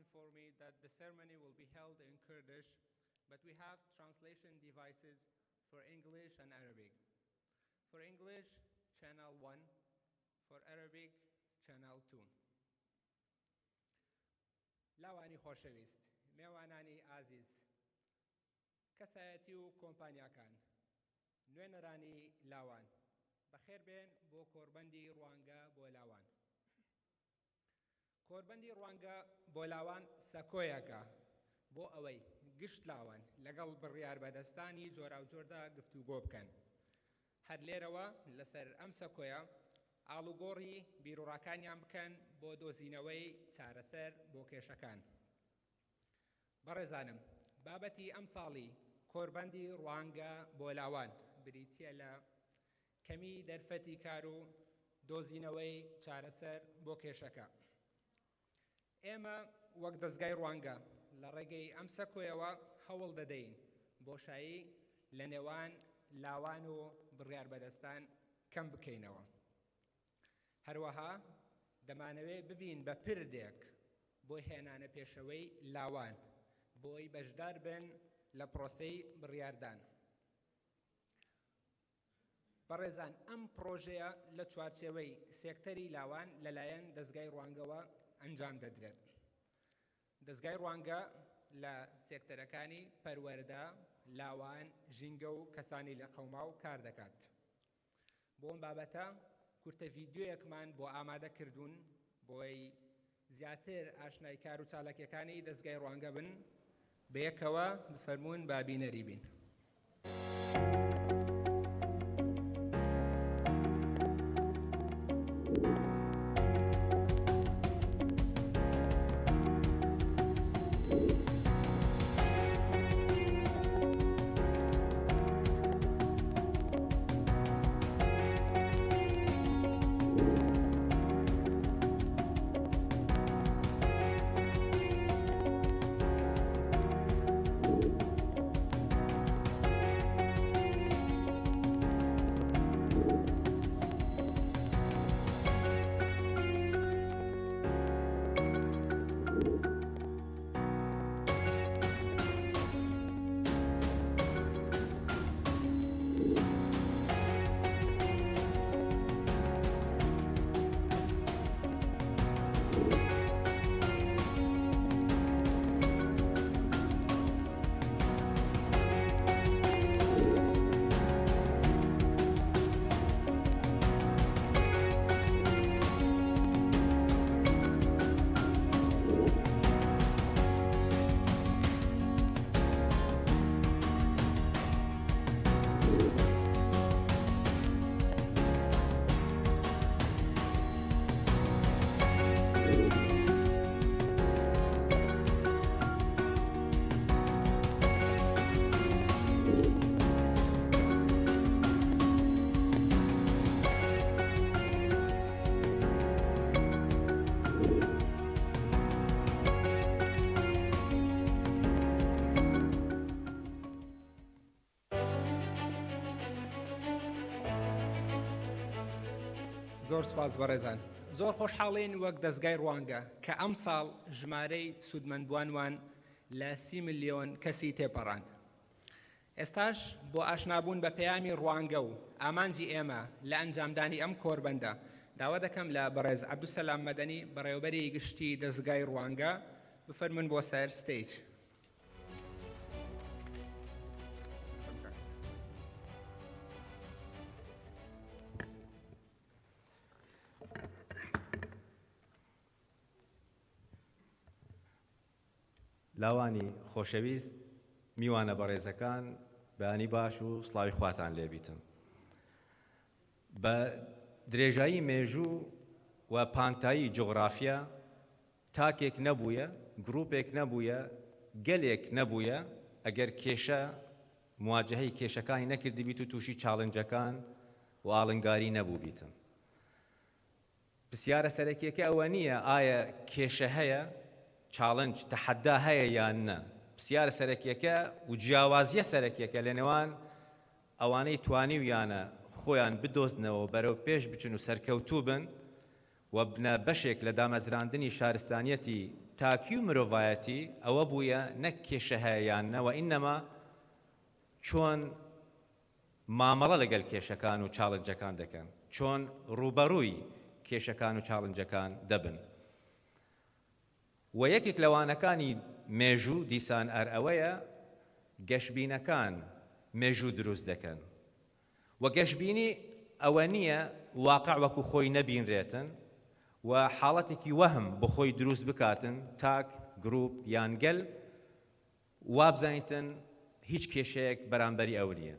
inform me that the ceremony will be held in Kurdish, but we have translation devices for English and Arabic. For English, channel 1. For Arabic, channel 2. لاوانی خۆشەویست، میێوانانی ئازیز، کەسایەتی و کۆمپانیاکان، نوێنەرانی لاوان، بەخێربێن بۆ کۆربەندی ڕوانگە بۆ لاوان. کۆربەندی ڕوانگە بۆ لاوان سەکۆیەکە بۆ ئەوەی گشت لاوان لەگەڵ بڕیار بەدەستانی جۆراوجۆردا گفتوگۆ بکەن. هەر لێرەوە لەسەر ئەم سەکۆیە ئاڵوگۆڕی بیرۆڕاکانیان بکەن بۆ دۆزینەوەی چارەسەر بۆ کێشەکان. بەڕێزانم، بابەتی ئەم ساڵی کۆربەندی ڕوانگە بۆ لاوان بریتیە لە کەمی دەرفەتی کار و دۆزینەوەی چارەسەر بۆ کێشەکە. ئێمە وەک دەستگای ڕوانگە لە ڕێگەی ئەم سەکۆیەوە هەوڵ دەدەین بۆشایی لە نێوان لاوان و بڕیار بەدەستان کەم بکەینەوە. هەروەها دەمانەوێت ببین بە پردێک بۆ هێنانە پێشەوەی لاوان بۆی بەشدار بن لە پرۆسەی بڕیاردان. بەڕێزان، ئەم پرۆژەیە لە چوارچێوەی سێکتەری لاوان لەلایەن دەستگای ڕوانگەوە ئەنجام دەدرێت. دەستگای ڕوانگە لە سێکتەرەکانی پەروەردە، لاوان، ژینگە و کەسانی لە قەوماو کار دەکات. بۆ ئەم بابەتە کورتە ڤیدیۆیەکمان بۆ ئامادە کردوون بۆی زیاتر ئاشنای کار و چالاکیەکانی دەستگای ڕوانگە بن. بەیەکەوە بفەرمونون با بینەری بین. زۆر سوپاس بەڕێزان. زۆر خۆشحاڵین وەک دەستگای ڕوانگە کە ئەم ساڵ ژمارەی سوودمەندبووانوان لە 30 ملیۆن کەسی تێپەڕاند. ئێستاش بۆ ئاشنابوون بە پەیامی ڕوانگە و ئامانجی ئێمە لە ئەنجامدانی ئەم کۆربەندە داوا دەکەم لە بەڕێز عەبدولسەلام مەدەنی بەڕێوەبەری گشتی دەستگای ڕوانگە بفەرمون بۆ سەر ستەیج. لاوانی خۆشەویست، میوانە بەڕێزەکان، بەیانی باش و سڵاوی خواتان لێبیتم. بە درێژایی مێژوو و پانتایی جغرافیا تاکێک نەبووە، گروپێک نەبووە، گەلێک نەبووە ئەگەر کێشە مواجهەی کێشەکانی نەکردی بیت و تووشی چاڵنجەکان و ئاڵنگاری نەبوو بیتم. پرسیارە سەرەکیەکە ئەوە نییە ئایا کێشە هەیە، چاڵنج تەحەدا هەیە یان نە. پرسیارە سەرەکیەکە و جیاوازیە سەرەکیەکە لە نێوان ئەوانەی توانیویانە خۆیان بدۆزنەوە بەرەو پێش بچن و سەرکەوتوو بن و بنە بەشێک لە دامەزراندنی شارستانیەتی تاکی و مرۆڤایەتی ئەوە بووە نەک کێشە هەیەیانە ئینەما چۆن مامەڵە لەگەڵ کێشەکان و چاڵنجەکان دەکەن چۆن ڕوبەڕووی کێشەکان و چاڵنجەکان دەبن و یەکێک لەوانەکانی مێژوو دیسان ئەوەیە گەشبینەکان مێژوو دروست دەکەن و گەشبینی ئەوە نییە واقع وەکو خۆی نەبینرێتن و حاڵەتێکی وەهم بۆ خۆی دروست بکاتن تاک گروپ یان گەل وابزانیتن هیچ کێشەیەک بەرامبەری ئەو نییە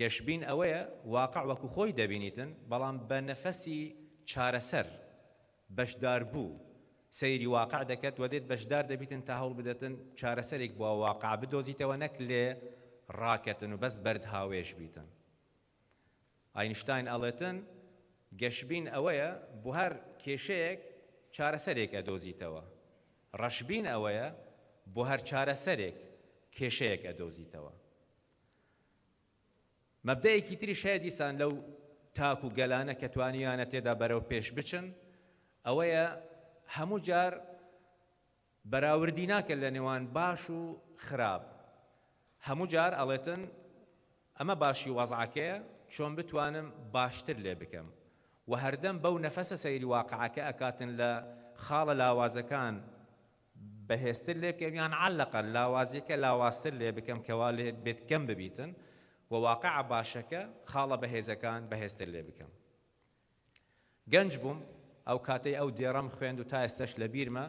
گەشبین ئەوەیە واقع وەکو خۆی دەبینیتن بەڵام بە نەفەسی چارەسەر بەشدار بوو سەیری واقع دەکەت و دێت بەشدار دەبیتن تا هەوڵ بدەتن چارەسەرێک بۆ واقع بدۆزیتەوە نەک لێ ڕاکەتن و بەس بەرد هاوێش بیتن ئاینشتاین ئەڵێتن گەشبین ئەوەیە بۆ هەر کێشەیەک چارەسەرێک ئەدۆزیتەوە ڕەشبین ئەوەیە بۆ هەر چارەسەرێک کێشەیەک ئەدۆزیتەوە مەبدەیەکی تریش هەیە دیسان لەو تاک و گەلانە کە توانیانە تێدا بەرەو پێش بچن ئەوەیە هەموو جار بەراوردی ناکرد لە نێوان باش و خراپ هەموو جار ئەڵێتن ئەمە باشی وەزعەکەیە چۆن بتوانم باشتر لێ بکەم و هەردەم بەو نەفەسە سەیری واقعەکە ئەکاتن لە خاڵە لاوازەکان بەهێزتر لێ بکەم یان عەلەقەن لاوازیەکە لاوازتر لێ بکەم کەوا لێ بێت کەم ببیتن و واقعە باشەکە خاڵە بەهێزەکان بەهێزتر لێ بکەم گەنج بووم ئەو کاتەی ئەو دێڕەم خوێند و تا ئێستش لە بیرمە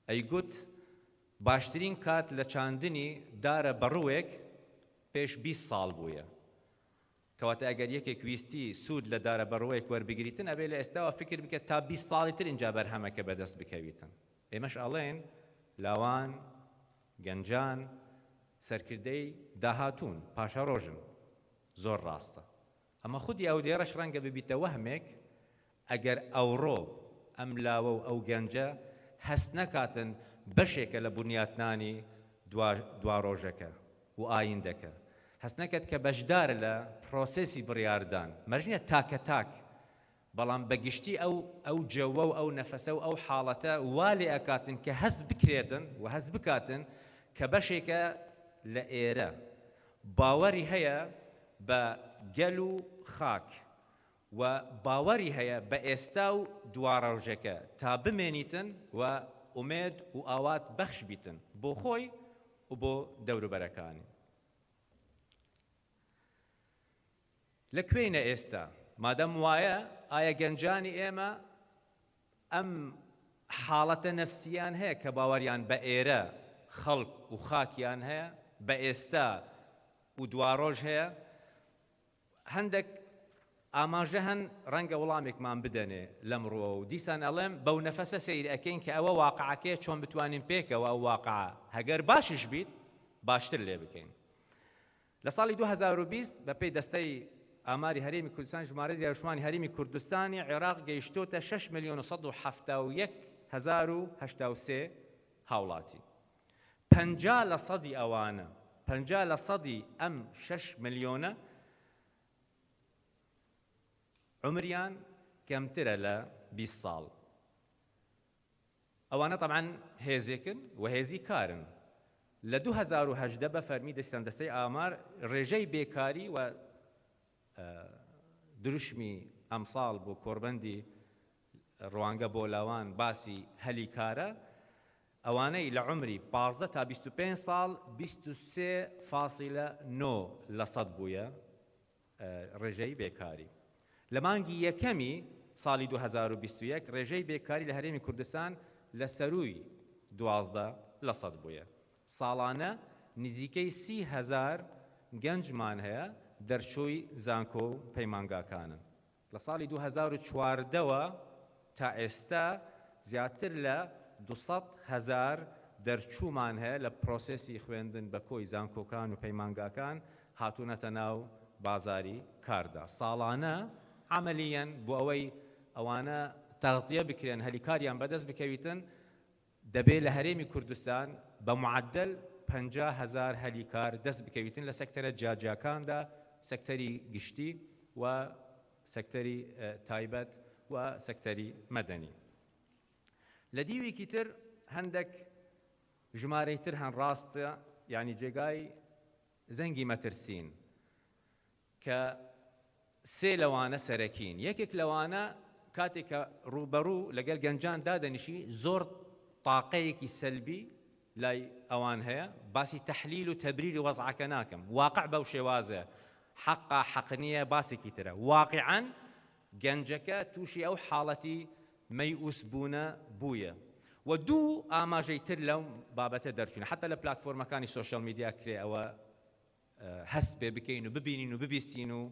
ئەیگوت باشترین کات لە چاندنی دارە بەڕووێک پێش 20 ساڵ بووە کەواتە ئەگەر یەکێک ویستی سوود لە دارە بەڕووێک وەربگریتن ئەبێ لە ئێستاوە فکر بکەت تا 20 ساڵی تر اینجا بەرهەمەکە بەدەست بکەویتن ئێمەش ئەڵێن لاوان گەنجان سەرکردەی داهاتوون پاشە ڕۆژن زۆر ڕاستە ئەمە خودی ئەو دێڕەش ڕەنگە ببیتە وەهمێک ئەگەر ئەوڕۆ ئەم لاوە و ئەو گەنجە هەست نەکاتن بەشێکە لە بنیاتنانی دوا ڕۆژەکە و ئایندەکە هەست نەکەت کە بەشدارە لە پرۆسێسی بڕیاردان مەژنیە تاکە تاک بەڵام بەگشتی ئەو جەوە و ئەو نەفەسە و ئەو حاڵەتە وا لێ ئەکاتن کە هەست بکرێتن و هەست بکاتن کە بەشێکە لە ئێرە باوەری هەیە بە گەل و خاک و باوەری هەیە بە ئێستا و دواڕەوژەکە تا بمێنیتن و ئومێد و ئاوات بەخش بیتن بۆ خۆی و بۆ دەوروبەرەکانی لەکوێینە ئێستا مادەم وایە ئایا گەنجانی ئێمە ئەم حاڵەتە نەفسیان هەیە کە باوەریان بە ئێرە خەڵک و خاکیان هەیە بە ئێستا و دواڕۆژ هەیە هەندێک ئاماژە هەن ڕەنگە وەڵامێکمان بدەنێ لەمڕۆ و دیسان ئەڵێم بەو نەفەسە سەیر ئەکەین کە ئەوە واقعەکەیە چۆن بتوانین پێکەوە ئەو واقعە هەگەر باشش بیت باشتر لێ بکەین لە ساڵی 2020 بەپێی دەستەی ئاماری هەرێمی کوردستان ژمارەی داهاتوانی هەرێمی کوردستانی عێراق گەیشتۆتە 6,171,083 هاوڵاتی 50% ئەوانە 50% ئەم 6 ملیۆنە عمریان کەمترە لە 20 ساڵ ئەوانە طبعاً هێزێکن و هێزی کارن لە 2018 بە فەرمی دەستەی ئامار ڕێژەی بێکاری و دروشمی ئەمساڵ بۆ کۆڕبەندی ڕوانگە بۆ لاوان باسی هەلی کارە ئەوانەی لە عمری 15 تا 25 ساڵ 23.9% بووە ڕێژەی بێکاری لە مانگی یەکەمی ساڵی 2021 ڕێژەی بێکاری لە هەرێمی کوردستان لە سەرووی 12% بووە ساڵانە نزیکەی 30,000 گەنجمان هەیە دەرچووی زانکۆ و پەیمانگاکانن لە ساڵی 2014ەوە تا ئێستا زیاتر لە 200,000 دەرچوومان هەیە لە پرۆسێسی خوێندن بە کۆی زانکۆکان و پەیمانگاکان هاتوونەتە ناو بازاری کاردا ساڵانە عملیان بۆ ئەوەی ئەوانە تەغتیە بکرێن هەلیکاریان بەدەست بکەویتن دەبێت لە هەرێمی کوردستان بە معدل 50,000 هەلیکار دەست بکەویتن لە سەکتەرە جاجاکاندا سەکتەری گشتی و سەکتەری تایبەت و سەکتەری مەدەنی لە دیوێکی تر هەندێک ژمارەی تر هەن ڕاستە یعنی جێگای زەنگی مەترسین کە سێ لەوانە سەرەکین یەکێک لەوانە کاتێک کە ڕوبەڕوو لەگەڵ گەنجان دادەنیشی زۆر تاقەیەکی سەلبی لای ئەوان هەیە باسی تەحلیل و تەبریری وەزعەکە ناکەم واقع بەو شێوازە حەقا حەق نییە باسێکی ترە واقعاً گەنجەکە تووشی ئەو حاڵەتی مەیئوس بوونە بوویە و دوو ئاماژەی تر لەو بابەتە دەرچوونە حتا لە پلاتفۆرمەکانی سۆشیال میدیا کرێ ئەوە هەست پێ بکەین و ببینین و ببیستین و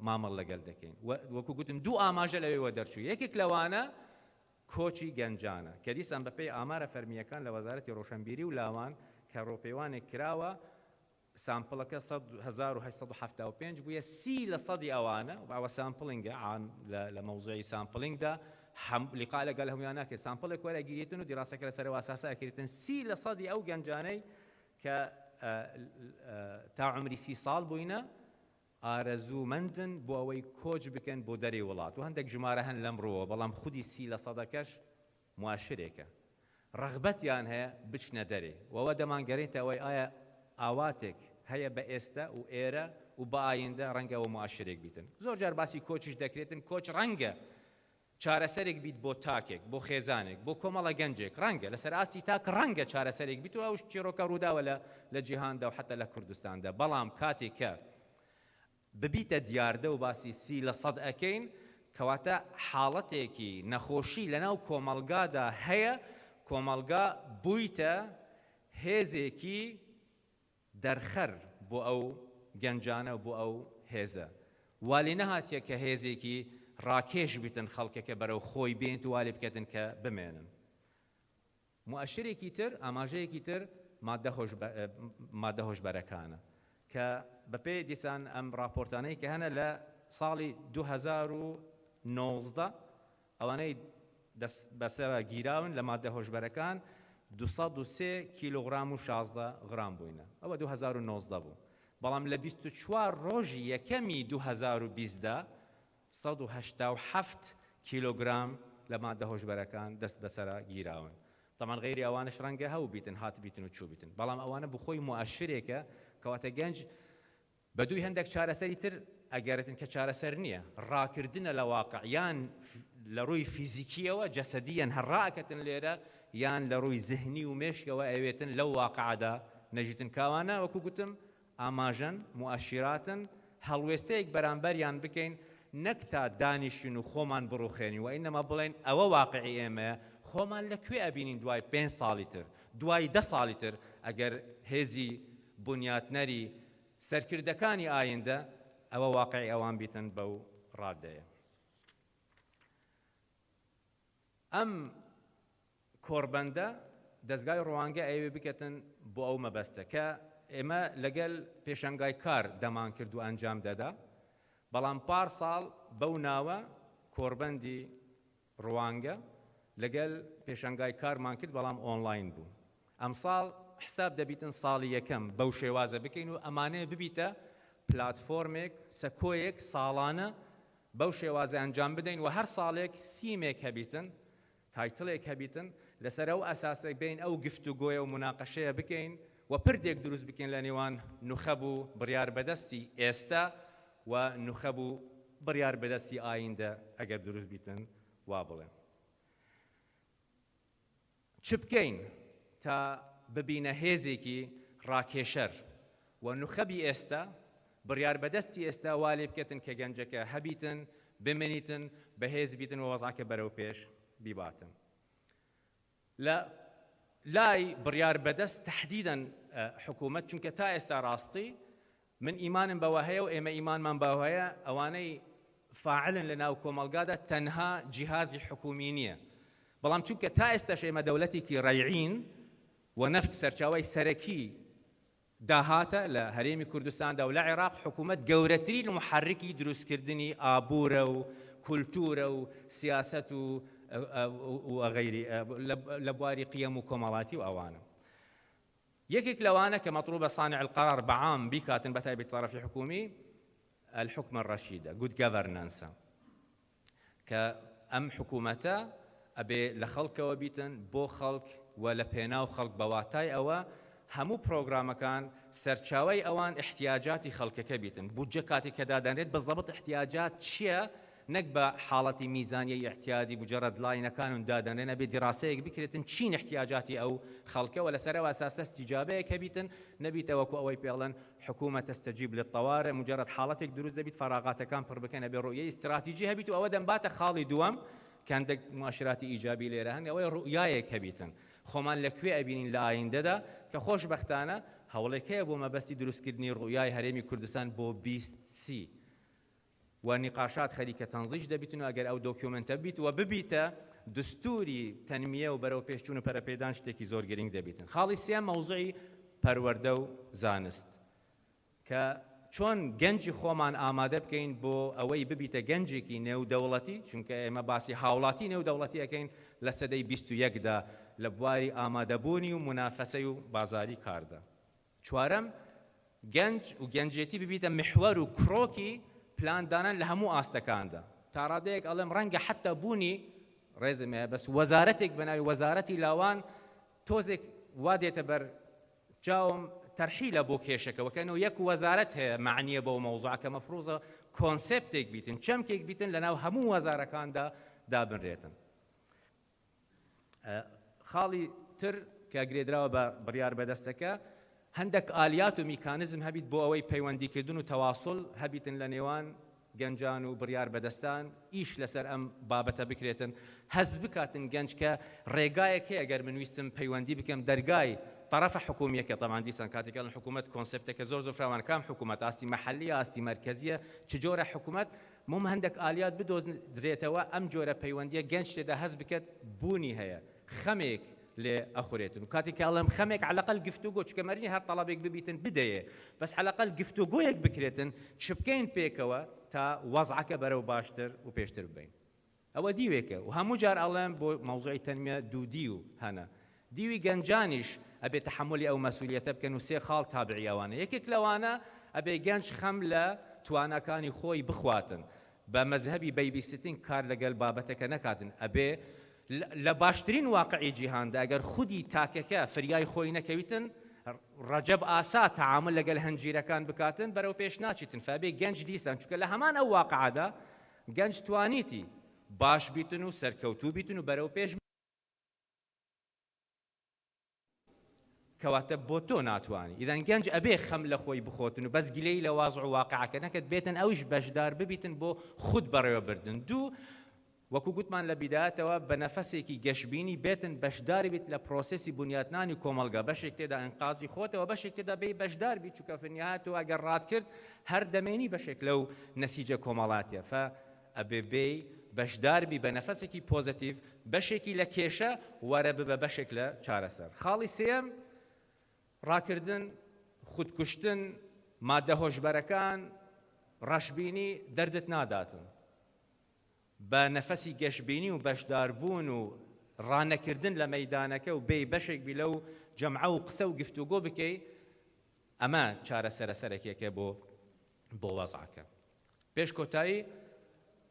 مامەڵ لەگەڵ دەکەین وەکو گوتم دوو ئاماژە لەوێوە دەرچوو یەکێک لەوانە کۆچی گەنجانە کە دیسان بەپێی ئامارە فەرمیەکان لە وەزارەتی ڕۆشنبیری و لاوان کە ڕۆپەیوانێک کراوە سامپڵەکە 1875 بووە 30% ئەوانە ئەوە سامپڵینگە لە مەوزوعی سامپڵینگدا لیقا لەگەڵ هەمویان ناکرێت سامپڵێک وەرەگیرێتن و دیڕاستەکە لەسەر ئاساسا ئەکرێتن 30% ئەو گەنجانەی کە تا عمری 30 ساڵ بووینە ئارەزوومەندن بۆ ئەوەی کۆچ بکەن بۆ دەرەی وڵات و هەندێک ژمارە هەن لەمڕۆوە بەڵام خودی 30%کەش مواشرێکە ڕغبەتیان هەیە بچنە دەرێ وەوە دەمانگەڕێتە ئەوەی ئایا ئاواتێک هەیە بە ئێستا و ئێرە و بە ئایندە ڕەنگەوە مواشرێک بیتن زۆر جار باسی کۆچیش دەکرێتن کۆچ ڕەنگە چارەسەرێک بیت بۆ تاکێک بۆ خێزانێک بۆ کۆمەڵە گەنجێک ڕەنگە لەسەر ئاستی تاک ڕەنگە چارەسەرێک بیت و ئەو چیرۆکە ڕووداوە لە جیهاندا و حتا لە کوردستاندا بەڵام کاتێک کە ببیتە دیاردە و باسی 30% ئەکەین کەواتە حاڵەتێکی نەخۆشی لەناو کۆمەڵگادا هەیە کۆمەڵگا بوویتە هێزێکی دەرخەر بۆ ئەو گەنجانە و بۆ ئەو هێزە وا لێ نەهاتیە کە هێزێکی ڕاکێش بیتن خەڵکەکە بەرەو خۆی بێنت و والێ بکەتن کە بمێنن موئەشرێکی تر ئاماژەیەکی تر مادە هۆشبەرەکانە کە بەپێ دیسان ئەم راپۆرتانەی کە هەنە لە ساڵی 2019 ئەوانەی بەسەرە گیراون لە مادە هۆشبەرەکان 203 کیلۆغرام و 16 غرام بووینە ئەوە 2019 بوو بەڵام لە 24 ڕۆژی یەکەمی 2020دا 187 کیلۆگرام لە مادە هۆشبەرەکان دەست بەسەرە گیراون تەمان غەیری ئەوانش ڕەنگە هەوو بیتن هات بیتن و چوو بیتن بەڵام ئەوانە بخۆی موئەشرێکە کەواتە گەنج بەدووی هەندێک چارەسەری تر ئەگەرێتن کە چارەسەر نییە ڕاکردنە لە واقع یان لە ڕووی فیزیکیەوە جەسەدیەن هەرڕاکەتن لێرە یان لە ڕووی زهنی و مێشکەوە ئەوێتن لەو واقعدا نەژیتن کاوانە وەکو گوتم ئاماژەن موئەشیراتن هەڵوێستەیەک بەرامبەریان بکەین نەک تا دانیشین و خۆمان بڕوخێنی و ئینەما بڵێن ئەوە واقعی ئێمەیە خۆمان لەکوێ ئەبینین دوای 5 ساڵی تر دوای 10 ساڵی تر ئەگەر هێزی بنیاتنەری سەرکردەکانی ئایندە ئەوە واقعی ئەوان بیتن بەو ڕادەیە ئەم کۆربەندە دەستگای ڕوانگە ئەوێ بکەتن بۆ ئەو مەبەستە کە ئێمە لەگەل پێشەنگای کار دەمان کرد و ئەنجام دەدا بەڵام پارساڵ بەو ناوە کۆربەندی ڕوانگە لەگەل پێشەنگای کارمان کرد بەڵام ئۆنلاین بوو ئەم ساڵ حساب دەبیتن ساڵی یەکەم بەو شێوازە بکەین و ئەمانەیە ببیتە پلاتفۆرمێک سەکۆیەک ساڵانە بەو شێوازە ئەنجام بدەین و هەر ساڵێک فیلمێک هەبیتن تایتڵێک هەبیتن لەسەر ئەو ئەساسێک بین ئەو گفتوگۆیە و مناقەشەیە بکەین و پردێک دروست بکەین لە نێوان نوخەب و بڕیار بەدەستی ئێستا و نوخەب و بڕیار بەدەستی ئایندە ئەگەر دروست بیتن وا بڵێن چ بکەین تا ببینە هێزێکی ڕاکێشەر و نوخەبی ئێستا بڕیار بەدەستی ئێستا وا لێ بکەتن کە گەنجەکە هەبیتن بمێنیتن بەهێز بیتن و وەزعەکە بەرەو پێش بیباتن لە لای بڕیار بەدەست تەحدیدەن حکوومەت چونکە تا ئێستا ڕاستی من ئیمانم بەوە هەیە و ئێمە ئیمانمان بەوە هەیە ئەوانەی فاعلن لە ناو کۆمەڵگادا تەنها جیهازی حکومی نییە بەڵام چونکە تا ئێستاش ئێمە دەوڵەتێکی ڕەیعین و نەفت سەرچاوەی سەرەکی داهاتە لە هەرێمی کوردستاندا و لە عێراق حکوومەت گەورەترین محرکی دروستکردنی ئابوورە و کولتورە و سیاسەت و غەیری لە بواری قیەم و کۆمەڵاتی و ئەوانە یەکێک لەوانە کە مەطلوبە صانع القرار بەعام بیکاتن بەتایبەتی طرفی حکومی الحكم الرشيدة good governance کە ئەم حکوومەتە ئەبێ لە خەڵکەوە بیتن بۆ خەڵک و لە پێناو خەڵک بەواتای ئەوە هەموو پرۆگرامەکان سەرچاوەی ئەوان احتیاجاتی خەڵکەکە بیتن بودجە کاتی کە دادەنرێت بە زەبط احتیاجات چییە نەک بە حاڵەتی میزانیە احتیاجی مجرد لاینەکان و دادەنێنە بێ دیڕاستەیەک بکرێتن چین احتیاجاتی ئەو خەڵکەوە لەسەرەوە ئەساسە استیجابەیەک هەبیتن نەبیتە وەکو ئەوەی پێڵەن حکوومەت تەستەجیب للطوارئ مجرد حاڵەتێک دروست دەبیت فەراغاتەکان پڕ بکەنە بێ ڕوئیەی استراتیجی هەبیت و ئەوە دەمباتە خاڵی دووەم کە هەندێک مؤشراتی ئیجابی لێرە هەن ئەوەی ڕوئیایەک هەبیتن خۆمان لەکوێ ئەبینین لە ئایندەدا کە خۆشبەختانە هەوڵێک هەیە بۆ مەبەستی دروستکردنی ڕوئیای هەرێمی کوردستان بۆ 2030 و نیقاشات خەریکە تەنزیش دەبیتن و ئەگەر ئەو دۆکیومنتە بیت و ببیتە دستوری تەنمیە و بەرەو پێشچوون و پەرەپێدان شتێکی زۆر گرنگ دەبیتن خاڵی سێم مەوزوعی پەروەردە و زانست کە چۆن گەنجی خۆمان ئامادە بکەین بۆ ئەوەی ببیتە گەنجێکی نێودەوڵەتی چونکە ئێمە باسی هاوڵاتی نێودەوڵەتی ئەەکەین لە سەدەی 21دا لە بواری ئامادەبوونی و منافەسەی و بازاری کاردا چوارەم گەنج و گەنجێتی ببیتە محوەر و کڕۆکی پلاندانان لە هەموو ئاستەکاندا تا ڕادەیەک ئەڵێم ڕەنگە حتا بوونی ڕێزمەیە بەس وەزارەتێک بەناوی وەزارەتی لاوان تۆزێک وا دێتە بەر جاوم تەرحیلە بۆ کێشەکەوە کەنەوە یەک وەزارەت هەیە معنیە بەو مەوزوع کە مەفروضە کۆنسێپتێک بیتن چەمکێک بیتن لەناو هەموو وەزارەکاندا دابنرێتن خاڵی تر کە گرێدراوە بە بڕیار بەدەستەکە هەندێک ئالیات و میکانزم هەبیت بۆ ئەوەی پەیوەندیکردن و تەواصل هەبیتن لە نێوان گەنجان و بڕیار بەدەستان ئیش لەسەر ئەم بابەتە بکرێتن هەست بکاتن گەنج کە ڕێگایەک هەیە ئەگەر من ویستم پەیوەندی بکەم دەرگای طرفە حکومیەکە طبعاً دیسان کاتێکە حکوومەت کۆنسپتێکە زۆر فراوان کام حکوومەت ئاستی مەحەلیە ئاستی مەرکەزیە چ جۆرە حکوومەت مم هەندێک ئالیات بدۆزرێتەوە ئەم جۆرە پەیوەندیە گەنج تێدا هەست بکات بوونی هەیە خەمێک لێ ئەخورێتن و کاتێک ئەڵێم خەمێک عەلەقەل گفتوگۆ چکە مەرجی هەر تەڵابێک ببیتن بدەیە بەس عەلەقەل گفتوگۆیەک بکرێتن چ بکەین پێکەوە تا وەزعەکە بەرەو باشتر و پێشتر ببین ئەوە دیوێکە و هەموو جار ئەڵێم بۆ مەوزوعی تەنمیە دوودی و هەنە دیوی گەنجانیش ئەبێ تەحملی ئەو مەسئولیەتە بکەن و سێ خاڵ تابعی ئەوانە یەکێک لەوانە ئەبێ گەنج خەم لە توانەکانی خۆی بخواتن بە مەذهبی بەیبیستین کار لەگەل بابەتەکە نەکاتن ئەبێ لە باشترین واقعی جیهاندا ئەگەر خودی تاکەکە فریای خۆی نەکەویتن ڕەجەب ئاسا تەعامل لەگەل هەنجیرەکان بکاتن بەرەو پێش ناچیتن فەبێ گەنج دیسان چونکە لە هەمان ئەو واقعادا گەنج توانیتی باش بیتن و سەرکەوتوو بیتن و بەرەو پێش کەواتە بۆ تۆ ناتوانانی ئیدەن گەنج ئەبێ خەم لە خۆی بخۆتن و بەس گلەی لە وازع و واقعەکە نەکەت بێتن ئەوش بەشدار ببیتن بۆ خود بەڕێوە بردن دوو وەکو گوتمان لە بیدایەتەوە بە نەفەسێکی گەشببینی بێتن بەشداری بیت لە پرۆسێسی بنیاتنانی کۆمەلگا بەشێک تێدا ئەنقازی خۆتەوە بەشێک تێدا بێ بەشدار بیت چووکە فنیهاتەوە ئەگەر ڕات کرد هەر دەمێنی بەشێک لەو نەسیجە کۆمەڵاتیە ئەبێ بێ بەشدار بی بە نەفەسێکی پۆزتیڤ بەشێکی لە کێشە وەرە ببە بەشێک لە چارەسەر خاڵی سێم ڕاکردن خودکوشتن مادە هۆشبەرەکان ڕەشبینی دەردت ناداتن بە نەفەسی گەشببینی و بەشداربوون و ڕانەکردن لە مەیدانەکە و بێ بەشێک بی لەو جەمعە و قسە و گفتوگۆ بکەی ئەمە چارەسەرە سەرەکیەکە بۆ وەزعەکە پێش کۆتایی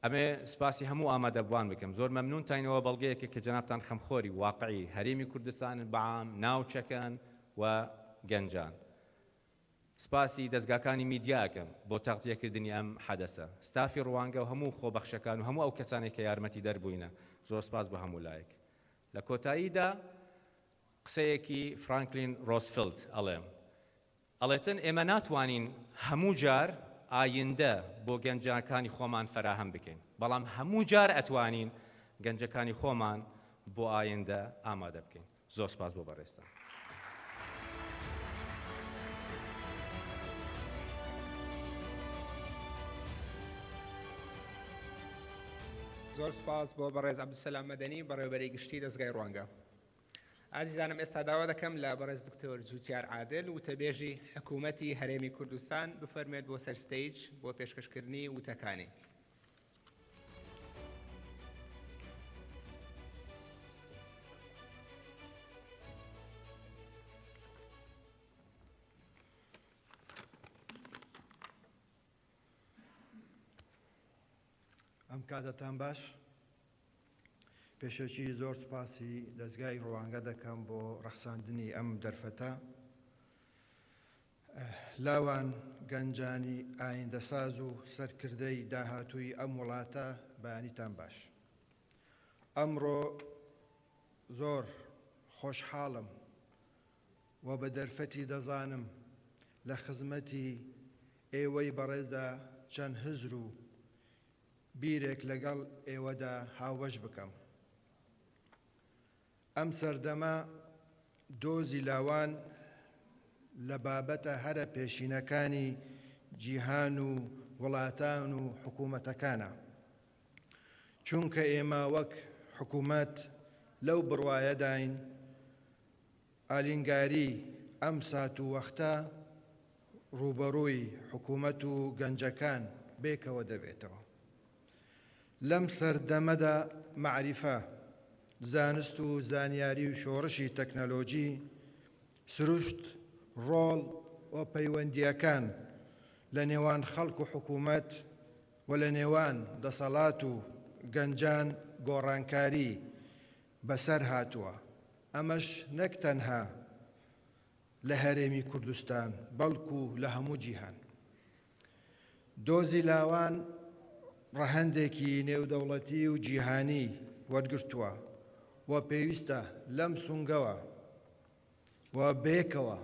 ئەمێ سپاسی هەموو ئامادەبوان بکەم زۆر مەمنون تاینەوە بەڵگەیەکە کە جەنابتان خەمخۆری واقعی هەرێمی کوردستان بەعام ناوچەکان و گەنجان سپاسی دەستگاکانی میدیاکەم بۆ تەغتیەکردنی ئەم حەدەسە ستافی ڕوانگە و هەموو خۆبەخشەکان و هەموو ئەو کەسانێک کە یارمەتی دەربووینە زۆر سپاس بە هەموو لایەک لە کۆتاییدا قسەیەکی فرانکلین ڕۆزفلد ئەڵێتن ئێمە ناتوانین هەموو جار ئایندە بۆ گەنجەکانی خۆمان فەراهەم بکەین بەڵام هەموو جار ئەتوانین گەنجەکانی خۆمان بۆ ئایندە ئامادە بکەین زۆر سپاس بۆ بەڕێستان زۆر سپاس بۆ بەڕێز عەبدولسەلام مەدەنی بەڕێوەبەری گشتی دەستگای ڕوانگە ئازیزانم ئێستا داوا دەکەم لە بەڕێز دکتۆر جوتیار عادل وتەبێژی حکوومەتی هەرێمی کوردستان بفەرمێت بۆ سەر ستەیج بۆ پێشکەشکردنی وتەکانی ئەم کاتتان باش پێشەکی زۆر سپاسی دەستگای ڕوانگە دەکەم بۆ ڕەخساندنی ئەم دەرفەتە. لاوان گەنجانی ئایندەساز و سەرکردەی داهاتووی ئەم وڵاتە بەیانیتان باش. ئەمڕۆ زۆر خۆشحاڵم و بە دەرفەتی دەزانم لە خزمەتی ئێوەی بەڕێزدا چەند هزر و بیرێک لەگەڵ ئێوەدا هاوبەش بکەم. ئەم سەردەمە دۆزی لاوان لە بابەتە هەرە پێشینەکانی جیهان و وڵاتان و حکوومەتەکانە، چونکە ئێمە وەک حکوومەت لەو بڕوایەداین ئالینگاری ئەم سات و وەختە ڕوبەڕووی حکوومەت و گەنجەکان بێکەوە دەبێتەوە. لەم سەردەمەدا معریفە، زانست و زانیاری و شۆڕشی تەکنەلۆجی، سروشت، ڕۆڵ و پەیوەندیەکان لە نێوان خەڵک و حکوومەت و لە نێوان دەسەڵات و گەنجان گۆڕانکاری بەسەر هاتووە. ئەمەش نەک تەنها لە هەرێمی کوردستان بەڵکو لە هەموو جیهان. دۆزی لاوان ڕەهەندێکی نێودەوڵەتی و جیهانی وەرگرتووە و پێویستە لەم سونگەوە و بێکەوە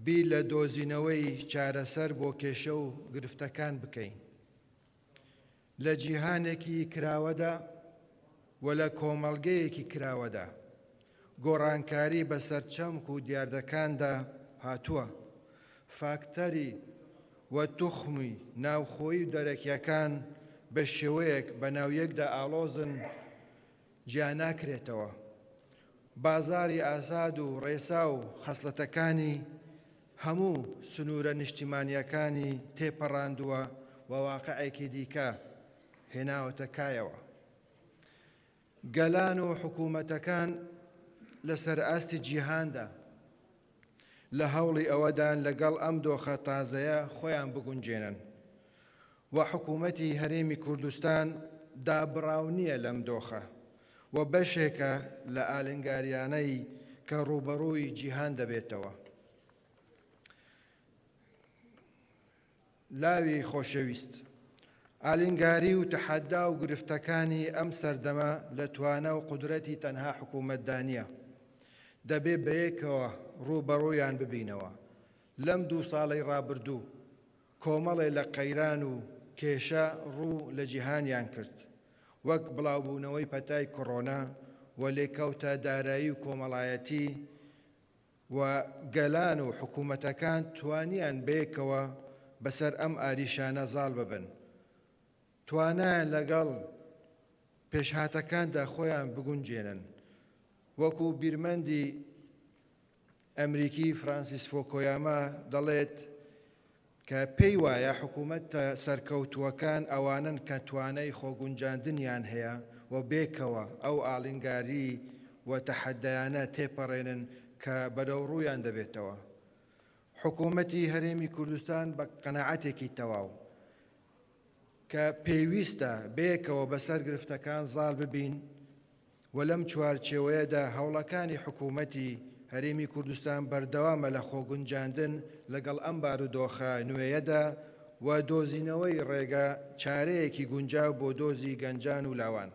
بیر لە دۆزینەوەی چارەسەر بۆ کێشە و گرفتەکان بکەین. لە جیهانێکی کراوەدا و لە کۆمەڵگەیەکی کراوەدا گۆڕانکاری بەسەر چەمک و دیاردەکاندا هاتووە. فاکتەری و توخمی ناوخۆیی و دەرەکیەکان بە شێوەیەک بە ناویەکدا ئاڵۆزن گیان ناکرێتەوە. بازاری ئازاد و ڕێسا و خەسڵەتەکانی هەموو سنوورە نیشتیمانیەکانی تێپەڕاندووە و واقعێکی دیکە هێناوەتە کایەوە. گەلان و حکوومەتەکان لەسەر ئاستی جیهاندا لە هەوڵی ئەوەدان لەگەڵ ئەم دۆخە تازەیە خۆیان بگونجێنن و حکوومەتی هەرێمی کوردستان دابڕاو نییە لەم دۆخە و بەشێکە لە ئالنگاریانەی کە ڕوبەڕووی جیهان دەبێتەوە. لاوی خۆشەویست، ئالنگاری و تەحەدا و گرفتەکانی ئەم سەردەمە لە توانە و قودرەتی تەنها حکوومەتدانیە. دەبێ بەیەکەوە ڕوبەڕوویان ببینەوە. لەم 2 ساڵەی ڕابردوو کۆمەڵێ لە قەیران و کێشە ڕوو لە جیهانیان کرد، وەک بڵاوبوونەوەی پەتای کۆڕۆنا و لێکەوتە دارایی و کۆمەڵایەتی، و گەلان و حکوومەتەکان توانیان بەیەکەوە بەسەر ئەم ئاریشانە زاڵ ببن. توانایان لەگەڵ پێشهاتەکاندا خۆیان بگونجێنن. وەکو بیرمەندی ئەمریکی فرانسیس فۆکۆیاما دەڵێت کە پێی وایە حکوومەتە سەرکەوتووەکان ئەوانن کە توانای خۆگونجاندنیان هەیە و بێکەوە ئەو ئاڵنگاری و تەحەدایانە تێپەڕێنن کە بەدەوڕوویان دەبێتەوە. حکوومەتی هەرێمی کوردستان بە قەناعەتێکی تەواو کە پێویستە بێکەوە بەسەر گرفتەکان زاڵ ببین و لەم چوارچێوەیەدا هەوڵەکانی حکوومەتی هەرێمی کوردستان بەردەوامە لە خۆگونجاندن لەگەڵ ئەم بارودۆخە نوێیەدا و دۆزینەوەی ڕێگە چارەیەکی گونجاو بۆ دۆزی گەنجان و لاوان.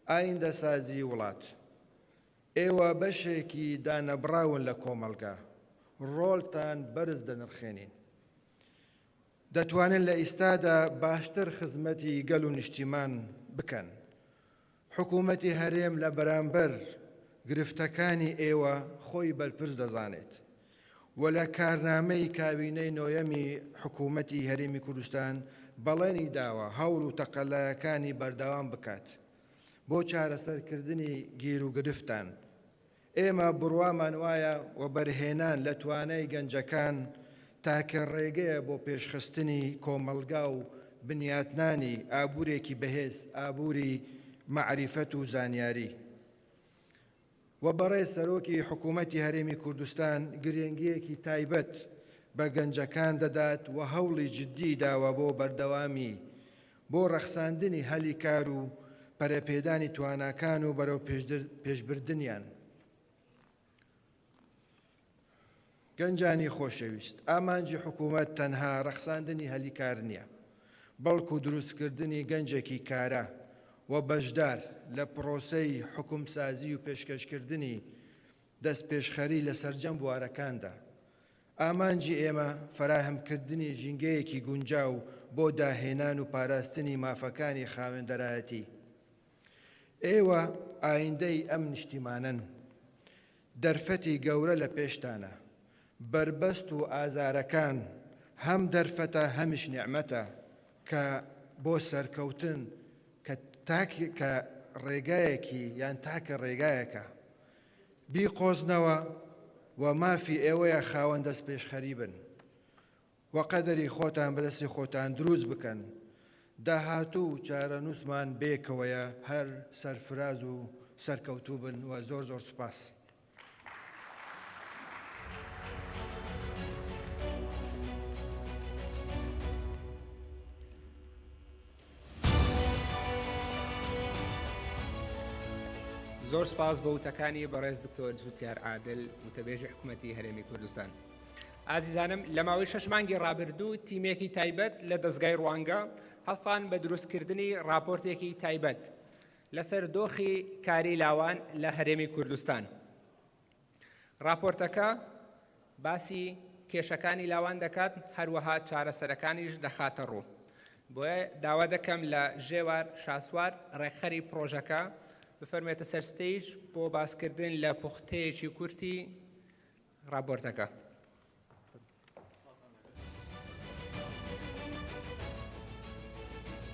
ئایندەسازی وڵات، ئێوە بەشێکی دانەبراون لە کۆمەڵگا، ڕۆڵتان بەرز دەنرخێنین. دەتوانن لە ئیستادا باشتر خزمەتی گەل و نیشتیمان بکەن. حکوومەتی هەرێم لە بەرامبەر گرفتەکانی ئێوە خۆی بەرپرس دەزانێت و لە کارنامەی کابینەی نۆیەمی حکوومەتی هەرێمی کوردستان بەڵێنی داوە هەوڵ و تەقەلایەکانی بەردەوام بکات بۆ چارەسەرکردنی گیر و گرفتان. ئێمە بڕوامان وایە و بەرهێنان لە توانای گەنجەکان تاکە ڕێگەیە بۆ پێشخستنی کۆمەڵگا و بنیاتنانی ئابوورێکی بەهێز، ئابووری معریفەت و زانیاری. و بەڕێز سەرۆکی حکوومەتی هەرێمی کوردستان گرنگیەکی تایبەت بە گەنجەکان دەدات و هەوڵی جددی داوە بۆ بەردەوامی بۆ ڕەخساندنی هەلی کار و پەرەپێدانی تواناکان و بەرەو پێشبردنیان. گەنجانی خۆشەویست، ئامانجی حکوومەت تەنها ڕەخساندنی هەلیکار نییە، بەڵکو دروستکردنی گەنجێکی کارە و بەشدار لە پرۆسەی حکومسازی و پێشکەشکردنی دەست پێشخەری لە سەرجەم بوارەکاندا. ئامانجی ئێمە فراهەمکردنی ژینگەیەکی گونجاو بۆ داهێنان و پاراستنی مافەکانی خاوێندەرایەتی. ئێوە ئایندەی ئەم نیشتیمانن، دەرفەتی گەورە لە پێشتانە، بربەست و ئازارەکان هەم دەرفەتە هەمیش نیعمەتە کە بۆ سەرکەوتن کە ڕێگایەکی یان تاکە ڕێگایەکە بیقۆزنەوە و مافی ئێوەیە خاوەن دەست پێشخەری بن و قەدەری خۆتان بەدەستی خۆتان دروست بکەن. داهاتوو چارە نووسمان بێکەوەیە هەر سەرفراز و سەرکەوتوو بن و زۆر زۆر سوپاس. زۆر سپاس بە وتەکانی بەڕێز دکتۆر جوتیار عادل وتەبێژی حکوومەتی هەرێمی کوردستان. ئازیزانم، لە ماوەی 6 مانگی ڕابردوو تیمێکی تایبەت لە دەستگای ڕوانگە هەڵسان بە دروستکردنی راپۆرتێکی تایبەت لەسەر دۆخی کاری لاوان لە هەرێمی کوردستان. راپۆرتەکە باسی کێشەکانی لاوان دەکات، هەروەها چارەسەرەکانیش دەخاتە ڕوو. بۆیە داوا دەکەم لە ژێوار شاسوار ڕێکخەری پرۆژەکە بفەرمێتە سەر ستەیج بۆ باسکردن لە پوختەیەکی کورتی راپۆرتەکە.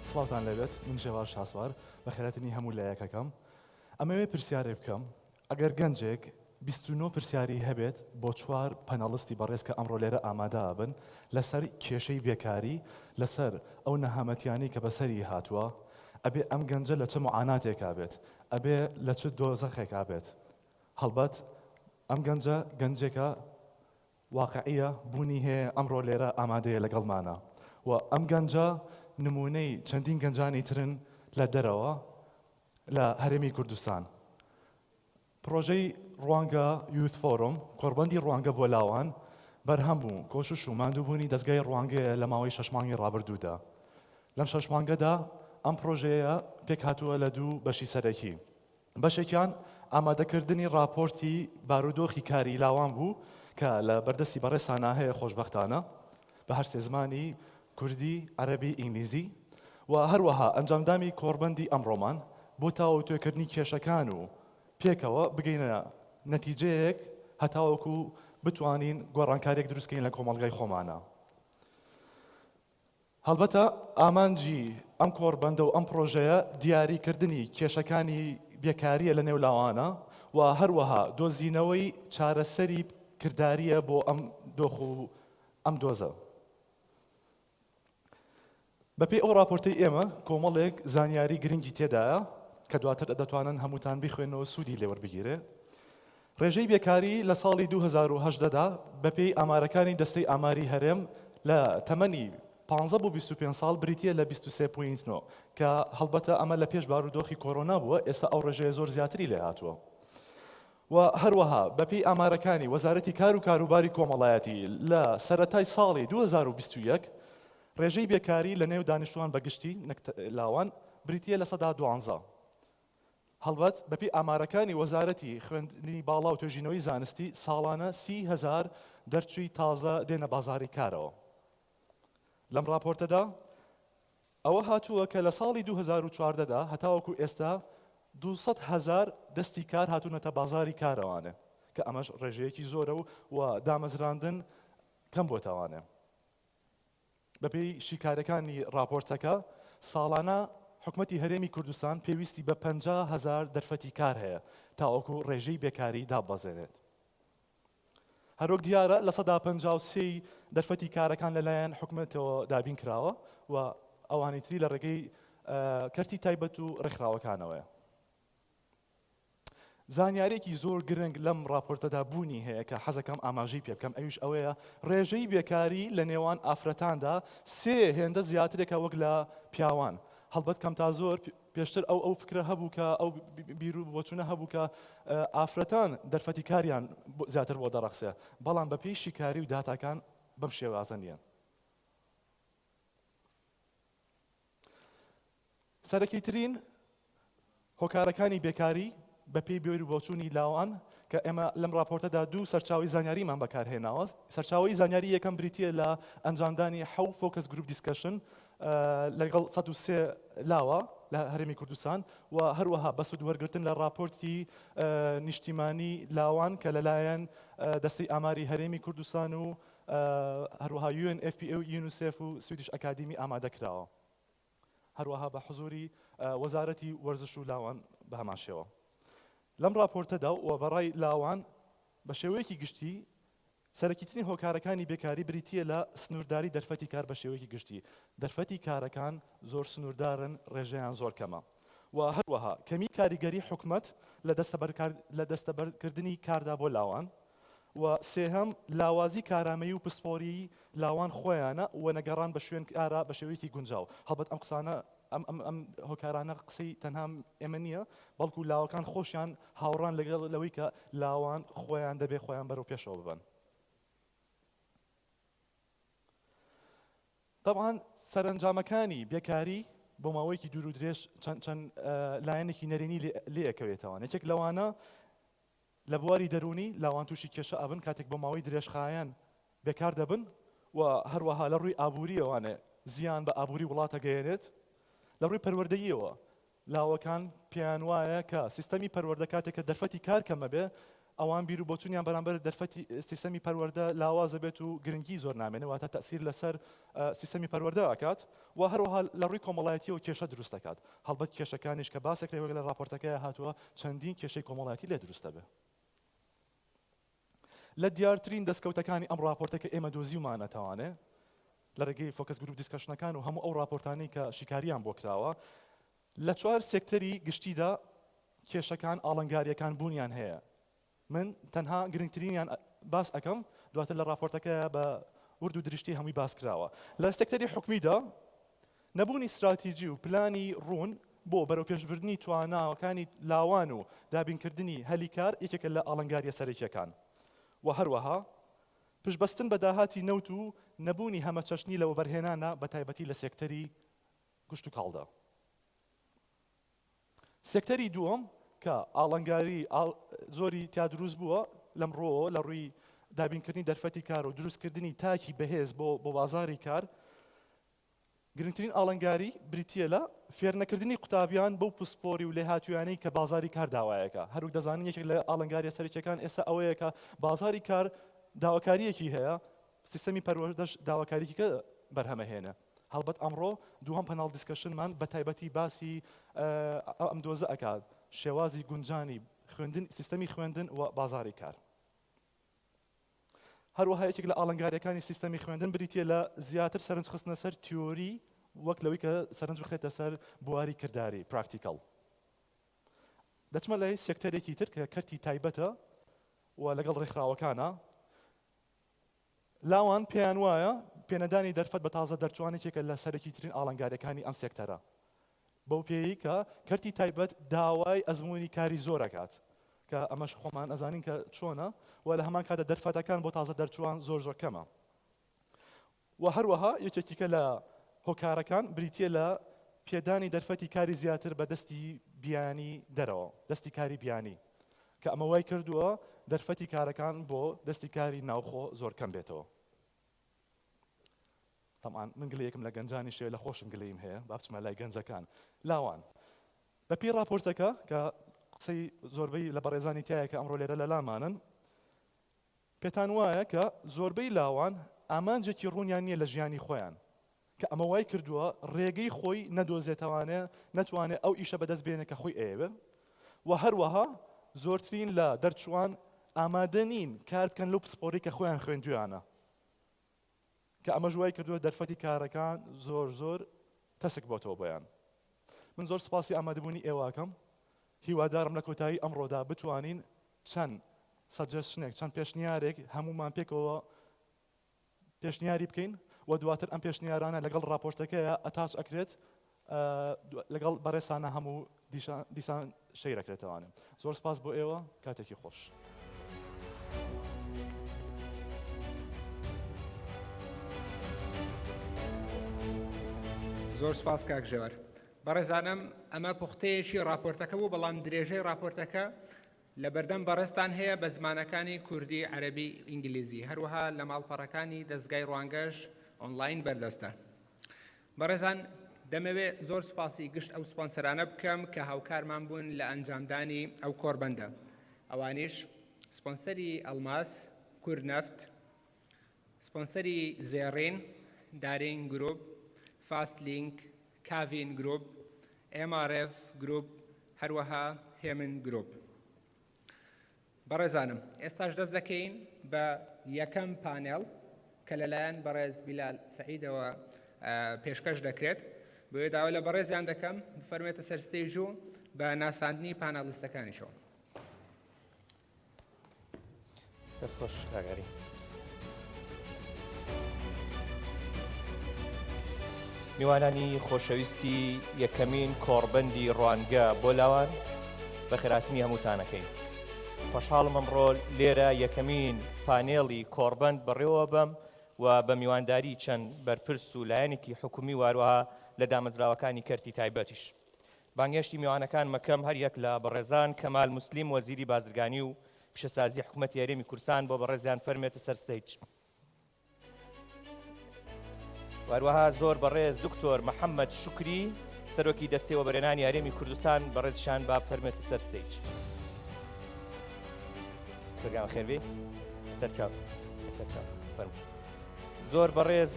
سڵاوتان لەبێت، من ژێوار شاسوار بە خێراتنی هەموو لایەکەکەم. ئەمەوێ پرسیارێ بکەم، ئەگەر گەنجێک 29 پرسیاری هەبێت بۆ 4 پەنەڵستی بەڕێز کە ئەمڕۆ لێرە ئامادە بن لەسەر کێشەی بێکاری، لەسەر ئەو نەهامەتیانی کە بەسەری هاتووە، ئەبێ ئەم گەنجە لە چه معاناتێکا بێت، ئەبێ لە چه دۆزەخێکا بێت. هەڵبەت ئەم گەنجە گەنجێکە واقعیە بوونی هەیە ئەمڕۆ لێرە ئامادەیە لەگەڵمانە و ئەم گەنجە نمونەی چەندین گەنجانی ترن لە دەرەوە لە هەرێمی کوردستان. پرۆژەی ڕوانگە یوث فۆرم، کۆڕبەندی ڕوانگە بۆ لاوان بەرهەم بوو، کۆشش و ماندووبوونی دەستگای ڕوانگەیە لە ماوەی 6 مانگی ڕابردوودا. لەم 6 مانگەدا ئەم پرۆژەیە پێک هاتووە لە 2 بەشی سەرەکی. بەشێکیان ئامادەکردنی راپۆرتی بارودۆخی کاری لاوان بوو کە لە بەردەستی بەڕێسانە هەیە خۆشبەختانە بە هەر سێ زمانی کوردی، عەرەبی، ئینگلیزی و هەروەها ئەنجامدامی کۆڕبەندی ئەمڕۆمان بۆ تاوتوێکردنی کێشەکان و پێکەوە بگەینە نەتیجەیەک هەتاوەکو بتوانین گۆڕانکارێک دروستکەین لە کۆمەڵگای خۆمانە. هەڵبەتە ئامانجی ئەم کۆڕبەندە و ئەم پرۆژەیە دیاریکردنی کێشەکانی بێکاریە لە نێولاوانە و هەروەها دۆزینەوەی چارەسەری کرداریە بۆ ئەم دۆخ و ئەم دۆزە. بەپێی ئەو راپۆرتەی ئێمە کۆمەڵێک زانیاری گرنگی تێدایە کە دواتر دەتوانن هەمووتان بخوێنەوە سوودی لێوەربگیرێ. ڕێژەی بێکاری لە ساڵی 2018دا بەپێی ئامارەکانی دەستەی ئاماری هەرێم لە تەمەنی 15 بۆ 25 ساڵ بریتیە لە 23.9 کە هەڵبەتە ئەمە لە پێش بارودۆخی کۆرۆنا بووە، ئێستا ئەو ڕێژەیە زۆر زیاتری لێ هاتووە. و هەروەها بەپێی ئامارەکانی وەزارەتی کار و کاروباری کۆمەڵایەتی لە سەرەتای ساڵی 2021 ڕێژەی بێکاری لە نێو دانیشتوان بەگشتی لاوان بریتیە لە 12. هەڵبەت بەپێی ئامارەکانی وەزارەتی خوێندنی باڵا و توێژینەوەی زانستی ساڵانە 30,000 دەرچووی تازە دێنە بازاری کارەوە. لەم راپۆرتەدا ئەوە هاتووە کە لە ساڵی 2014دا هەتاوەکو ئێستا 200,000 دەستی کار هاتوونەتە بازاری کارەوانە کە ئەمەش ڕێژەیەکی زۆرە و دامەزراندن کەم بۆتەوانێ. بەپێی شیکارەکانی راپۆرتەکە ساڵانە حکومەتی هەرێمی کوردستان پێویستی بە 50,000 دەرفەتی کار هەیە تاوەکو ڕێژەی بێکاری دابەزێنێت. هەروەک دیارە لە 153 دەرفەتی کارەکان لەلایەن حکومەتەوە دابین کراوە و ئەوانی تری لە ڕێگەی کەرتی تایبەت و ڕێکخراوەکانەوەیە. زانیارێکی زۆر گرنگ لەم راپۆرتەدا بوونی هەیە کە حەزەکەم ئاماژەی پێ بکەم، ئەویش ئەوەیە ڕێژەی بێکاری لە نێوان ئافرەتاندا 3 هێندە زیاترێکە وەک لە پیاوان. هەڵبەت کەم تا زۆر پێشتر ئەو فکرە هەبوو کە ئەو بیر و بۆچوونە هەبوو کە ئافرەتان دەرفەتی کاریان زیاتر بۆ دەڕەخسێ بەڵام بە پێی شیکاری و داتاکان بەم شێوازە نییە. سەرەکیترین هۆکارەکانی بێکاری بە پێی بێر و بۆچوونی لاوان کە ئێمە لەم راپۆرتەدا دوو سەرچاوی زانیاریمان بەکارهێناوە. سەرچاوی زانیاری یەکەم بریتیە لە ئەنجامدانی 7 فۆکس گروپ دیسکشن لەگەڵ 103 لاوە لە هەرێمی کوردستان و هەروەها بە سوودوەرگرتن لە راپۆرتی نیشتیمانی لاوان کە لەلایەن دەستەی ئاماری هەرێمی کوردستان و هەروەها UNFPA و یونیسف و سویدیش ئەکادیمی ئامادەکراوە. هەروەها بە حزوری وەزارەتی وەرزش و لاوان بە هەمان شێوە. لەم راپۆرتەدا و بەڕای لاوان بە شێوەیەکی گشتی سەرەکیترین هۆکارەکانی بێکاری بریتیە لە سنوورداری دەرفەتی کار بە شێوەیەکی گشتی. دەرفەتی کارەکان زۆر سنووردارن، ڕێژەیان زۆر کەمە. و هەروەها کەمی کاریگەری حکومەت لە دەستەبەرکردنی کاردا بۆ لاوان و سێهەم لاوازی کارامەیی و پسپۆری لاوان خۆیانە و نەگەڕان بە شوێن کارە بە شێوەیەکی گونجاو. هەڵبەت ئەم قسانە ئەم هۆکارانە قسەی تەنها ئێمە نییە بەڵکو لاوەکان خۆشیان هاوڕان لەگەڵ لەوەی کە لاوان خۆیان دەبێ خۆیان بەرەو پێشەوە ببن. طبعاً سەرنجامەکانی بێکاری بۆ ماوەیەکی دوور و درێژ چەند لایەنێکی نەرێنی لێ ئەکەوێتەوە. یەکێک لەوانە لە بواری دەرونی لاوان تووشی کێشە ئەبن کاتێک بە ماوەی درێژخایەن بێکار دەبن و هەروەها لە ڕووی ئابووریەوانێ زیان بە ئابووری وڵاتە گەیەنێت. لە ڕووی پەروەردەییەوە لاوەکان پێیان وایە کە سیستەمی پەروەردە کاتێک کە دەرفەتی کار کەمە بێ ئەوان بیر و بۆچوونیان بەرامبەر دەرفەتی سیستەمی پەروەردە لاوازە بێت و گرنگی زۆر نامێنێت واتە تەئسیر لەسەر سیستەمی پەروەردە ئەکات و هەروەها لە ڕووی کۆمەڵایەتیەوە کێشە دروست دەکات. هەڵبەت کێشەکانیش کە باسێک لەوەک لە راپۆرتەکەیە هاتووە چەندین کێشەی کۆمەڵایەتی لێ دروستە بێ. لە دیارترین دەستکەوتەکانی ئەم راپۆرتەکە ئێمە دۆزیومانەتەوانێ لە ڕێگەی فۆکس گروپ دیسکشنەکان و هەموو ئەو راپۆرتانەی کە شیکاریان بۆ کراوە لە 4 سێکتەری گشتیدا کێشەکان ئاڵنگاریەکان بوونیان هەیە. من تەنها گرنگترینیان باس ئەەکەم دواتر لە راپۆرتەکەیە بە ورد و دریشتی هەمووی باس کراوە. لە سێکتەری حکومیدا نەبوونی استراتیجی و پلانی ڕوون بۆ بەرەو پێشبردننی تواناوەکانی لاوان و دابینکردنی هەلی کار یەکێکە لە ئاڵنگاریە سەرەکیەکان و هەروەها پشبەستن بە داهاتی نەوت و نەبوونی هەمە چەشنی لەوە بەرهێنانە بە تایبەتی لە سێکتەری گشت و کاڵدا. سێکتەری دووەم کە ئاڵنگاری زۆری تیا دروست بووە لەمڕۆ لە ڕووی دابینکردنی دەرفەتی کار و دروستکردنی تاکی بەهێز بۆ بازاری کار گرنگترین ئاڵنگاری بریتیە لە فێرنەکردنی قوتابیان بەو پسپۆری و لێهاتوویانەی کە بازاری کار داوایەکە. هەروەک دەزانین یەکێک لە ئاڵنگاریە سەرەکیەکان ئێستا ئەوەیە کە بازاری کار داواکاریەکی هەیە سیستەمی پەروەردەش داواکاریەکی کە بەرهەمەهێنە. هەڵبەت ئەمڕۆ دووهەم پەناڵ دیسکشنمان بە تایبەتی باسی ئەم دۆزە ئەکات شێوازی گونجانی خوێندن سیستەمی خوێندن و بازاری کار. هەروەها یەکێک لە ئاڵنگاریەکانی سیستەمی خوێندن بریتیە لە زیاتر سەرنج خستنە سەر تیۆری وەک لەوەی کە سەرنج بخێتە سەر بواری کردداری پراکتیکەڵ. دەچمە لای سێکتەرێکی تر کە کەرتی تایبەتە و لەگەڵ ڕێکخراوەکانە لاوان پێیان وایە پێنەدانی دەرفەت بە تازە دەرچوانێکێکە لە سەرەکی ترین ئاڵنگاریەکانی ئەم سێکتەرە بەو پێی کە کەرتی تایبەت داوای ئەزموونی کاری زۆر ئەکات کە ئەمەش خۆمان ئەزانین کە چۆنە و لە هەمان کاتە دەرفەتەکان بۆ تازە دەرچوان زۆر کەمە. و هەروەها یەکێکیکە لە هۆکارەکان بریتیە لە پێدانی دەرفەتی کاری زیاتر بە دەستی بیانی دەرەوە دەستی کاری بیانی کە ئەمە وای کردووە دەرفەتی کارەکان بۆ دەستی کاری ناوخۆ زۆر کەم بێتەوە. طبعاً من گلەیەکم لە گەنجانی شێ لە خۆشم گلەیم هەیە با بچمە لای گەنجەکان لاوان بە پێی راپۆرتەکە کە قسەی زۆربەی لە بەڕێزانی تایە کە ئەمڕۆ لێرە لە لامانن پێتان وایە کە زۆربەی لاوان ئامانجێکی ڕوونیان نییە لە ژیانی خۆیان کە ئەمە وای کردووە ڕێگەی خۆی نەدۆزێتەوانێ نەتوانێت ئەو ئیشە بەدەست بێنێ کە خۆی ئەوێ و هەروەها زۆرترین لە دەرچوان ئامادە نین کار بکەن لەو پسپۆری کە خۆیان خوێندویانە کە ئەمە ژوای کردووە دەرفەتی کارەکان زۆر تەسک بۆتەوە بۆیان. من زۆر سپاسی ئامادەبوونی ئێواکەم هیوادارم لە کۆتایی ئەمڕۆدا بتوانین چەند سەجەشنێک چەند پێشنیارێک هەمومان پێکەوە پێشنیاری بکەین و دواتر ئەم پێشنیارانە لەگەڵ راپۆرتەکەیە ئەتاچ ئەکرێت لەگەڵ بەڕێسانە هەموو دیسان شەیرەکرێتەوانێ زۆر سپاس بۆ ئێوە کاتێکی خۆش. زۆر سپاس کاک ژێوەر. بەڕێزانم ئەمە پوختەیەکی راپۆرتەکە بوو، بەڵام درێژەی راپۆرتەکە لە بەردەم بەڕێستان هەیە بە زمانەکانی کوردی، عەرەبی، ئینگلیزی، هەروەها لە ماڵپەڕەکانی دەستگای ڕوانگەش ئۆنلاین بەردەستە. بەڕێزان دەمەوێت زۆر سپاسی گشت ئەو سپۆنسەرانە بکەم کە هاوکارمان بوون لە ئەنجامدانی ئەو کۆربەندە. ئەوانیش سپۆنسەری ئەڵماس، کورنەفت، سپۆنسەری زێڕین، دارین گروپ، فاست لینک، کاڤین گروپ، MRF گروپ، هەروەها هێمن گروپ. بەڕێزانم ئێستاش دەست دەکەین بە یەکەم پانێڵ کە لەلایەن بەڕێز بیلال سەعیدەوە پێشکەش دەکرێت. بۆیە داوا لە بەڕێزیان دەکەم بفەرمێتە سەر ستێژ و بە ناساندنی پانەڵیستەکانیشەوە. دەستخۆش کاگەری. میوانانی خۆشەویستی یەکەمین کۆڕبەندی ڕوانگە بۆ لاوان بە خێراتنی هەمووتانەکەین. خۆشحاڵم ئەمڕۆ لێرە یەکەمین پانێڵی کۆڕبەند بەڕێوە بەم و بە میوانداری چەند بەرپرس و لایەنێکی حکومی واروها لە دامەزراوەکانی کەرتی تایبەتیش. بانگێشتی میوانەکان مەکەم هەر یەک لە بەڕێزان کەمال موسلیم وەزیری بازرگانی و پیشەسازی حکوومەتی هەرێمی کوردستان بۆ بەڕێزیان فەرمێتە سەر ستەیج. واروها زۆر بەڕێز دکتۆر محەممەد شوکری سەرۆکی دەستەی وەبەرهێنانی هەرێمی کوردستان بەڕێزشان با فەرمێتە سەر ستەیج. پرۆگرام خێربێ سەرچاو فەرموو. زۆر بەڕێز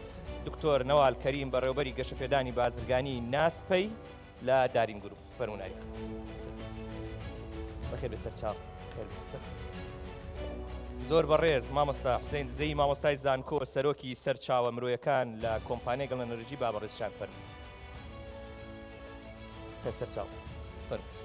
دکتۆر نەوال کەریم بەڕێوەبەری گەشەپێدانی بازرگانی ناسپەی لە دارین گروپ فەرمووناری. بەخێر بێ سەرچاو. زۆر بەڕێز مامۆستا حوسێن دزەی مامۆستای زانکۆ سەرۆکی سەرچاوە مرۆیەکان لە کۆمپانیای گەڵەنەرژی با بەڕێزشان فەرموو. سەرچاو فەرموو.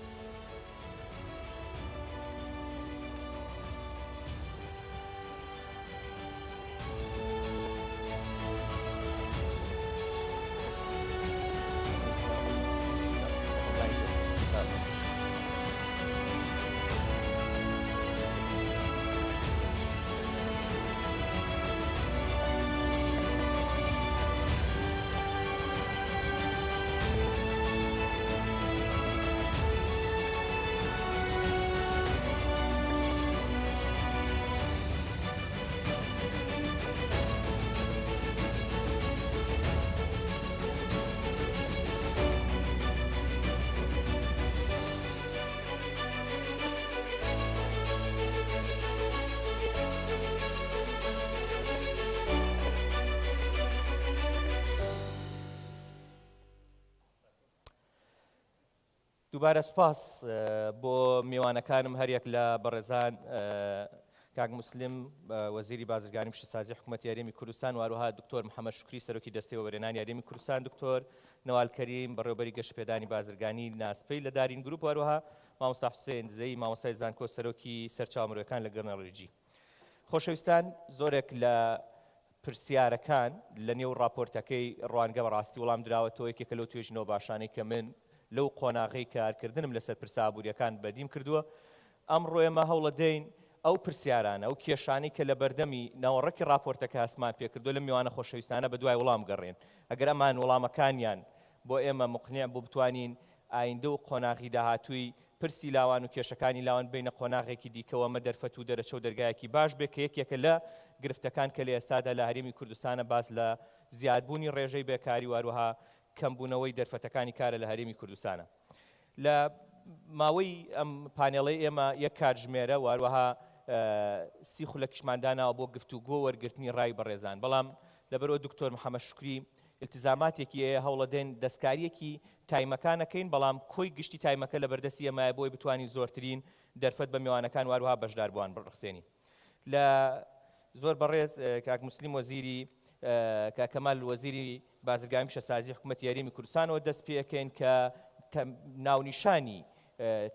دووبارە سوپاس بۆ میوانەکانم هەریەک لە بەڕێزان کاک موسلیم وەزیری بازرگانی پیشەسازی حکوومەتی هەرێمی کوردستان واروها دکتۆر محەممەد شوکری سەرۆکی دەستەی وەبەرهێنانی هەرێمی کوردستان دکتۆر نەوال کەریم بەڕێوەبەری گەشەپێدانی بازرگانی ناسپەی لە دارین گروپ واروها مامۆستا حوسێن دزەی مامۆستای زانکۆ سەرۆکی سەرچاوە مرۆیەکان لە گەڕنەڕێژی. خۆشەویستان زۆرێک لە پرسیارەکان لە نێو راپۆرتەکەی ڕوانگە بەڕاستی وەڵام دراوەتەوە یەکێکە لەو توێژنەوە باشانەی کە من لەو قۆناغی کارکردنم لەسەر پرسابووریەکان بەدیم کردووە. ئەمڕۆ ئێمە هەوڵە دەین ئەو پرسیارانە ئەو کێشانەی کە لە بەردەمی ناوەڕێکی راپۆرتەکە هەسمان پێکردو لە میوانە خۆشەویستانە بە دوای وەڵام گەڕێن. ئەگەر ئەمان وەڵامەکانیان بۆ ئێمە مقنیع بۆ بتوانین ئایندە و قۆناغی داهاتووی پرسی لاوان و کێشەکانی لاوان بینە قۆناغێکی دیکەوە مە دەرفەت و دەرەچە و دەرگایەکی باش بێ کە یەکێکە لە گرفتەکان کە لە ئێستادا لە هەرێمی کوردستانە باز لە زیادبوونی ڕێژەی بێکاری واروها کەمبوونەوەی دەرفەتەکانی کارە لە هەرێمی کوردستانە. لە ماوەی ئەم پانێڵەی ئێمە یەک کاتژمێرە واروها سی خولەکیشمانداناوە بۆ گفتوگۆ وەرگرتنی ڕای بەڕێزان. بەڵام لەبەرەوە دکتۆر محەممەد شوکری التزاماتێکی ئەیە هەوڵە دێن دەستکاریەکی تایمەکانەکەین، بەڵام کۆی گشتی تایمەکە لە بەردەستی ئێمایە بۆی بتوانین زۆرترین دەرفەت بە میوانەکان واروها بەشدار بووان بڕخسێنی. لە زۆر بەڕێز کاک موسلیم وەزیری کاکەمال وەزیری بازرگانی پیشەسازی حکوومەتی هەرێمی کوردستانەوە دەست پێکەین کە ناونیشانی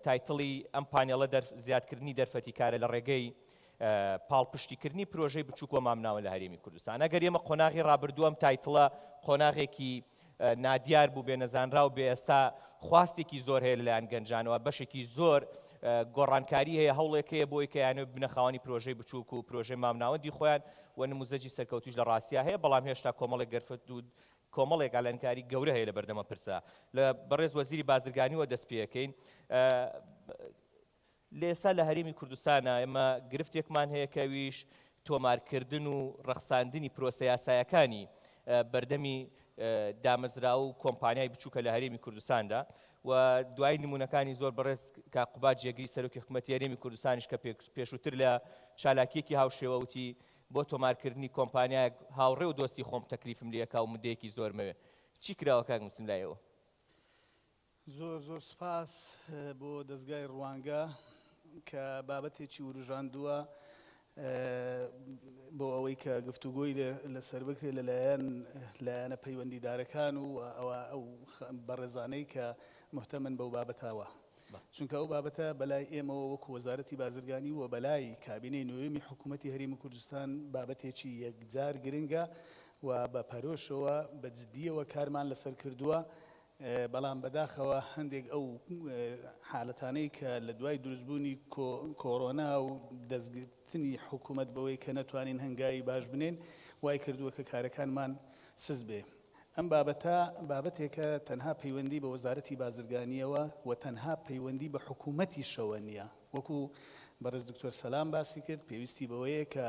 تایتڵی ئەم پانێڵە زیادکردنی دەرفەتی کارە لە ڕێگەی پاڵپشتیکردنی پرۆژەی بچووک و مامناوە لە هەرێمی کوردستان. ئەگەر ئێمە قۆناغی ڕابردووە ئەم تایتڵە قۆناغێکی نادیار بوو بێ نەزانرا و بێ ئێستا خواستێکی زۆر هەیە لەلایەن گەنجانەوە بەشێکی زۆر گۆڕانکاری هەیە هەوڵێکەیە بۆی کە یانە بنە خاوەنی پرۆژەی بچووک و پرۆژەی مامناوەندی خۆیان و نموزەجی سەرکەوتیش لە ڕاستیا هەیە بەڵام هێشتا کۆمەڵێک گەرفەت و کۆمەڵێک ئالانکاری گەورە هەیە لە بەردەمە پرسا لە بەڕێز وەزیری بازرگانیەوە دەست پێەکەین لێسا لە هەرێمی کوردستانە ئێمە گرفتێکمان هەیە کەویش تۆمارکردن و ڕەخساندنی پرۆسە یاسایەکانی بەردەمی دامەزرا و کۆمپانیای بچووکە لە هەرێمی کوردستاندا و دوای نمونونەکانی زۆر بەڕێز کاقوبات جێگەی سەرۆکی حکوومەتی هەرێمی کوردستانیش کە پێشووتر لە چالاکیەکی هاوشێوەوتی بۆ تۆمارکردنی کۆمپانیایەک هاوڕێ و دۆستی خۆم تەکلیفم لێکا و مدەیەکی زۆر مەوێ چی کراوە کاک مسلم لایەوە زۆر سپاس بۆ دەستگای ڕوانگە کە بابەتێکی وروژاندووە بۆ ئەوەی کە گفتوگۆی لەسەر بکرێت لەلایەنە پەیوەندیدارەکان و ئەو بەڕێزانەی کە محتەمەن بەو بابەتاوە چونکە ئەو بابەتە بەلای ئێمەوە وەکو وەزارەتی بازرگانی و بەلای کابینەی نوێمی حکوومەتی هەرێمی کوردستان بابەتێکی یەکجار گرنگە و بە پەرۆشەوە بە جددیەوە کارمان لەسەر کردووە بەڵام بەداخەوە هەندێک ئەو حالەتانەی کە لە دوای دروستبوونی کۆڕۆنا و دەستگرتنی حکوومەت بەوەی کە نەتوانین هەنگاوی باش بنێن وای کردووە کە کارەکانمان سز بێ ئەم بابەتێکە تەنها پەیوەندی بە وەزارەتی بازرگانیەوە و تەنها پەیوەندی بە حکوومەتی شەوە نییە وەکو بەڕێز دکتۆر سەلام باسی کرد پێویستی بەوەیە کە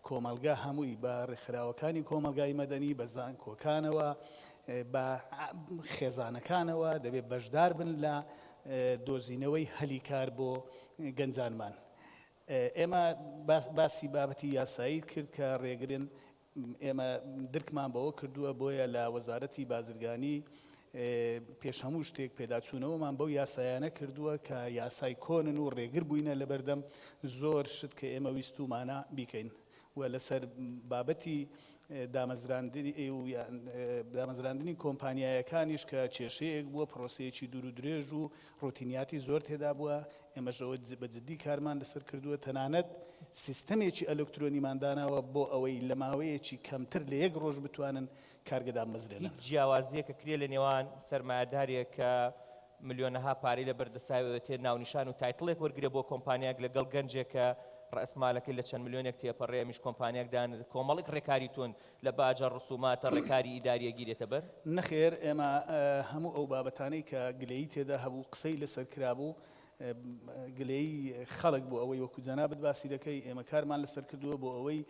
کۆمەلگا هەمووی بە ڕێکخراوەکانی کۆمەلگای مەدەنی بە زانکۆکانەوە بە خێزانەکانەوە دەبێت بەشدار بن لە دۆزینەوەی هەلی کار بۆ گەنجانمان ئێمە باسی بابەتی یاسایی کرد کە ڕێگرن ئێمە درکمان بەوە کردووە بۆیە لە وەزارەتی بازرگانی پێش هەموو شتێک پێداچوونەوەمان بەو یاسایانە کردووە کە یاسای کۆنن و ڕێگر بووینە لە بەردەم زۆر شت کە ئێمە ویستومانە بیکەین و لەسەر بابەتی دامەزراندنی کۆمپانیایەکانیش کە کێشەیەک بووە پرۆسەیەکی دوور و درێژ و ڕۆتینیاتی زۆر تێدا بووە ئێمەژەوە بەجددی کارمان لەسەر کردووە تەنانەت سیستەمێکی ئەلکترۆنیمانداناوە بۆ ئەوەی لە ماوەیەکی کەمتر لە یەک ڕۆژ بتوانن کارگەدان مەزرێنن جیاوازیە کە کرێ لە نێوان سەرمایه‌دارێک کە ملیۆنەها پارەی لە بەردەساوی تێ ناونیشان و تایتڵێک وەرگرێ بۆ کۆمپانیاک لەگەڵ گەنجێکە ڕەسمالەکەی لە چەند ملیۆنێک تێپەڕێ ئەمیش کۆمپانیاکدان کۆمەڵێک ڕێکاری تون لە باجە ڕسوماتە ڕێکاری ئیداریە گیرێتە بەر نەخێر ئێمە هەموو ئەو بابەتانەی کە گلەیی تێدا هەبوو قسەی لەسەر کرابوو گلەی خەڵک بۆ ئەوەی وەکو جەنابەت باسی دەکەی ئێمە کارمان لەسەر کردووە بۆ ئەوەی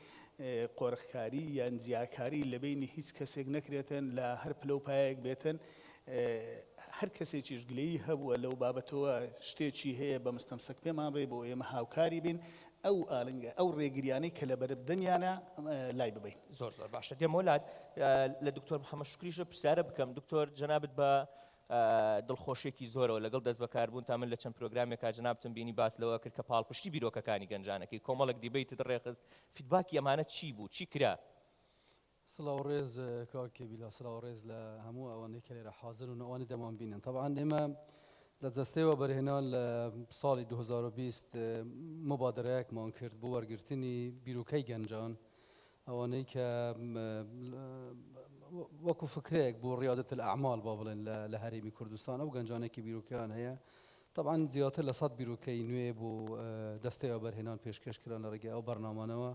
قۆرخکاری یان جیاکاری لە بینی هیچ کەسێک نەکرێتن لە هەر پلەپایەک بێتن هەر کەسێکیش گلەیی هەبووە لەو بابەتەوە شتێکی هەیە بە مستەمسەک پێمان ڕێ بۆ ئێمە هاوکاری بین ئەو ئالنگە ئەو ڕێگریانەی کە لە بەرەبدەنیانە لای ببین زۆر باشە دێم وڵات لە دکتۆر محەممەد شوکریشە پرسیارە بکەم دکتۆر جەنابەت بە دڵخۆشێکی زۆرەوە لەگەڵ دەست بەکاربوون تا من لە چەند پرۆگرامێکا جەنابەتم بینی باس لەوە کرد کە پاڵپشتی بیرۆکەکانی گەنجانەکەی کۆمەڵک دیبەیتت ڕێخست فیدباکی ئەمانە چی بوو چی کرا سڵاو ڕێز کاکێ بیلا سڵاو ڕێز لە هەموو ئەوانەی کە لێرە حاضر و ئەوانی دەمان بینن طبعا ئێمە لە جەستەوە بەرهێنان لە ساڵی 2020 مبادرەیەکمان کرد بۆ وەرگرتنی بیرۆکەی گەنجان ئەوانەی کە وەکو فکرێک بۆ ڕیادەت الأعمال با بڵێن لە هەرێمی کوردستان ئەو گەنجانێکی بیرۆکیان هەیە طبعا زیاتر لە 100 بیرۆکەی نوێ بۆ دەستەوە بەرهێنان پێشکەشکران لە ڕێگەی ئەو بەرنامانەوە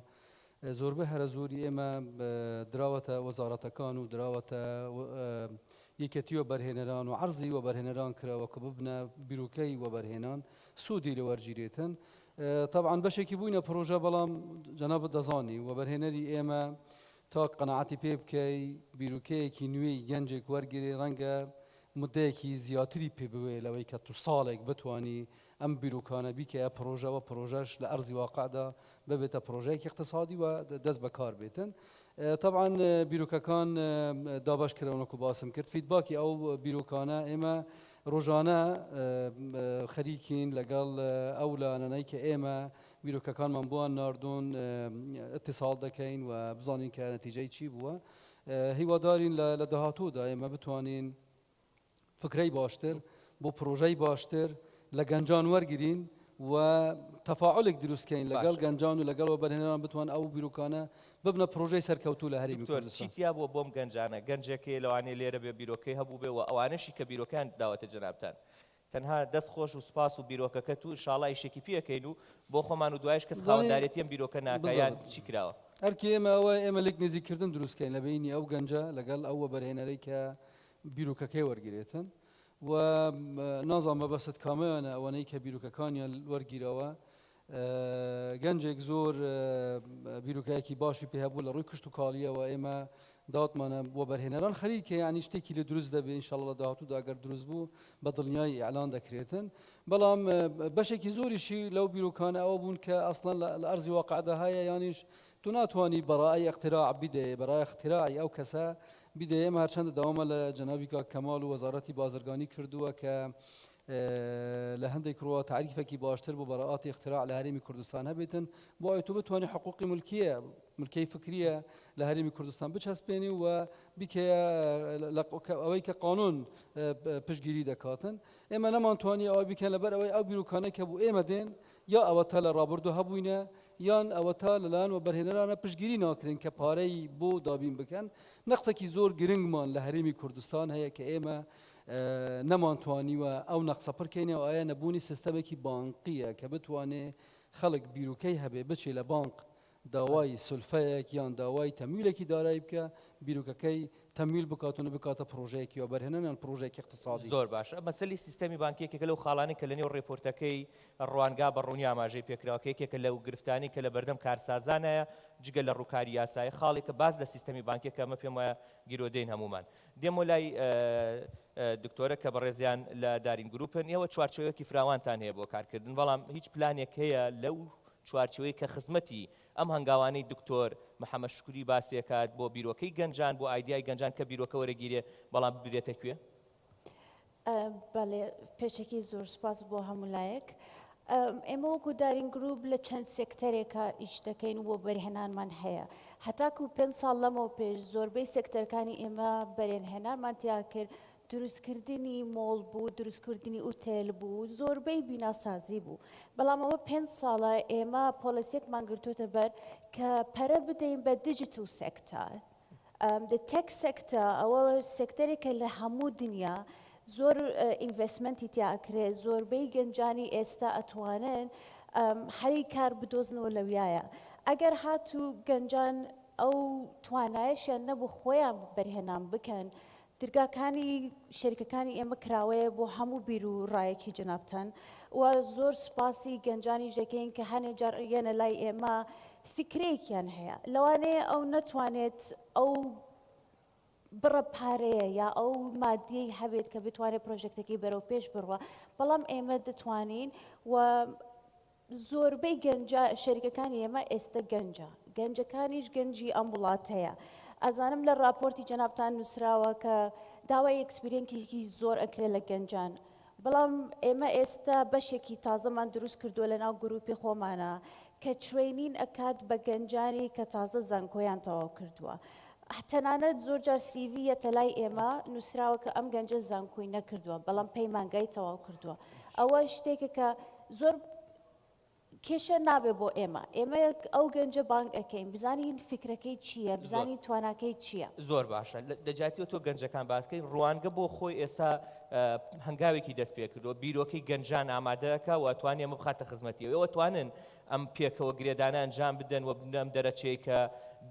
زۆربەی هەرە زۆری ئێمە دراوەتە وەزارەتەکان و دراوەتە یەکەتی وەبەرهێنەران و عەرزی وەبەرهێنەران کراوە کە ببنە بیرۆکەی وەبەرهێنان سوودی لە وەرگیرێتن طبعا بەشێکی بووینە پرۆژە بەڵام جەنابەت دەزانی وەبەرهێنەری ئێمە تا قەنەعەتی پێ بکەی بیرۆکەیەکی نوێی گەنجێک وەرگێ ڕەنگە مدەیەکی زیاتری پێ بوێ لەوەی کە تو ساڵێک بتوانی ئەم بیرۆکانە بیکە پرۆژەوە پرۆژەش لە ئەرزی واقعدا ببێتە پرۆژەیەکی اقتصادی و دەست بەکار بێتن طبعا بیرۆکەکان دابەشکردنەوەکو باسم کرد فیدباکی ئەو بیرۆکانە ئێمە ڕۆژانە خەریکین لەگەڵ ئەو لانەی کە ئێمە بیرۆکەکانمان بۆیان ناردوون اتصال دەکەین و بزانین کە نەتیجەی چی بووە هیوادارین لە داهاتوودا ئێمە بتوانین فکرەی باشتر بۆ پرۆژەی باشتر لە گەنجان وەرگرین و تەفاعلێک دروستکەین لەگەڵ باشە. گەنجان و لەگەڵەوە بەرهێنان بتوان ئەو بیرۆکانە ببنە پرۆژەی سەرکەوتوو لە هەرێمی دکتۆر کوردستان. چیتیا بۆ بۆم گەنجانە گەنجێکی لەوانەیە لێرە بێ بیرۆکەی هەبوو بێ و ئەوانەشی کە بیرۆکیان داوەتە جەنابتان تەنها دەست خۆش و سپاس و بیرۆکەکەت و ئینشاڵڵا ئیشێکی پێەکەین و بۆ خۆمان و دوایش کەس خاوەنداریەتیان بیرۆکە ناکەیان چی کراوە هەرکی ئێمە لێک نزیکردن دروستکەین لە بینی ئەو گەنجە لەگەڵ ئەوە بەرهێنەرەی کە بیرۆکەکەی وەرگێتن و نازان مەبەست کامەیانە ئەوانەی کە بیرۆکەکانیان وەرگیرەوە گەنجێک زۆر بیرۆکایەکی باشی پێ هەبوو لە ڕووی کشت و کاڵیەوە ئێمە داوتمانە بۆ بەرهێنەران خەریکە یعنی شتێکی لە دروست دەبێ ئینشاڵڵا لە داهاتوودا ئەگەر دروست بوو بە دڵنیای ئیعلان دەکرێتن بەڵام بەشێکی زۆریشی لەو بیرۆکانە ئەوە بوون کە ئەسڵەن لە ئەرزی واقعدا هەیە یانیش تو ناتوانی بەڕای اختراع بدەیە بەڕای اختراعی ئەو کەسە بدەیە ئێمە هەرچەندە داوامە لە جەنابی کەماڵ و وەزارەتی بازرگانی کردووە کە لە هەندێک ڕۆ تعریفێکی باشتر بۆ بەڕاعاتی اختراع لە هەرێمی کوردستان هەبێتن بۆ ئەوەی تۆ بتوانێت حقوقی ملکیە فکریە لە هەرێمی کوردستان بچەسپێنی و بیکەیە ئەوەی کە قانون پشتگیری دەکاتن ئێمە نەمانتوانی ئەوە بیکەن لەبەر ئەوەی ئەو بیرۆکانە کە بوو ئێمە دێن یا ئەوە تا لە ڕابردوو هەبووینە یان ئەوە تا لەلایەن و بەرهێنەرانە پشتگیری ناکرین کە پارەی بۆ دابین بکەن نەقسێکی زۆر گرنگمان لە هەرێمی کوردستان هەیە کە ئێمە نەمانتوانیوە ئەو نەقسە پڕکەینەوە ئایا نەبوونی سیستەمێکی بانقیە کە بتوانێ خەڵک بیرۆکەی هەبێ بچێ لە بانق داوای سولفەیەک یان داوای تەمویلێکی دارایی بکە بیرۆکەکەی تەمویل بکاتونە بکاتە پرۆژەیەکی و بەرهێنان پرۆژێکی اقتصادی زۆر باشە مەسەلی سیستەمی بانکیەکێکە لەو خاڵانی کە لە نێو ڕێپۆرتەکەی ڕوانگا بە ڕوونی ئاماژەی پێکراوەکەیەکێکە لەو گرفتانی کە لە بەردەم کارسازانایە جگە لە ڕووکاری یاسایی خاڵێکە باز لە سیستەمی بانکیەکە ئەمە پێم وایە گیرۆدەین هەمومان دێم لای دکتۆرە کە بەڕێزیان لە دارین گروپن ئێوە چوارچێوەیەکی فراوانتان هەیە بۆ کارکردن بەڵام هیچ پلانێک هەیە لەو چوارچێوەی کە خزمەتی ئەم هەنگاوانەی دکتۆر محەممەد شکوری باسیەکات بۆ بیرۆکەی گەنجان بۆ ئایدیای گەنجان کە بیرۆکە وەرەگیرێ بەڵام ببرێتە کوێ بەڵێ پێچێکی زۆر سپاس بۆ هەمولایەک ئێمە وەکو دارین گروپ لە چەند سێکتەرێکە ئیش دەکەین و بەرهێنانمان هەیە هەتاکو 5 ساڵ لەمەوە پێش زۆربەی سێکتەرەکانی ئێمە بەرهێنانمان تیا کرد دروستکردنی مۆڵ بوو دروستکردنی ئوتێل بوو زۆربەی بیناسازی بوو بەڵام ئەوە 5 ساڵە ئێمە پۆلیسیەکمان گرتوتە بەر کە پەرە بدەین بە دیجیتال سێکتەر تێک سێکتەر ئەوە سێکتەرێکە لە هەموو دنیا زۆر ئینڤستمنتی تیاکرێ زۆربەی گەنجانی ئێستا ئەتوانن هەری کار بدۆزنەوە لەویایە ئەگەر هاتوو گەنجان ئەو توانایشیان نەبوو خۆیان بەرهێنان بکەن درگاکانی شەریکەکانی ئێمە کراوەیە بۆ هەموو بیر و ڕایەکی جەنابتان و زۆر سوپاسی گەنجانی ژەکەین کە هەنێک جار یەنە لای ئێمە فکرێکیان هەیە لەوانەیە ئەو نەتوانێت ئەو بڕە پارەیە یا ئەو مادیەی هەبێت کە بتوانێت پرۆژێکتێکی بەرەو پێش بڕوە بەڵام ئێمە دەتوانین و زۆربەی شەریکەکانی ئێمە ئێستا گەنجەکانیش گەنجی ئەم وڵاتەیە ئەزانم لە راپۆرتی جەنابتان نووسراوە کە داوای ئەکسپیرێنسێکی زۆر ئەکرێت لە گەنجان بەڵام ئێمە ئێستا بەشێکی تازەمان دروست کردووە لە ناو گروپی خۆمانە کە ترێنین ئەکات بە گەنجانی کە تازە زانکۆیان تەواو کردووە تەنانەت زۆر جار سیڤیەتە لای ئێمە نووسراوە کە ئەم گەنجە زانکۆی نەکردووە بەڵام پەیمانگای تەواو کردووە ئەوە شتێکە کە زۆر کێشە نابێ بۆ ئێمە ئەو گەنجە بانک ئەەکەین بزانین فکرەکەی چییە بزانین تواناکەی چییە زۆر باشە دەجاتیەوە تۆ گەنجەکان باسکەی ڕوانگە بۆ خۆی ئێستا هەنگاوێکی دەست پێ کردەوە بیرۆکەی گەنجان ئامادەکە و توانێ ئەمە بخاتە خزمەتیەوە ئێوە توانن ئەم پێکەوە گرێدانە ئەنجام بدەن و بنەم دەرەچەی کە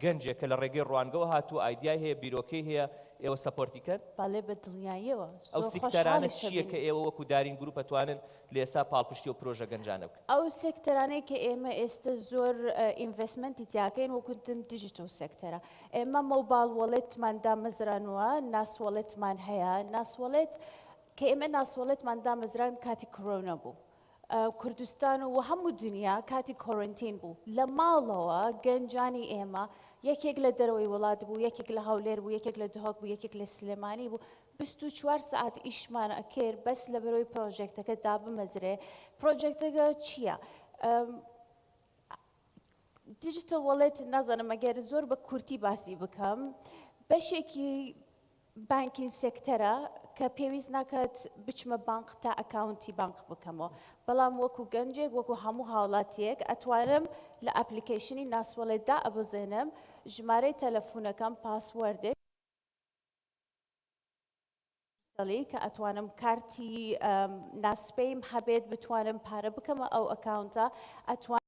گەنجێکە لە ڕێگەی ڕوانگەوە هاتوو ئایدیای هەیە بیرۆکەی هەیە ئێوە سەپۆرتی کرد باڵێ بە دڵنیاییەوە ئەو سیکتەرانە چییە کە ئێوە وەکو دارین گروپ ئەتوانن لە ئێستا پاڵپشتی و پرۆژە گەنجانە بکەن ئەو سێکتەرانەی کە ئێمە ئێستا زۆر ئینڤستمنتی تیاکەین وەکوتم دیجیتال سێکتەرە ئێمە مۆبایل وەڵێتمان دامەزرانوە ناسوەڵێتمان هەیە ناسوەڵێت کە ئێمە ناسوەڵێتمان دامەزران کاتی کۆرۆنا بوو کوردستان و هەموو دنیا کاتی کۆرنتین بوو لە ماڵەوە گەنجانی ئێمە یەکێک لە دەرەوەی وڵات بوو یەکێک لە هەولێر بوو یەکێک لە دهۆک بوو یەکێک لە سلێمانی بوو 24 ساعت ئیشمان ئەکرد بەس لە بەرەوەی پرۆژێکتەکە دابمەزرێ پرۆژێکتەکە چییە؟ دیجیتال وەڵێت نازانم ئەگەر زۆر بە کورتی باسی بکەم بەشێکی بانکین سێکتەرە کە پێویست ناکات بچمە بانک تا ئەکاونتی بانک بکەمەوە بەڵام وەکو گەنجێک وەکو هەموو هاوڵاتیەک ئەتوانم لە ئەپلیکیشنی ناسوەڵێدا ئەبزێنم ژمارەی تەلەفۆنەکەم پاسوەردێک کە ئەتوانم کارتی ناسپەیم هەبێت بتوانم پارە بکەمە ئەو ئەکاونتە ئەتوان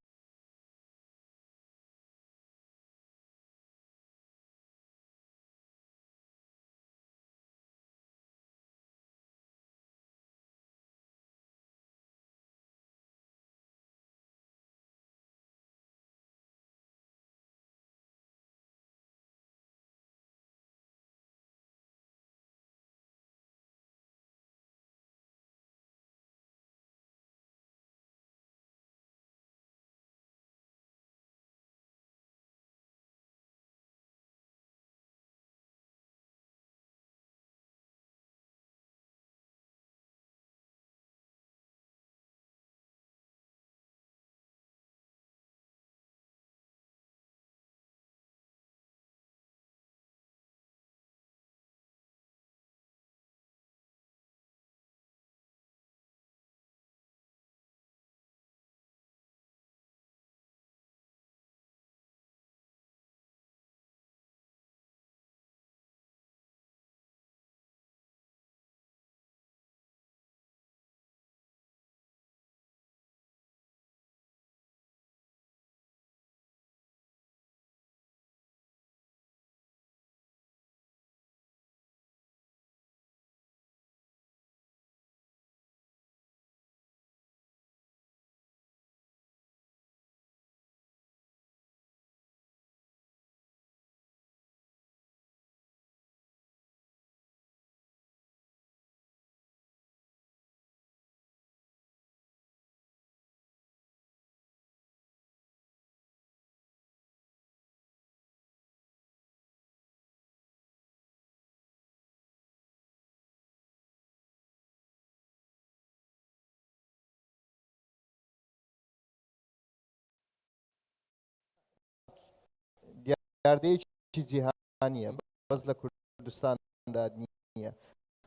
دیاردەیەکی جیهانیە بەس لە کوردستاندا نییە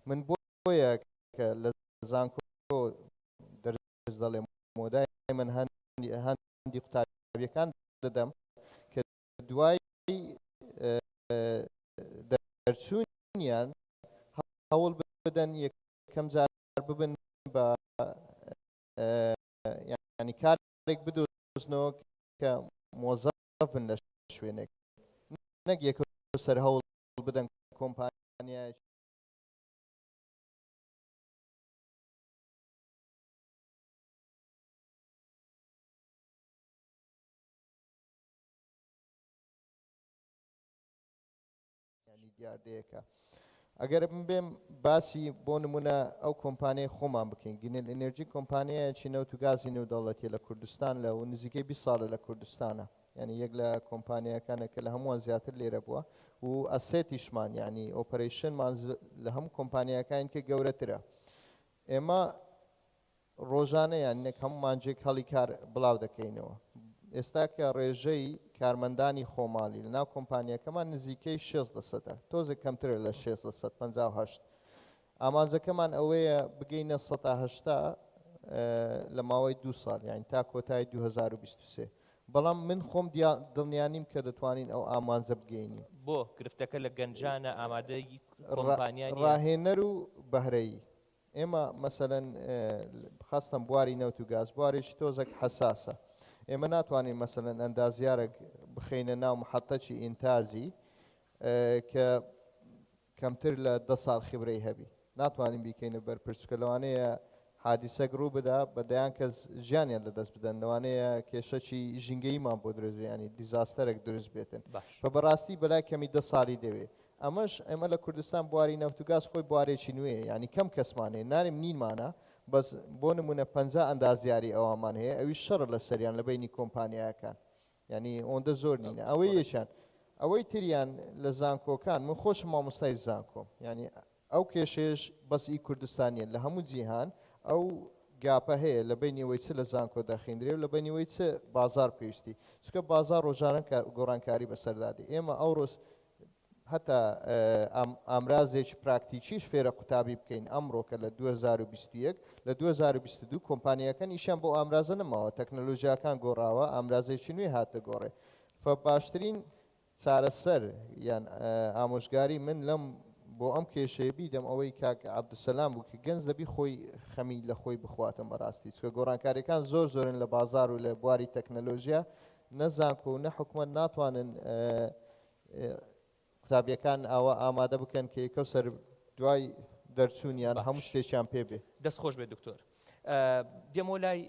من بۆیە کە لە زانکۆ دەرس دەڵێم مۆدای من هەندی قوتابیەکان دەدەم کە دوای دەرچوونیان هەوڵ بدەن یەکەم جار ببن بە ینی کارێک بدۆزنەوە کە مۆزەفن لە شوێنێک نەک یەک سەر هەوڵ بدەن کۆمپانیای ینی دیاردەیەکە ئەگەر بێم باسی بۆ نمونە ئەو کۆمپانیای خۆمان بکەین گنێل ئەنێرجی کۆمپانیایەکی نەوت و گازی نێودەوڵەتیە لە کوردستان لە و نزیکەی 20 ساڵە لە کوردستانە ینی یەک لە کۆمپانیەکانە کە لە هەمووان زیاتر لێرە بووە و ئەسێتیشمان ینی ئۆپەرەیشنمان لە هەموو کۆمپانیەکان کە گەورەترە ئێمە ڕۆژانە یانێک هەموو مانجێک هەڵی کار بڵاو دەکەینەوە ئێستا کە ڕێژەی کارمەندانی خۆماڵی لە ناو کۆمپانیەکەمان نزیکەی 6%ە تۆزە کەمترە لە 658 ئامانجەکەمان ئەوەیە بگەینە 180 لە ماوەی 2 ساڵ یانی تا کۆتایی 2023 بەڵام من خۆم دڵنیانیم کە دەتوانین ئەو ئامانجە بگەینی بۆ گرفتەکە لە گەنجانە ئامادەی کۆمپانیانی ڕاهێنەر و بەهرەیی ئێمە مەسەلەن خاستم بواری نەوت و گاز بوارێکی تۆزێک حساسە ئێمە ناتوانین مەسەلەن ئەندازیارێک بخینە ناو محەتەکی ئینتازی کە کەمتر لە 10 ساڵ خبرەی هەبی ناتوانین بیکەینە بەرپرسکە لەوانەیە حادیسەک ڕوو بدا بەدەیان کەس ژیانیان لەدەست بدەن لەوانەیە کێشەی ژینگەیمان بۆ درێژیانی دیزاستەرێک دروست بێتن بە بەڕاستی بەلای کەمی 10 ساڵی دەوێت ئەمەش ئێمە لە کوردستان بواری نەفت و گاز خۆی بوارێکی نوێیە ینی کەم کەسمانەیە ناریم نینمانە بەس بۆ نمونە 50 ئەندازیاری ئەومان هەیە ئەوی شەڕ لە سەریان لە بینی کۆمپانیاکان ینی ئەوەندە زۆر نینە ئەوەی یەکیان ئەوەی تریان لە زانکۆکان من خۆش مامۆستای زانکۆم ینی ئەو کێشێش بەسی کوردستانیە لە هەموو جیهان ئەو گاپە هەیە لە بینیەوەی چ لە زانکۆ دەخیندرێ و لە بینیەوەی چ بازار پێویستی چکە بازار ڕۆژانە گۆڕانکاری بەسەردادی ئێمە ئەو ڕۆژ هەتا ئامرازێکی پراکتیکیش فێرە قوتابی بکەین ئەمڕۆ کە لە 2021 لە 2022 کۆمپانیەکان نیشان بۆ ئامرازە نەماوە تەکنەلۆژیاکان گۆڕاوە ئامرازێکی نوێ هاتە گۆڕێ باشترین چارەسەر یان ئامۆژگاری من لەم بۆ ئەم کێشەیە بیدەم ئەوەی کاک عەبدولسەلام بوو کە گەنج دەبی خۆی خەمی لە خۆی بخواتە بەڕاستی چکە گۆڕانکاریەکان زۆرن لە بازار و لە بواری تەکنەلۆژیا نەزانکۆ و نە حکومەت ناتوانن قوتابیەکان ئەوە ئامادە بکەن کە یەکە سەر دوای دەرچوونیان هەموو شتێکیان پێ بێ دەست خۆش بێت دکتۆر دێمە لای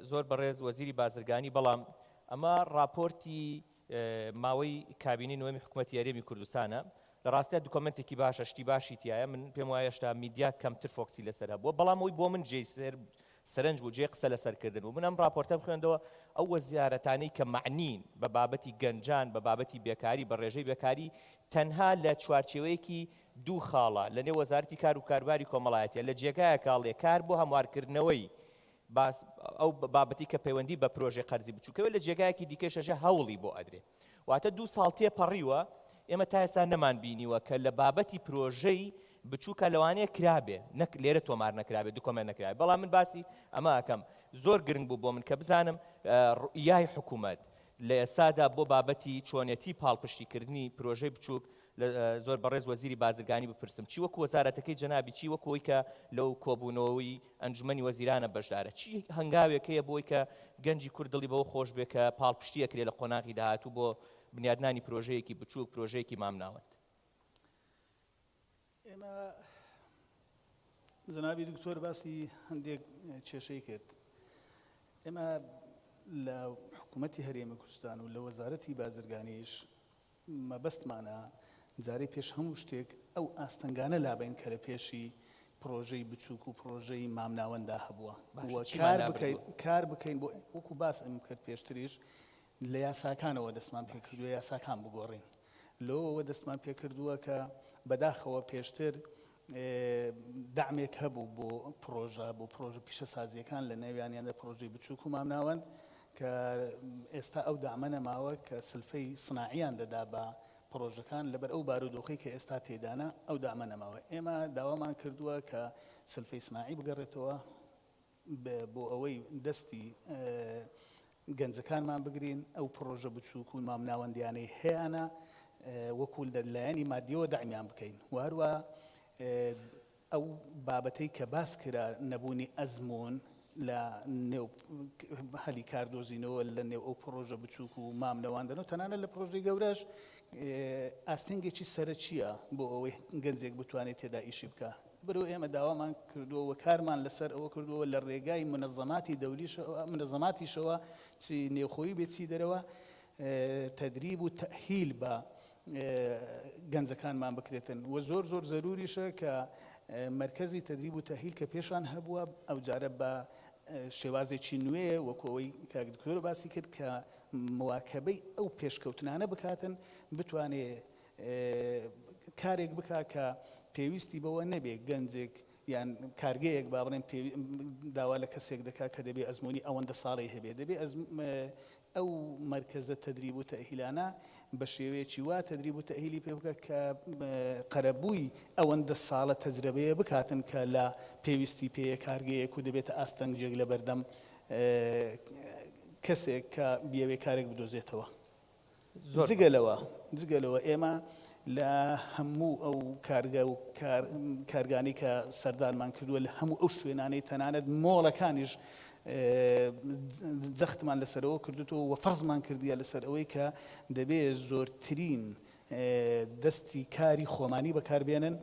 زۆر بەڕێز وەزیری بازرگانی بەڵام ئەمە راپۆرتی ماوەی کابینی نوێمی حکوومەتی یاریێمی کوردستانە لە ڕاستیە دوکۆمنتێکی باشە شتی باشی تایە من پێم وایە هێشتا میدیا کەمتر فۆکسی لەسەر بووە بەڵام ئەوی بۆ من جێی سەرنج بوو جێ قسە لەسەرکردن و من ئەم راپۆرتە بخوێندەوە ئەو وەزیارەتانەی کە معنین بە بابەتی گەنجان بە بابەتی بێکاری بە ڕێژەی بێکاری تەنها لە چوارچێوەیەکی دوو خاڵە لە نێو وەزارەتی کار و کاروباری کۆمەڵایەتیە لە جێگایە کاڵێ کار بۆ هەموارکردنەوەی ئەو بابەتی کە پەیوەندی بە پرۆژێ قەرزی بچووکەوە لە جێگایەکی دیکەشەژە هەوڵی بۆ ئەدرێ واتە 2 ساڵ تێپەڕیوە ئێمە تا ئێستا نەمان بینیوە کە لە بابەتی پرۆژەی بچووکە لەوانەیە کرابێ لێرە تۆمار نەکرابێ دوکۆمنت نەکرابێ بەڵام من باسی ئەمە ئەکەم زۆر گرنگ بوو بۆ من کە بزانم ڕوئیای حکوومەت لە ئێستادا بۆ بابەتی چۆنیەتی پاڵپشتیکردنی پرۆژەی بچووک زۆر بەڕێز وەزیری بازرگانی بپرسم چی وەکو وەزارەتەکەی جەنابی چی وەکۆی کە لەو کۆبوونەوەی ئەنجومەنی وەزیرانە بەشدارە چی هەنگاوێکەیە بۆی کە گەنجی کورد دڵی بەوە خۆش بێ کە پاڵپشتیە کرێ لە قۆناغی داهاتوو بۆ بنیادنانی پرۆژەیەکی بچووک پرۆژەیەکی مامناوەند ئێمە جەنابی دکتۆر باسی هەندێک کێشەی کرد ئێمە لە حکوومەتی هەرێمی کوردستان و لە وەزارەتی بازرگانیش مەبەستمانە جارەی پێش هەموو شتێک ئەو ئاستەنگانە لابین کە لە پێشی پرۆژەی بچووک و پرۆژەی مامناوەندا هەبووە کار بکەین بۆ وەکو باس ئەم کرد پێشتریش لە یاساکانەوە دەستمان پێکردووە یاساکان بگۆڕین لەوەوە دەستمان پێکردووە کە بەداخەوە پێشتر دامێک هەبوو بۆ پرۆژە پیشەسازیەکان لە نێویانیاندا پرۆژەی بچووک و مامناوەند کە ئێستا ئەو دامە نەماوە کە سلفەی سناعیان دەدا بە پرۆژەکان لەبەر ئەو بارودۆخی کە ئێستا تێدانە ئەو دامە نەماوە ئێمە داوامان کردووە کە سلفەی سناعی بگەڕێتەوە بۆ ئەوەی دەستی گەنجەکانمان بگرین ئەو پرۆژە بچووک و مامناوەندیانەی هەیەە وەکو لەلایەنی مادیەوە داعمیان بکەین وهروە ئەو بابەتەی کە باس کرا نەبوونی ئەزمون لە نێو هەلی کاردۆزینەوە لە نێو ئەو پرۆژە بچووک و مامنەوەندنەوە تەنانە لە پرۆژەی گەورەش ئاستەنگێکی سەرەکیە بۆ ئەوەی گەنجێک بتوانێت تێدا ئیشی بکە بەرەو ئێمە داوامان کردووە کارمان لەسەر ئەوە کردووە لە ڕێگای منەظەماتیشەوە چی نێوخۆیی بێتی دەرەوە تەدریب و تەهیل بە گەنجەکانمان بکرێتن و زۆر زەروریشە کە مرکزی تدریب و تەهیل کە پێشان هەبووە ئەو جارە بە شێوازێکی نوێ وەکو ئەوەی کاکدکتۆر باسی کرد کە مواکەبەی ئەو پێشکەوتنانە بکاتن بتوانێ کارێک بکا کە پێویستی بەوە نەبێ گەنجێک یان کارگەیەک با بڵێن داوا لە کەسێک دەکات کە دەبێ ئەزمموی ئەوەندە ساڵی هەبێ دەبێ ئەو مرکزە تدریب و تەهیلانە بە شێوەیەکی وا تدریب و تەهیلی پێ بکە کە قەرەبووی ئەوەندە ساڵە تەجربەیە بکاتن کە لە پێویستی پێیە کارگەیەک و دەبێتە ئاستەنگجێک لە بەردەم کەسێک کە بیاوێ کارێک بدۆزێتەوە جگەلەوە ئێمە لە هەموو ئەو کارگە و کارگانی کە سەردانمان کردووە لە هەموو ئەو شوێنانەی تەنانەت مۆڵەکانیش جەختمان لەسەرەوە کردوتەوە و فەرزمان کردیە لەسەر ئەوەی کە دەبێت زۆرترین دەستی کاری خۆمانی بەکاربێنن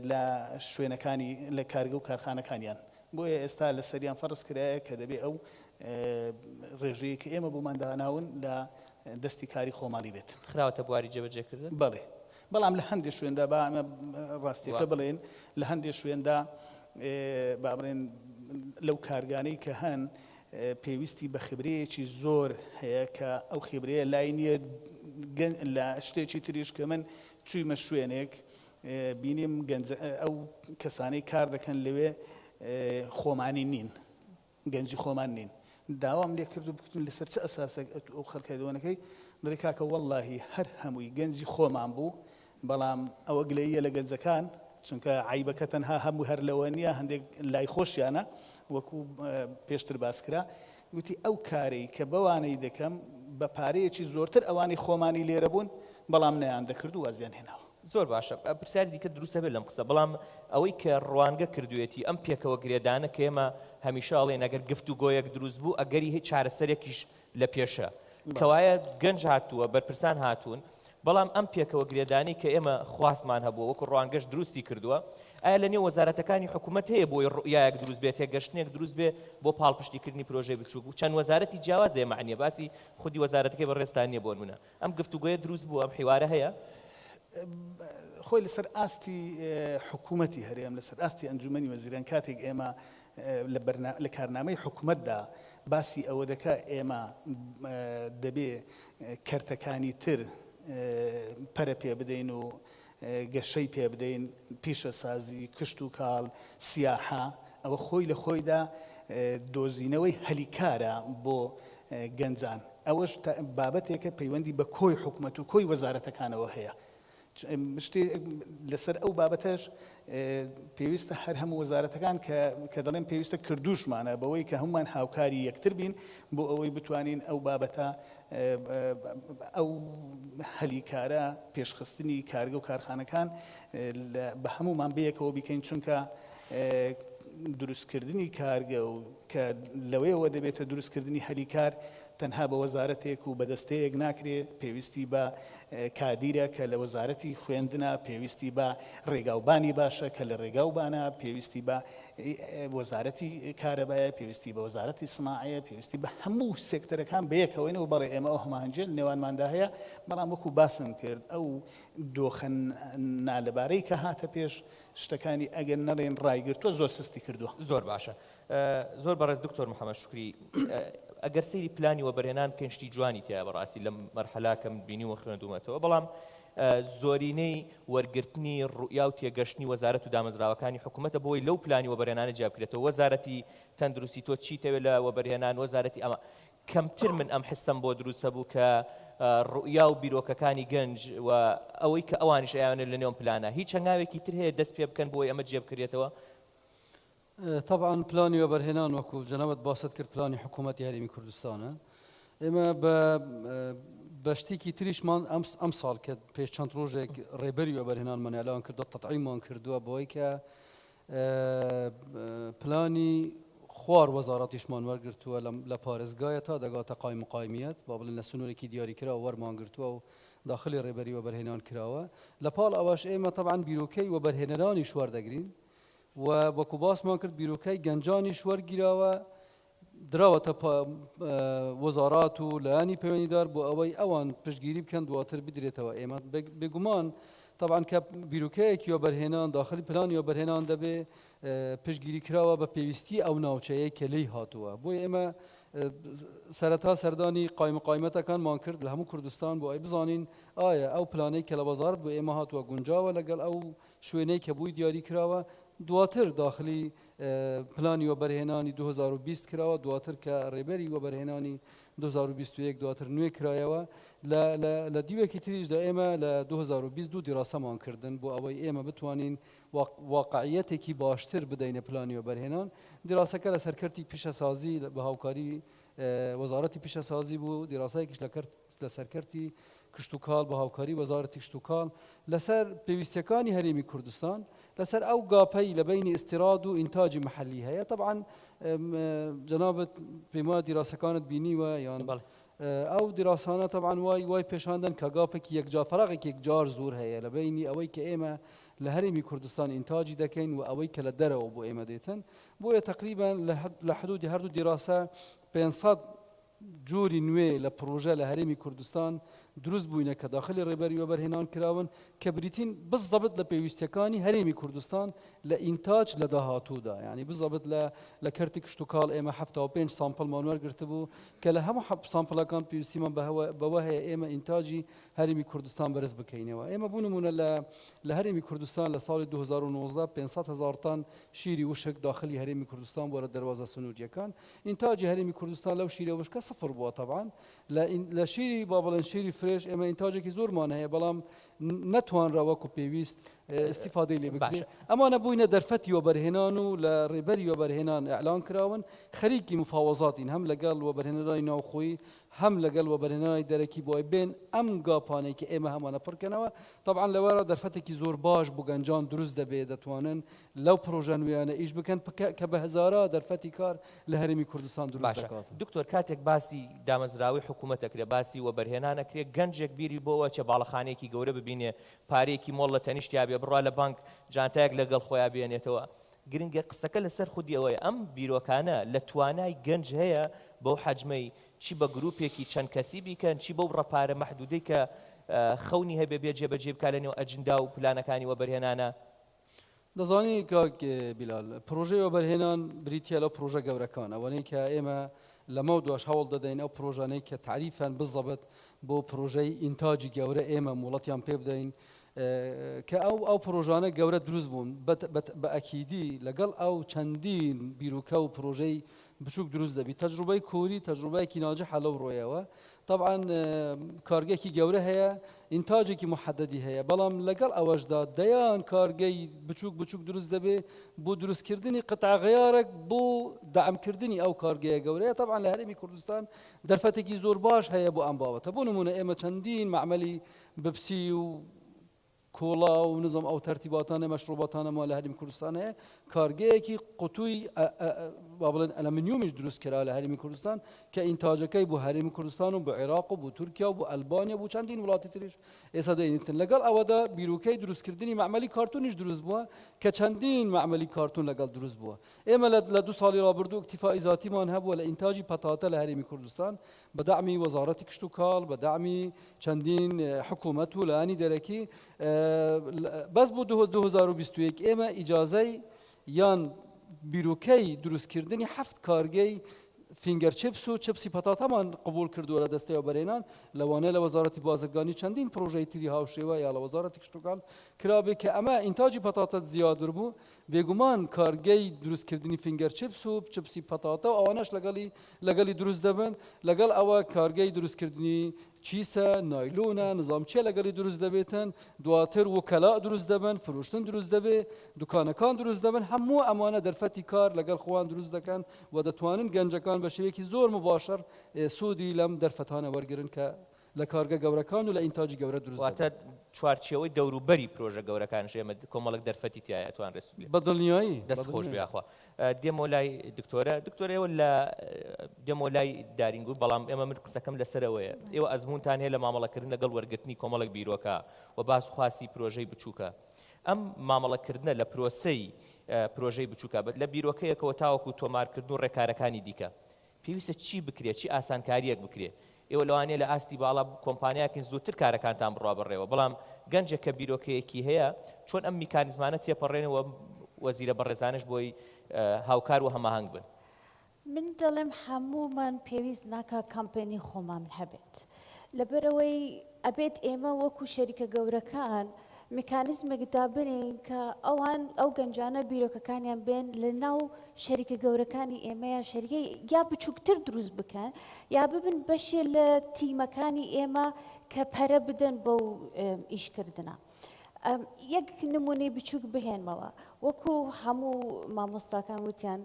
لە شوێنەکانی لە کارگە و کارخانەکانیان بۆیە ئێستا لە سەریان فەرز کرایە کە دەبێت ئەو ڕێژەیە کە ئێمە بۆمان داناون لە دەستی کاری خۆمانی بێت خراوەتە بواری جێبەجێکردن بەڵێ بەڵام لە هەندێک شوێندا با ئەمە ڕاستیەکە بڵێن لە هەندێک شوێندا با بڵێن لەو کارگانەی کە هەن پێویستی بە خبرەیەکی زۆر هەیە کە ئەو خبرەیە لای نییە لە شتێکی تریش کە من چوویمە شوێنێک بینیم ئەو کەسانەی کار دەکەن لەوێ خۆمانی نین گەنجی خۆمان نین داوام لێ کرد و بکتون لەسەر چه ئەساسێک ئەو خەڵکە دەوەنەکەی دەڵێ کاکە وەڵڵاهی هەر هەمووی گەنجی خۆمان بوو بەڵام ئەوە گلەیە لە گەنجەکان چونکە عیبەکە تەنها هەموو هەر لەوە نییە هەندێک لای خۆشیانە وەکو پێشتر باسکرا وتی ئەو کارەی کە بەوانەی دەکەم بە پارەیەکی زۆرتر ئەوانی خۆمانی لێرە بوون بەڵام نەیان دەکرد و وازیان هێناوە زۆر باشە پرسیاری دیکە دروستە بێت لەم قسە بەڵام ئەوەی کە ڕوانگە کردوێتی ئەم پێکەوە گرێدانە کە ئێمە هەمیشە ئەڵێن ئەگەر گفت و گۆیەک دروست بوو ئەگەری هیچ چارەسەرێکیش لە پێشە کەوایە گەنج هاتووە بەرپرسان هاتوون بەڵام ئەم پێکەوە گرێدانی کە ئێمە خواستمان هەبووە وەکو ڕوانگەش دروستی کردووە ئایا لە نێو وەزارەتەکانی حکوومەت هەیە بۆی ڕوئیایەک دروست بێت هێگەشتنێک دروست بێ بۆ پاڵپشتیکردنی پرۆژەی بچووک و چەند وەزارەتی جیاوازێ معنیە باسی خودی وەزارەتەکەی بەڕێستان نییە بۆ نمونە ئەم گفتوگۆیە دروست بوو ئەم حیوارە هەیە خۆی لەسەر ئاستی حکوومەتی هەرێم لەسەر ئاستی ئەنجومەنی وەزیران کاتێک ئێمە لە کارنامەی حکوومەتدا باسی ئەوە دەکا ئێمە دەبێ کەرتەکانی تر پەرە پێ بدەین و گەشەی پێ بدەین پیشە سازی کشت و کاڵ سیاحە ئەوە خۆی لە خۆیدا دۆزینەوەی هەلیکارە بۆ گەنجان ئەوەش بابەتێکە پەیوەندی بە کۆی حکوومەت و کۆی وەزارەتەکانەوە هەیە شتێ لەسەر ئەو بابەتەش پێویستە هەر هەموو وەزارەتەکان کە دەڵێن پێویستە کردوشمانە بەوەی کە هەمومان هاوکاری یەکتر بین بۆ ئەوەی بتوانین ئەو بابەتە ئەو هەلیکارە پێشخستنی کارگە و کارخانەکان بە هەمومان بەیەکەوە بیکەین چونکە دروستکردنی کارگە و کە لەوەیەوە دەبێتە دروستکردنی هەلیکار تەنها بە وەزارەتێک و بەدەستەیەک ناکرێت پێویستی بە کادیرە کە لە وەزارەتی خوێندنە پێویستی بە ڕێگاوبانی باشە کە لە ڕێگاوبانە پێویستی بە وەزارەتی کارەبایە پێویستی بە وەزارەتی سناعەیە پێویستی بە هەموو سێکتەرەکان بەیەکەوەینەوە بەڕێ ئێمە ئەو هەمانجێ نێوانماندا هەیە بەڵام وەکو باسم کرد ئەو دۆخەن نالەبارەی کە هاتە پێش شتەکانی ئەگەر نەڵێن ڕایگرتووە زۆر سستی کردووە زۆر باشە زۆر بەڕێز دکتۆر محەممەد شوکری ئەگەر سەیری پلانی وەبەرهێنان کەنجی جوانی تیا بەڕاستی لەم مەرحەلاکەم بینی و خوێندومەتەوە بەڵام زۆرینەی وەرگرتنی ڕوئیا و تێگەشتنی وەزارەت و دامەزراوەکانی حکوومەتە بۆی لەو پلانی وەبەرهێنانە جیاب بکرێتەوە وەزارەتی تەندروستی تۆ چیتەوێت لە وەبەرهێنان وەزارەتی ئەمە کەمتر من ئەم حسم بۆ دروستە بوو کە ڕوئیا و بیرۆکەکانی گەنج و ئەوەی کە ئەوانش ئەیانە لە نێوم پلانە هیچ هەنگاوێکی تر هەیە دەست پێ بکەن بۆی ئەمە جێ بکرێتەوە طبعا پلانی وەبەرهێنان وەکو جەنابەت باست کرد پلانی حکوومەتی هەرێمی کوردستانە ئێمە بە شتێکی تریشمان ئەم ساڵ کە پێش چەند ڕۆژێک ڕێبەری وەبەرهێنانمان ئەلان کردووە تەطعیممان کردووە بۆی کە پلانی خوار وەزارەتیشمان وەرگرتووە لە پارێزگایە تا دەگاتە قایم و قایمیەت با بڵێن لە سنوورێکی دیاریکراوە وەرمان گرتووە و داخلی ڕێبەری وەبەرهێنان کراوە لە پاڵ ئەوەش ئێمە طبعا بیرۆکەی وەبەرهێنەرانی شوەردەگرین و وەکو باسمان کرد بیرۆکەی گەنجانی شوەرگیراوە دراوەتە وەزارات و لایانی پەیوەندیدار بۆ ئەوەی ئەوان پشتگیری بکەن دواتر بدرێتەوە ئێمە بێگومان طبعا کە بیرۆکەیەکی وەبەرهێنان داخلی پلانی وەبەرهێنان دەبێ پشتگیری کراوە بە پێویستی ئەو ناوچەیە کە لی هاتووە بۆی ئێمە سەرەتا سەردانی قایمەتەکانمان کرد لە هەموو کوردستان بۆ ئەی بزانین ئایا ئەو پلانەی کە لە وەزارەت بۆ ئێمە هاتووە گونجاوە لەگەڵ ئەو شوێنەی کە بووی دیاری کراوە دواتر داخلی پلانی وەبەرهێنانی 2020 کراوە دواتر کە ڕێبەری وەبەرهێنانی 2021 دواتر نوێ کرایەوە لە دیوێکی تریشدا ئێمە لە 2022 دیراسەمان کردن بۆ ئەوەی ئێمە بتوانین واقعیەتێکی باشتر بدەینە پلانی وەبەرهێنان دیراسەکە لە سەرکەرتی پیشەسازی بە هاوکاری وەزارەتی پیشەسازی بوو دیراسایەکیش لە سەرکەرتی کشتتوکاڵ بە هاوکاری وەزارەتی کشتتوکاڵ لەسەر پێویستەکانی هەرێمی کوردستان لەسەر ئەو گاپەی لە بینی ئستیراد و ئینتاجی محلی هەیە طبعا جەنابەت پێم وایە دیراسەکانت بینیوە یان ئەو دیراسانە طبعا وای پێشاندن کە گاپێکی یەکجار فەرەقێکی یەکجار زۆر هەیە لە بینی ئەوەی کە ئێمە لە هەرێمی کوردستان ئینتاجی دەکەین و ئەوەی کە لە دەرەوە بۆ ئێمە دێتن بۆیە تقریبا لە حدودی هەردوو دیراسە 500 جوری نوێ لە پرۆژە لە هەرێمی کوردستان دروست بووینە کە داخلی ڕێبەری وەبەرهێنان کراون کە بریتین بزەبت لە پێویستەکانی هەرێمی کوردستان لە ئینتاج لە داهاتوودا یعنی بزەبت لە کەرتی کشتتوکاڵ ئێمە 75 سامپڵمان وەرگرتە بوو کە لە هەموو سامپڵەکان پێویستیمان بەوە هەیە ئێمە ئینتاجی هەرێمی کوردستان بەرز بکەینەوە ئێمە بوونمونە لە هەرێمی کوردستان لە ساڵی 2019 500,000 تان شیری وشک داخلی هەرێمی کوردستان بۆ لە دەواازە سنووریەکان ئینتاجی هەرێمی کوردستان لەو شیرە وشکە صفر بووە طبعاً لە شیری با بڵێن شیری فرێش ئێمە ئینتاژێکی زۆرمان هەیە بەڵام نەتوانرا وەکو پێویست استیفادەی لێ بکرێت ئەمانە بووینە دەرفەتی وەبەرهێنان و لە ڕێبەری وەبەرهێنان ئەعلان کراون خەریکی مفاوەزاتین هەم لەگەڵ وەبەرهێنەرانی ناوخۆیی هەم لەگەڵ وەبەرهێنانی دەرەکی بۆی بێن ئەم گاپانەی کە ئێمە هەمانە پڕکەنەوە طبعاً لەوەرە دەرفەتێکی زۆر باش بۆ گەنجان دروست دەبێت دەتوانن لەو پرۆژە نوێیانە ئیش بکەن کە بە هەزارە دەرفەتی کار لە هەرێمی کوردستان دروست دەکات. دکتۆر کاتێک باسی دامەزراوی حکوومەتەکرێ باسی وەبەرهێنانەکرێ گەنجێک بیری بۆەوە چە باڵەخانەیەکی گەورە ببینێ پارێکی مۆڵ لە تەنیشتیا بێ بڕوا لە بانک جانتایەک لەگەڵ خۆیان بێنێتەوە گرنگە قسەکە لەسەر خودی ئەوەیە ئەم بیرۆکانە لە توانای گەنج هەیە بەو حەجمەی چی بە گروپێکی چەند کەسی بیکەن چی بەو ڕەپارە مەحدودەی کە خەونی هەبێ بێ جێبەجێ بکا لە نێو ئەجندا و پلانەکانی وەبەرهێنانە. دەزانی کاک بیلال پرۆژەی وەبەرهێنان بریتە لەو پرۆژە گەورەکان ئەوەنەی کە ئێمە لەمە دوش هەوڵ دەدەین ئەو پرۆژانەی کە تعریفان بزەبێت بۆ پرۆژەی ئینتاجی گەورە ئێمە موڵەتیان پێ بدەین کە ئەو پرۆژانە گەورە دروست بوون بە ئەکیدی لەگەڵ ئەو چەندین بیرروکە و پرۆژەی بچووک دروست دەبی تەجروبەی کوری تەجروبایکی ناجح لەو ڕۆیەوە طبعاً کارگەکی گەورە هەیە ئینتاجێکی محەددی هەیە بەڵام لەگەڵ ئەوەشدا دەیان کارگەی بچووک دروست دەبێ بۆ دروستکردنی قەتاغیارێک بۆ دامکردنی ئەو کارگەیە گەورەیە طبعاً لە هەرێمی کوردستان دەرفەتێکی زۆر باش هەیە بۆ ئەم بابەتە بۆ نمونە ئێمە چەندین معمەلی بپسی و کۆڵا و نظام ئەو تەرتیباتانە مەشروباتانەمە لە هەرێمی کوردستان هەیە کارگەیەکی قوتووی با بڵێن ئەلەمینیۆمیش دروست کرا لە هەرێمی کوردستان کە ئینتاجەکەی بۆ هەرێمی کوردستان و بۆ عێراق و بۆ تورکیا و بۆ ئەلبانیا بۆ چەندین وڵاتی تریش ئێستا دەینێتن لەگەڵ ئەوەدا بیرروکەی دروستکردنی معمەلی کارتونیش دروست بووە کە چەندین معمەلی کارتون لەگەڵ دروست بووە ئێمە لە 2 ساڵی ڕابردوو اکتیفای ذاتیمان هەبووە لە ئینتاجی پەتاتە لە هەرێمی کوردستان بە دعمی وەزارەتی کشت و کاڵ بە دعمی چەندین حکوومەت و لایانی دەرەکی بەس بۆ 2021 ئێمە ئیجازەی یان بیرروکەی دروستکردنی 7 کارگەی فینگەر چپس و چپسی پەتاتەمان قبول کردووە لە دەستەی وەبەرهێنان لەوانەیە لە وەزارەتی بازرگانی چەندین پرۆژەی تری هاوشێوە یا لە وەزارەتی کشت و کاڵ کرابێ کە ئەمە ئینتاجی پەتاتە زیادر بوو بێگومان کارگەی دروستکردنی فینگەر چپس و چپسی پەتاتە و ئەوانەش لەگەڵی دروست دەبن لەگەڵ ئەوە کارگەی دروستکردنی چیسە نایلۆنە نظامچیە لەگەڵی دروست دەبێتن دواتر وکەلا دروست دەبن فروشتن دروست دەبێ دوکانەکان دروست دەبن هەموو ئەمانە دەرفەتی کار لەگەڵ خۆیان دروست دەکەن و دەتوانن گەنجەکان بە شێوەیەکی زۆر مباشر سوودی لەم دەرفەتانە وەرگرن کە لە کارگە گەورەکان و لە ئینتاجی گەورە دروست واتە چوارچێوەی دەوروبەری پرۆژە گەورەکانش ئێمە کۆمەڵک دەرفەتی تایە توان ڕێست بە دڵنیایی دەست خۆش بیاخوا دێمە لای دکتۆرە ئێوە لە دێمە لای دارینگو بەڵام ئێمە من قسەکەم لەسەرەوەیە ئێوە ئەزمونتان هەیە لە مامەڵەکردن لەگەڵ وەرگرتنی کۆمەڵک بیرۆکە و باس خواسی پرۆژەی بچووکە ئەم مامەڵەکردنە لە پرۆژەی بچووکە بێت لە بیرۆکەیەکەوە تاوەکو تۆمارکردن و ڕێکارەکانی دیکە پێویستە چی بکرێت چی ئاسانکاریەک بکرێت ئێوە لەوانەیە لە ئاستی باڵا کۆمپانیاکین زووتر کارەکانتان بڕوا بڕێەوە بەڵام گەنجێک کە بیرۆکەیەکی هەیە چۆن ئەم میکانیزمانە تێپەڕێنەوە وەزیرە بەڕێزانش بۆی هاوکار و هەماهنگ بن. من دەڵێم هەموومان پێویست ناکە کامپێنی خۆمان هەبێت لەبەرەوەی ئەبێت ئێمە وەکو شەریکە گەورەکان میکانیزمێک دابنین کە ئەو گەنجانە بیرۆکەکانیان بێن لە ناو شەریکە گەورەکانی ئێمەیە شەریکەی یا بچووکتر دروست بکەن یا ببن بەشێ لە تیمەکانی ئێمە کە پەرە بدەن بەو ئیشکردنە. یەک نمونەی بچووک بهێنمەوە وەکو هەموو مامۆستاکان وتیان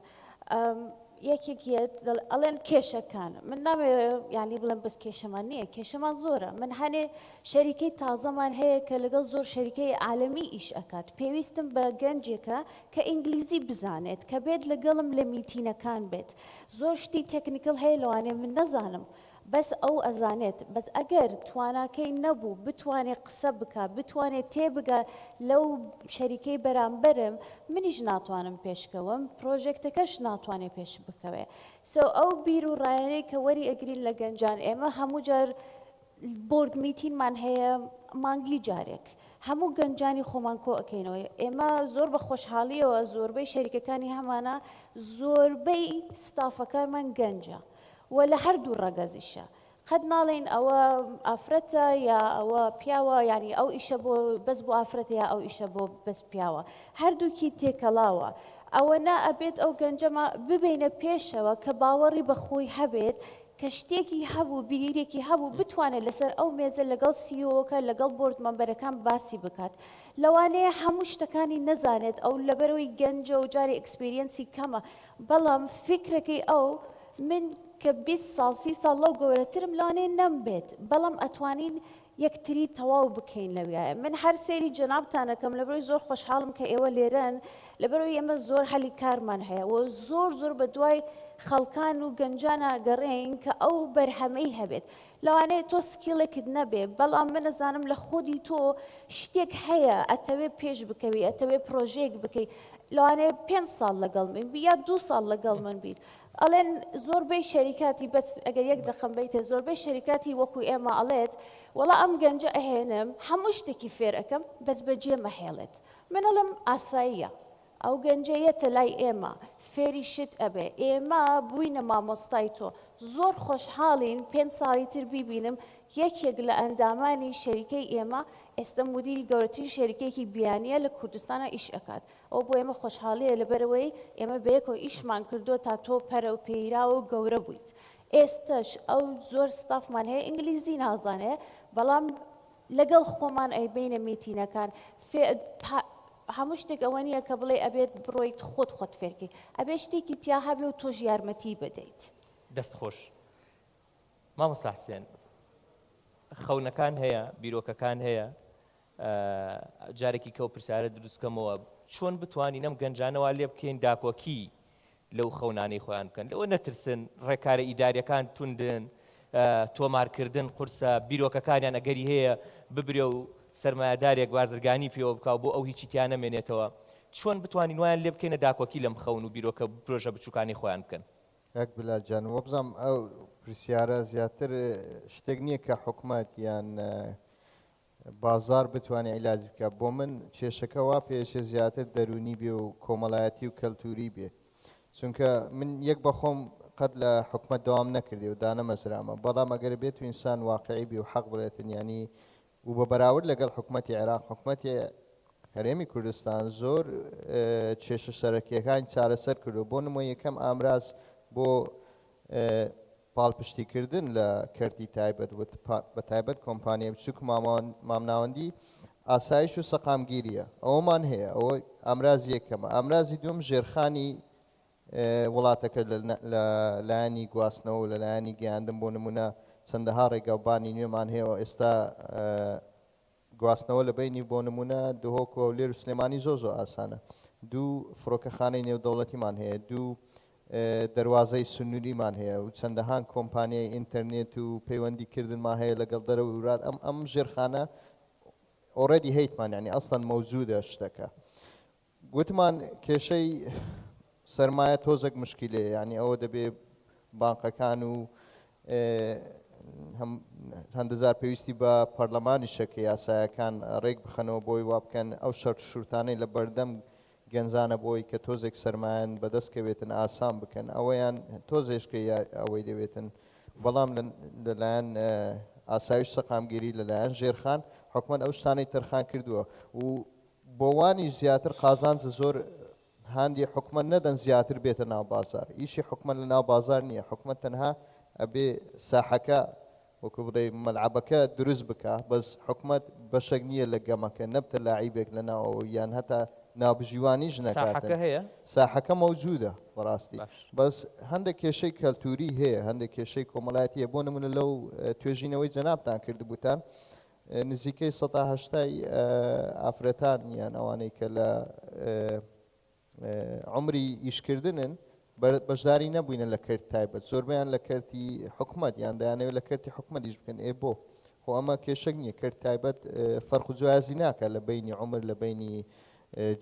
یەکێکیت ئەڵێن کێشەکان من نامێ ینی بڵێن بەس کێشەمان نییە کێشەمان زۆرە من هەنێ شەریکەی تازەمان هەیە کە لەگەڵ زۆر شەریکەی عالەمی ئیش ئەکات پێویستم بە گەنجێکە کە ئینگلیزی بزانێت کە بێت لەگەڵم لە میتینەکان بێت زۆر شتی تەکنیکل هەیە لەوانێ من نەزانم بەس ئەو ئەزانێت بەس ئەگەر تواناکەی نەبوو بتوانێت قسە بکە بتوانێت تێبگە لەو شەریکەی بەرامبەرم منیش ناتوانم پێشکەوم پرۆژێکتەکەش ناتوانێت پێش بکەوێ ئەو بیر و ڕایانەی کە وەری ئەگرین لە گەنجان ئێمە هەموو جار بۆرد میتینمان هەیە مانگی جارێک هەموو گەنجانی خۆمان کۆ ئەەکەینەوە ئێمە زۆر بە خۆشحاڵیەوە زۆربەی شەریکەکانی هەمانە زۆربەی ستافەکانمان گەنجە و لە هەردوو ڕەگەزیشە قەت ناڵێن ئەوە ئافرەتە یا ئەوە پیاوە ینی ئەو ئیشە بۆ بەس بۆ ئافرەتە یا ئەو ئیشە بۆ بەس پیاوە هەردووکی تێکەڵاوە ئەوە نا ئەبێت ئەو گەنجەمە ببینە پێشەوە کە باوەڕی بەخۆی هەبێت کە کە شتێکی هەبوو بیرێکی هەبوو بتوانێت لەسەر ئەو مێزە لەگەڵ سیۆکە لەگەڵ بۆرد مەمبەرەکان باسی بکات لەوانەیە هەموو شتەکانی نەزانێت ئەو لەبەرەوەی گەنجە و جارێ ئەکسپریەنسی کەمە بەڵام فکرەکەی ئەو من کە 20 ساڵ 30 ساڵ لەو گەورەترم لەوانەیە نەمبێت بەڵام ئەتوانین یەکتری تەواو بکەین لەویایە من هەر سێری جەنابتانەکەم لەبەرەوەی زۆر خۆشحاڵم کە ئێوە لێرەن لەبەرەوەی ئێمە زۆر هەلی کارمان هەیە و زۆر بە دوای خەڵکان و گەنجانە گەڕێین کە ئەو بەرهەمەی هەبێت لەوانەیە تۆ سکیڵێکت نەبێ بەڵام من ئەزانم لە خۆدی تۆ شتێک هەیە ئەتەوێ پێش بکەوی ئەتەوێ پرۆژێک بکەی لەوانەیە 5 ساڵ لەگەڵ من بی یا 2 ساڵ لەگەڵ من بیت ئەڵێن زۆربەی شەریکاتی بەس ئەگەر یەک دەخەم بیتە زۆربەی شەریکاتی وەکو ئێمە ئەڵێت وەڵا ئەم گەنجە ئەهێنم هەموو شتێکی فێر ئەەکەم بەس بەجێ مەهێڵێت من ئەڵم ئاساییە ئەو گەنجەیەتە لای ئێمە فێری شت ئەبێ ئێمە بووینە مامۆستای تۆ زۆر خۆشحاڵین 5 ساڵی تر بیبینم یەکێک لە ئەندامانی شەریکەی ئێمە ئێستا مدیری گەورەترین شەریکێکی بیانیە لە کوردستانە ئیش ئەکات ئەو بۆ ئێمە خۆشحاڵیە لەبەرەوەی ئێمە بەیەکەوە ئیشمان کردو تا تۆ پەرە و پەیراوە و گەورە بوویت ئێستش ئەو زۆر ستافمان هەیە ئینگلیزی نازانێ بەڵام لەگەڵ خۆمان ئەیبینە میتینەکان هەموو شتێک ئەوە نییە کە بڵێ ئەبێت بڕۆیت خۆت فێرکەی ئەبێ شتێکی تیا هەبێ و تۆش یارمەتی بدەیت دەستخۆش مامۆستا حسێن خەونەکان هەیە بیرۆکەکان هەیە جارێکی کەو پرسیارە دروستکەمەوە چۆن بتوانین ئەم گەنجانەوە لێ بکەین داکۆکی لەو خەونانەی خۆیان بکەن لەوە نەترسن ڕێکارە ئیداریەکان توندن تۆمارکردن قورسە بیرۆکەکانیان ئەگەری هەیە ببرێ و سەرمایه‌دارێک بازرگانی پێوە بکاو بۆ ئەو هیچی تیان نەمێنێتەوە چۆن بتوانین وایان لێ بکەینە داکۆکی لەم خەون و بیرۆکە پرۆژە بچووکانی خۆیان بکەن ئەک بلالجان وە بزانم ئەو پرسیارە زیاتر شتێک نییە کە حکوومەت یان بازار بتوانێت عیلاجی بکە بۆ من کێشەکە وا پێشە زیاتر دەرونی بێ و کۆمەڵایەتی و کەلتوری بێ چونکە من یەک بەخۆم قەت لە حکوومەت دەوام نەکردی و دانەمەزرامە بەڵام ئەگەر بێت و ئینسان واقعی بێ و حەق بڵێتن ینی و بە بەراورد لەگەڵ حکوومەتی عێراق حکوومەتی هەرێمی کوردستان زۆر کێشە سەرەکیەکانی چارەسەر کردو بۆ نمۆ یەکەم ئامراز بۆ پاڵپشتیکردن لە کەرتی تایبەت بە تایبەت کۆمپانیای بچووک مامناوەندی ئاسایش و سەقامگیریە ئەوەمان هەیە ئەوە ئامرازی یەکەمە ئامرازی دوم ژێرخانی وڵاتەکە لە لایەنی گواستنەوە و لە لایەنی گەیاندن بۆ نمونە چەندەها ڕێگەوبانی نوێمان هەیە ئێستا گواستنەوە لە بینی بۆ نمونە دهۆک و لێر و سلێمانی زۆر ئاسانە دوو فڕۆکەخانەی نێودەوڵەتیمان هەیە دوو دەواازەی سنووریمان هەیە و چەندەهان کۆمپانیای ئینتەرنێت و پەیوەندیکردنمان هەیە لەگەڵ دەرەوە وورات ئەم ژێرخانە ئۆڕێدی هەیتمان ینی ئەسڵەن مەوجودە شتەکە گوتمان کێشەی سەرمایە تۆزێک مشکلەیە ینی ئەوە دەبێ بانقەکان و هەندەزار پێویستی بە پەرلەمانی شەکە یاسایەکان ڕێک بخەنەوە بۆی وا بکەن ئەو شەرت شورتانەی لە بەردەم گەنجانە بۆی کە تۆزێک سەرمایان بەدەستکەوێتن ئاسان بکەن ئەوەیان تۆزێشکە ئەوەی دەوێتن بەڵام لەلایەن ئاسایش سەقامگیری لەلایەن ژێرخان حکومەت ئەو شتانەی تەرخان کردووە و بۆوانی زیاتر قازانجە زۆر هەندی حکومەت نەدەن زیاتر بێتە ناو بازار ئیشی حکومەت لە ناو بازار نییە حکومەت تەنها ئەبێ ساحەکە وەکو بڵێ مەلعەبەکە دروست بکە بەس حکومەت بەشێک نییە لە گەمەکە نەبتە لاعیبێک لە ناوەوە یان هەتا ناوبژیوانیش نەکاتن ساحەکە مەوجودە بەڕاستی بەس هەندێک کێشەی کەلتوری هەیە هەندێک کێشەی کۆمەڵایەتیە بۆ نمونە لەو توێژینەوەی جەنابتان کردبووتان نزیکەی 180 ئافرەتان یان ئەوانەی کە لە عمری ئیشکردنن بەشداری نەبووینە لە کەرت تایبەت زۆربیان لە کەرتی حکومەت یان دەیانەوێت لە کەرتی حکومەت ئیش بکەن بۆ خۆ ئەمە کێشەک نییە کەرت تایبەت فەرق و جیازی ناکە لە بینی عمر لە بینی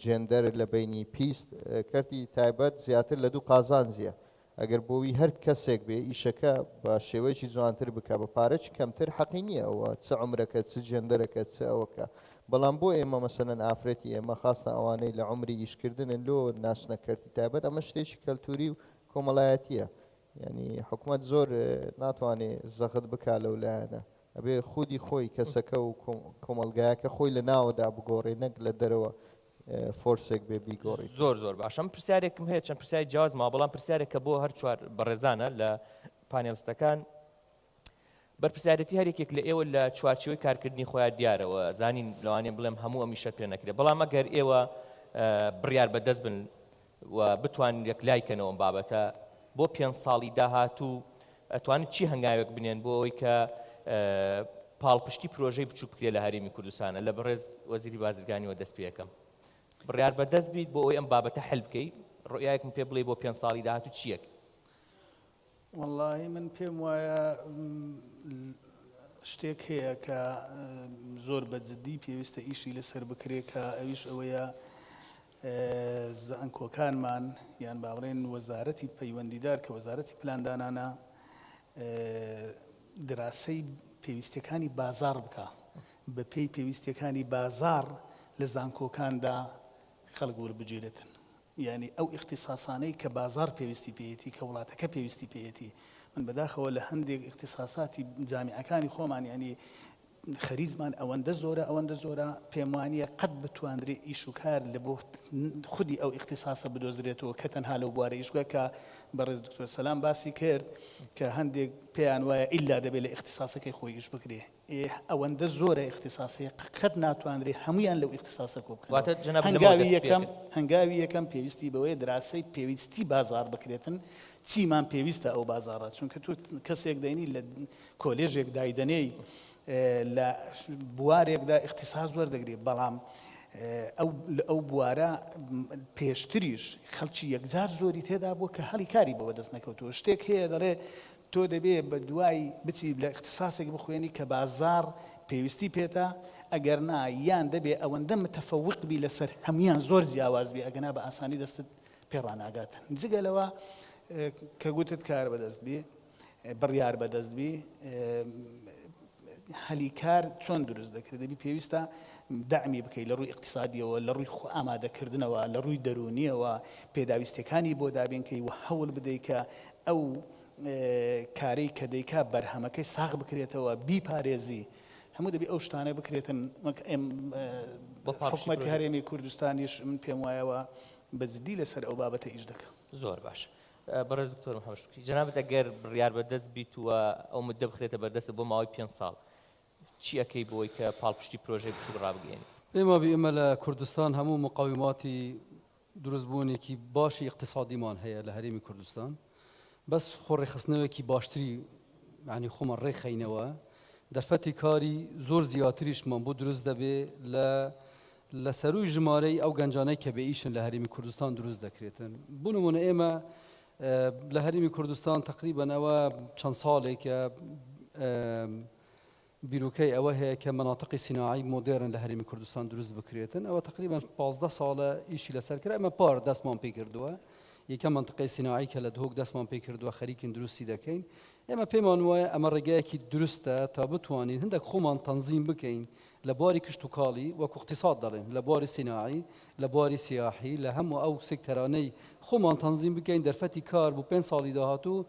جێندەر لە بینی پیست کەرتی تایبەت زیاتر لە دوو قازانجیە ئەگەر بۆوی هەر کەسێک بێ ئیشەکە بە شێوەیەکی جوانتر بکە بە پارەی کەمتر حەقی نییە ئەوە چ عمرەکە چ جێندەرەکە چ ئەوەکە بەڵام بۆ ئێمە مەسەلەن ئافرەتی ئێمە خاستە ئەوانەی لە عمری ئیشکردنن لۆ ناشنە کەرتی تایبەت ئەمە شتێکی کەلتوری و کۆمەڵایەتیە ینی حکوومەت زۆر ناتوانێت زەخت بکا لەو لایەنە ئەبێ خودی خۆی کەسەکە و کۆمەلگایەکە خۆی لە ناوەدا بگۆڕێ نەک لە دەرەوە فۆرسێک بێ بیگۆڕی زۆر باشم پرسیارێکم هەیە چەند پرسیاری جیاوازما بەڵام پرسیارێکە بۆ هەر چوار بەڕێزانە لە پانێڵستەکان بەرپرسیارەتی هەرێکێک لە ئێوە لە چوارچێوەی کارکردنی خۆیان دیارەوە زانین لەوانێ بڵێم هەموو ئەمیشە پێ نەکرێت بەڵام ئەگەر ئێوە بڕیار بەدەست بن و بتوانین یەکلایکەنەوە بابەتە بۆ 5 ساڵی داهاتوو ئەتوانن چی هەنگاوێک بنێن بۆ ئەوەی کە پاڵپشتی پرۆژەی بچوو بکرێ لە هەرێمی کوردستانە لە بەڕێز وەزیری بازرگانیەوە دەست پێ یەکەم بڕیار بەدەست بیت بۆ ئەوەی ئەم بابەتە حل بکەیت ڕۆیایەکم پێ بڵێ بۆ 5 ساڵی داهاتوو چیەک والله من پێم وایە شتێک هەیە کە زۆر بەجددی پێویستە ئیشی لەسەر بکرێ کە ئەویش ئەوەیە زانکۆکانمان یان باڵێن وەزارەتی پەیوەندیدار کە وەزارەتی پلاندانانە دراسەی پێویستەکانی بازار بکە بە پێی پێویستەکانی بازار لە زانکۆکاندا خەڵک وەربگیرێتن یعنی ئەو اختصاسانەی کە بازار پێویستی پێیەتی کە وڵاتەکە پێویستی پێیەتی من بەداخەوە لە هەندێک اختصاساتی جامیعەکانی خۆمان ینی خەریزمان ئەوەندە زۆرە پێم وانییە قەت بتواندرێ ئیش و کار لە بۆ خودی ئەو اختصاسە بدۆزرێتەوە کە تەنها لەو بوارە ئیشگوە کە بەڕێز دکتۆر سەلام باسی کرد کە هەندێک پێیان وایە ئیلا دەبێت لە اختصاسەکەی خۆی ئیش بکرێ ئەوەندە زۆرە اختصاسی قەت ناتوانرێ هەمویان لەو اختصاسە کۆ بکەن هەنگاوی یەکەم پێویستی بەوەی دراسەی پێویستی بازار بکرێتن چیمان پێویستە ئەو بازارە چونکە تو کەسێک دەینی لە کۆلێژێک دایدەنەی لە بوارێکدا اختصاص وەردەگرێت بەڵام ئەو بوارە پێشتریش خەڵکی یەکجار زۆری تێدا بووە کە هەڵی کاری بەوە دەست نەکەوتەوە شتێک هەیە دەڵێ تۆ دەبێت بە دوای بچی لە اختصاسێک بخوێنی کە بازار پێویستی پێێتە ئەگەر نا یان دەبێت ئەوەندە متەفەوق بی لەسەر هەمویان زۆر جیاواز بی ئەگەنا بە ئاسانی دەستت پێڕاناگاتن جگەلەوە کە گوتت کار بەدەست بی بڕیار بەدەست بی هەلی کار چۆن دروست دەکرێت دەبی پێویستە دامی بکەیت لە ڕووی اقتصادیەوە لە ڕووی ئامادەکردنەوە لە ڕووی دەرونیەوە پێداویستەکانی بۆ دابێنکەی و هەوڵ بدەیت کە ئەو کارەی کە دەیکا بەرهەمەکەی ساغ بکرێتەوە بیپارێزی هەموو دەبی ئەو شتانە بکرێتن حکومەتی هەرێمی کوردستانیش من پێم وایەوە بەجددی لەسەر ئەو بابەتە ئیش دەکەم زۆر باش بەڕێز دکتۆر محەممەد شوکری جەنابەت ئەگەر بڕیار بەدەست بیتووە ئەو مدە بخرێتە بەردەستە بۆ ماوەی 5 ساڵ چی ئەەکەی بۆی کە پاڵپشتی پرۆژەی بچوو ڕابگەێنی ئێمە ئێمە لە کوردستان هەموو مقاوماتی دروستبوونێکی باشی اقتصادیمان هەیە لە هەرێمی کوردستان بەس خۆڕێخستنەوەکی باشتری ینی خۆمان ڕێخینەوە دەرفەتی کاری زۆر زیاتریشمان بۆ دروست دەبێ لە سەروی ژمارەی ئەو گەنجانەی کە بە ئیشن لە هەرێمی کوردستان دروست دەکرێتن بۆ نمونە ئێمە لە هەرێمی کوردستان تقریبا ئەوە چەند ساڵێکە بیرۆکەی ئەوە هەیە کە مناطقی سیناعی مۆدێرن لە هەرێمی کوردستان دروست بکرێتن ئەوە تقریبا 15 ساڵە ئیشی لەسەر کرا ئەمە پار دەستمان پێ کردووە یەکەم منطقەی سیناعی کە لە دهۆک دەستمان پێ کردووە خەریکین دروستی دەکەین ئێمە پێمان وایە ئەمە ڕێگایەکی دروستە تا بتوانین هەندێک خۆمان تەنظیم بکەین لە بواری کشت و کاڵی وەکو اقتصاد دەڵێن لە بواری سیناعی لە بواری سیاحی لە هەموو ئەو سێکتەرانەی خۆمان تەنظیم بکەین دەرفەتی کار بۆ 5 ساڵی داهاتوو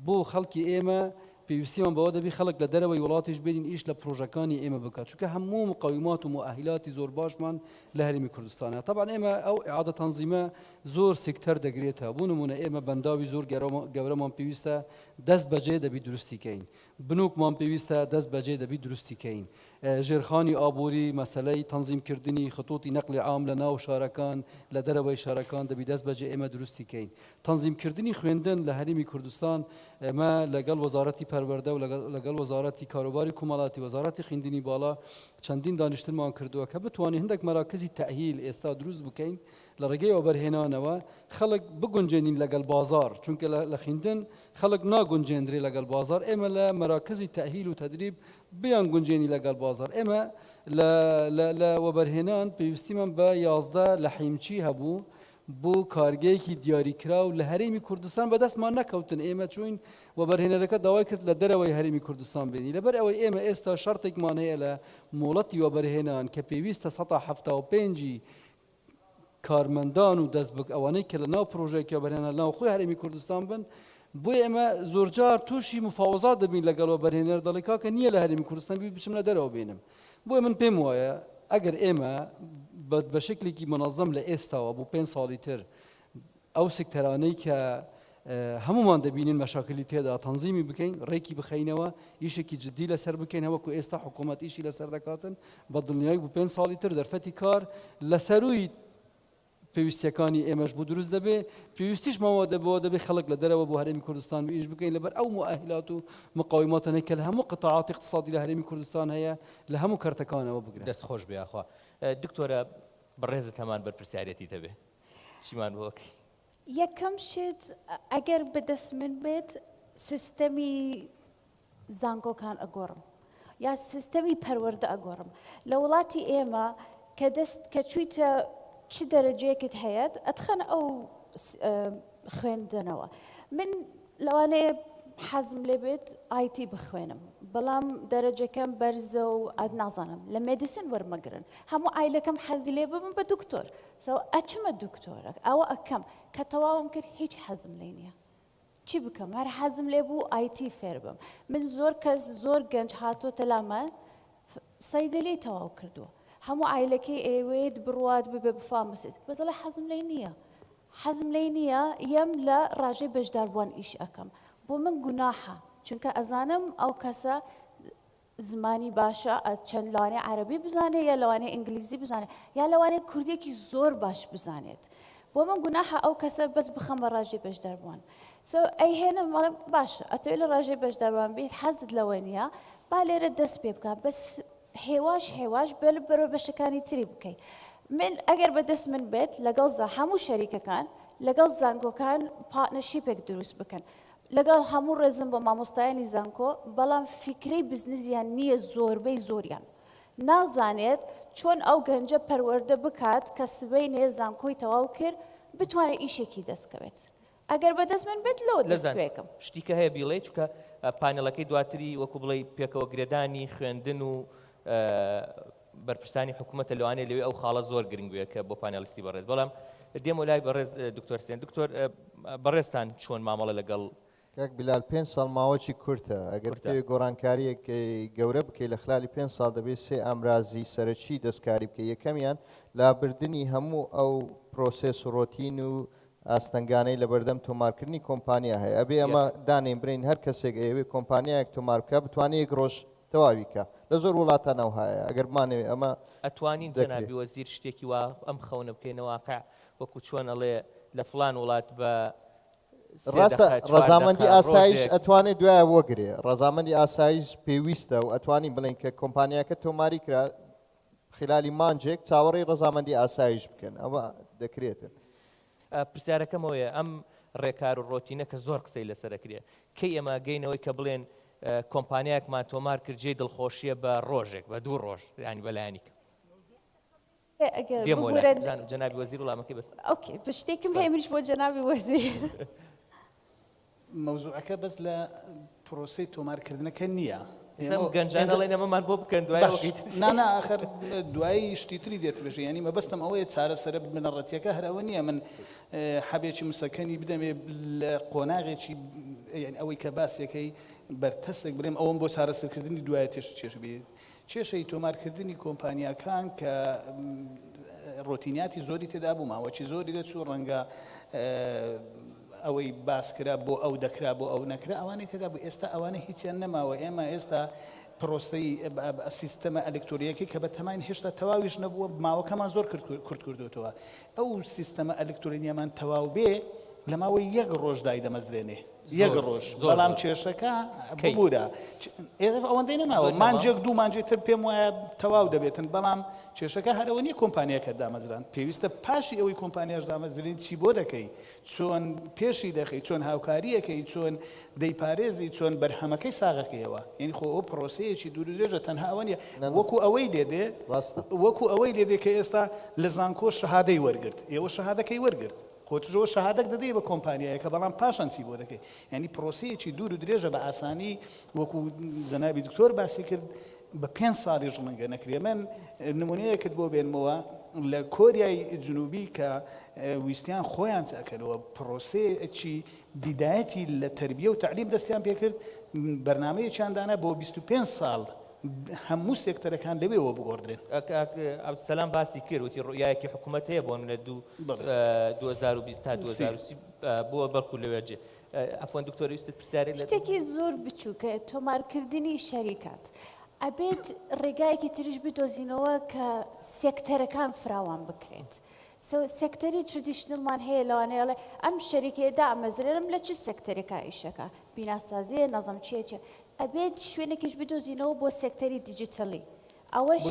بۆ خەڵکی ئێمە پێویستیمان بەوە دەبی خەڵک لە دەرەوەی وڵاتیش بێنین ئیش لە پرۆژەکانی ئێمە بکات چونکە هەموو مقاومات و مؤهلاتی زۆر باشمان لە هەرێمی کوردستانە طبعا ئێمە ئەو ئیعادە تەنظیمە زۆر سێکتەر دەگرێتەوە بۆ نمونە ئێمە بەنداوی زۆر گەورەمان پێویستە دەست بەجێ دەبی دروستیکەین بنووکمان پێویستە دەست بەجێ دەبی دروستیکەین ژێرخانی ئابووری مەسەلەی تەنظیمکردنی خطوطی نەقلی عام لە ناو شارەکان لە دەرەوەی شارەکان دەبی دەست بەجێ ئێمە دروستیکەین تەنظیمکردنی خوێندن لە هەرێمی کوردستان ئێمە لەگەڵ وەزارەتی پەروەردە و لەگەڵ وەزارەتی کاروباری کومەڵاتی وەزارەتی خوێندنی باڵا چەندین دانیشتنمان کردووە کە بتوانین هەندێک مەراکزی تەهیل ئێستا دروست بکەین لە ڕێگەی وەبەرهێنانەوە خەڵک بگونجێنین لەگەڵ بازار چونکە لە خوێندن خەڵک ناگونجێنرێ لەگەڵ بازار ئێمە لە مەراکزی تەهیل و تەدریب بیان گونجێنی لەگەڵ بازار ئێمە لە وەبەرهێنان پێویستیمان بە 11 لە حیمچی هەبوو بۆ کارگەیەکی دیاریکرا و لە هەرێمی کوردستان بەدەستمان نەکەوتن ئێمە چوین وەبەرهێنەرەکە داوای کرد لە دەرەوەی هەرێمی کوردستان بێنی لەبەر ئەوەی ئێمە ئێستا شەرتێکمان هەیە لە مۆڵەتی وەبەرهێنان کە پێویستە 175 کارمەندان و دەست بک ئەوانەی کە لە ناو پرۆژەیەکی وەبەرهێنان ناو خۆی هەرێمی کوردستان بن بۆی ئێمە زۆرجار تووشی مفاوزات دەبین لەگەڵ وەبەرهێنەر دەڵێ کاکە نییە لە هەرێمی کوردستان بچم لە دەرەوە بێنم بۆی من پێم وایە ئەگەر ئێمە بە شکلێکی منەظەم لە ئێستاوە بۆ 5 ساڵی تر ئەو سێکتەرانەی کە هەمومان دەبینین مەشاکلی تێدا تەنزیمی بکەین ڕێکی بخەینەوە ئیشێکی جددی لەسەر بکەین هەوەکو ئێستا حکوومەت ئیشی لەسەر دەکاتن بە دڵنیایی بوو 5 ساڵی تر دەرفەتی کار لەسەروی پێویستیەکانی ئێمەش بوو دروست دەبێ پێویستیش ماوە دەبێ خەڵک لە دەرەوە بۆ هەرێمی کوردستان و ئیش بکەین لەبەر ئەو مؤهلات و مقاوماتانەی کە لە هەموو قطاعاتی اقتصادی لە هەرێمی کوردستان هەیە لە هەموو کەرتەکانەوە بگرێت دەست خۆش بێ ئاخوا دکتۆرە بەڕێزت هەمان بەرپرسیارەتی دەبێ چیمان بۆکەی یەکەم شت ئەگەر بەدەست من بێت سیستەمی زانکۆکان ئەگۆڕم یا سیستەمی پەروەردە ئەگۆڕم لە وڵاتی ئێمە کە چوویتە چ دەرەجەیەکت هەیەت ئەتخەن ئەو خوێندنەوە من لەوانەیە حەزم لێ بێت ئایتی بخوێنم بەڵام دەرەجەکەم بەرزە و نازانم لە مێدیسن وەرمەگرن هەموو ئایلەکەم حەزی لێ ببم بە دکتۆر ئەچمە دکتۆرە ئەوە ئەکەم کە تەواوم کرد هیچ حەزم لێ نییە چی بکەم هەر حەزم لێ بوو ئایتی فێر بم من زۆر کەس زۆر گەنج هاتۆتە لامە سەیدەلی تەواو کردووە هەموو ئایلەکەی ئێوێت بڕوات ببێ بفامسیت بەدڵە حەزم لێ نییە حەزم لێ نییە یەم لە ڕاژەی بەشداربووان ئیش ئەەکەم بۆ من گوناحە چونکە ئەزانم ئەو کەسە زمانی باشە چەند لەوانەیە عەرەبی بزانێت یا لەوانەیە ئینگلیزی بزانێت یا لەوانەیە کوردیەکی زۆر باش بزانێت بۆ من گوناحە ئەو کەسە بەس بخەم بە ڕاژەی بەشداربووان ئەیهێنم باشە ئەتەوێت لە ڕاژەی بەشداربووان بیت حەزت لەوە نییە با لێرە دەست پێ بکە بەس هێواش بەرە بەشەکانی تری بکەیت من ئەگەر بەدەست من بێت لەگەڵ هەموو شەریکەکان لەگەڵ زانکۆکان پارتنەرشیپێک دروست بکەن لەگەڵ هەموو ڕێزم بۆ مامۆستایانی زانکۆ بەڵام فیکرەی بزنسیان نییە زۆربەی زۆریان نازانێت چۆن ئەو گەنجە پەروەردە بکات کە سبەی نێ زانکۆی تەواو کرد بتوانێت ئیشێکی دەستکەوێت ئەگەر بەدەست من بێت لەوە دەستپێکم شتیکە هەیە بیڵێ چکە پانێڵەکەی دواتری وەکو بڵێ پێکەوە گرێدانی خوێندن و بەرپرسانی حکوومەتە لەوانێ لەوێ ئەو خاڵە زۆر گرنگوێ کە بۆ پانێلیستی بەڕێز بەڵام دێم و لای بەڕێز دکتۆر سێن دکتۆر بەڕێزتان چۆن مامەڵە لەگەڵ کاک بلال 5 ساڵ ماوەی کورتە ئەگەر پێوی گۆڕانکاریەک گەورە بکەی لە خلالی 5 ساڵ دەبێت 3 ئامرازی سەرەکی دەستکاری بکە یەکەمیان لابردنی هەموو ئەو پرۆسس و ڕۆتین و ئاستەنگانەی لە بەردەم تۆمارکردنی کۆمپانیا هەیە ئەبێ ئەمە دانێن برین هەر کەسێک ئەوێ کۆمپانیایەک تۆمار بکە بتوانێت یەک ڕۆژ تەواویکە لە زۆر وڵاتانەوە هەیە ئەگەر بمانەوێ ئەمە ئەتوانین جەنابی وەزیر شتێکی وا ئەم خەونە بکەینەوە واقع وەکو چۆن ئەڵێ لە فلان وڵات بە ڕاستە ڕەزامەندی ئاسایش ئەتوانێت دوایە وەگرێ ڕەزامەندی ئاسایش پێویستە و ئەتوانین بڵین کە کۆمپانیاکە تۆماری کرا خلالی مانجێک چاوەڕێی ڕەزامەندی ئاسایش بکەن ئەوە دەکرێتن پرسیارەکەمەوەیە ئەم ڕێکار و ڕۆتینە کە زۆر قسەی لەسەرەکرێ کەی ئەمە گەینەوەی کە بڵێن کۆمپانیایەکمان تۆمار کرد جێی دڵخۆشیە بە ڕۆژێک بە 2 ڕۆژ ینی بەلایەنیکە جەنابی وەزیر وڵامەکەی بەس ئۆکێ شتێکم هەیە منیش بۆ جەنابی وەزیر مەوزوعەکە بەس لە پرۆسەی تۆمارکردنەکە نییە گەنجان دەڵێن ئەمەمان بۆ بکەن نانا ئاخر دوایی شتی تری دێت بێژە ینی مەبەستم ئەوەیە چارەسەرە بنەڕەتیەکە هەرەوە نییە من حەبێکی مسەکەنی بدەمێ لە قۆناغێکی ئەوەی کە باسیەکەی بەرتەستێک برێم ئەوم بۆ چارەسەرکردنی دوایە چێش بێت کێشەی تۆمارکردنی کۆمپانیاکان کە ڕۆتینیاتی زۆری تێدا بوو ماوەکی زۆری دەچوو ڕەنگە ئەوەی باسکرا بۆ ئەو دەکرا بۆ ئەو نەکرا ئەوانەی تێدا بوو ئێستا ئەوانە هیچیان نەماوە ئێمە ئێستا پرۆسەی سیستەمە ئەلکترۆنیەکە کە بە تەماین هێشتا تەواویش نەبووە ماوەکەمان زۆر کورت کردوتەوە ئەو سیستەمە ئەلکترۆنیەمان تەواو بێ لە ماوەی 1 ڕۆژ دای دەمەزرێنێ 1 ڕۆژ بەڵام کێشەکە ببوورە ئەوەندەی نەماوە مانجێک 2 مانجێ تر پێم وایە تەواو دەبێتن بەڵام کێشەکە هەرەوە نیە کۆمپانیەکە دامەزران پێویستە پاشی ئەوەی کۆمپانیاش دامەزرین چی بۆ دەکەی چۆن پێشی دەخەی چۆن هاوکاریەکەی چۆن دەیپارێزی چۆن بەرهەمەکەی ساغەکەیەوە یعنی خۆ ئەو پرۆسەیەکی دوورودرێژە تەنها ئەوە نیە وەکو ئەوەی دێدێ وەکو ئەوەی دێدێ کە ئێستا لە زانکۆ شەهادەی وەرگرت ئێوە شەهادەکەی وەرگرت خۆتژەوە شەهادەک دەدەی بە کۆمپانیایەکە بەڵام پاشان چی بۆ دەکەی ینی پرۆسەیەکی دوور و درێژە بە ئاسانی وەکو جەنابی دکتۆر باسی کرد بە 5 ساڵی ژمنگە نەکرێ من نمونەیەکت بۆ بێنمەوە لە کۆریای جنوبی کە ویستیان خۆیان چاکەنەوە پرۆسەیەکی بیدایەتی لە تەربیە و تعلیم دەستیان پێکرد بەرنامەیەکیان دانا بۆ 25 ساڵ هەموو سێکتەرەکان لەوێەوە بگۆڕدرێن سەلام باسی کرد وتی ڕۆیایەکی حکوومەت هەیە بۆ منە 2020 تا 2030 بۆ بەڵکو لەوێ جێ ئەفۆن دکتۆر ویستت پرسیارێک لە شتێکی زۆر بچووکە تۆمارکردنی شەریکات ئەبێت ڕێگایەکی تریش بدۆزینەوە کە سێکتەرەکان فراوان بکرێت سێکتەری تردیشنلمان هەیە لەوانەیە ئەم شەریکەیەدا ئەمەزرێرم لە چ سێکتەرێکا ئیشەکە بیناسازیە نەزم چیەکە ئەبێت شوێنێکیش بدۆزینەوە بۆ سێکتەری دیجیتەلی ئەوەش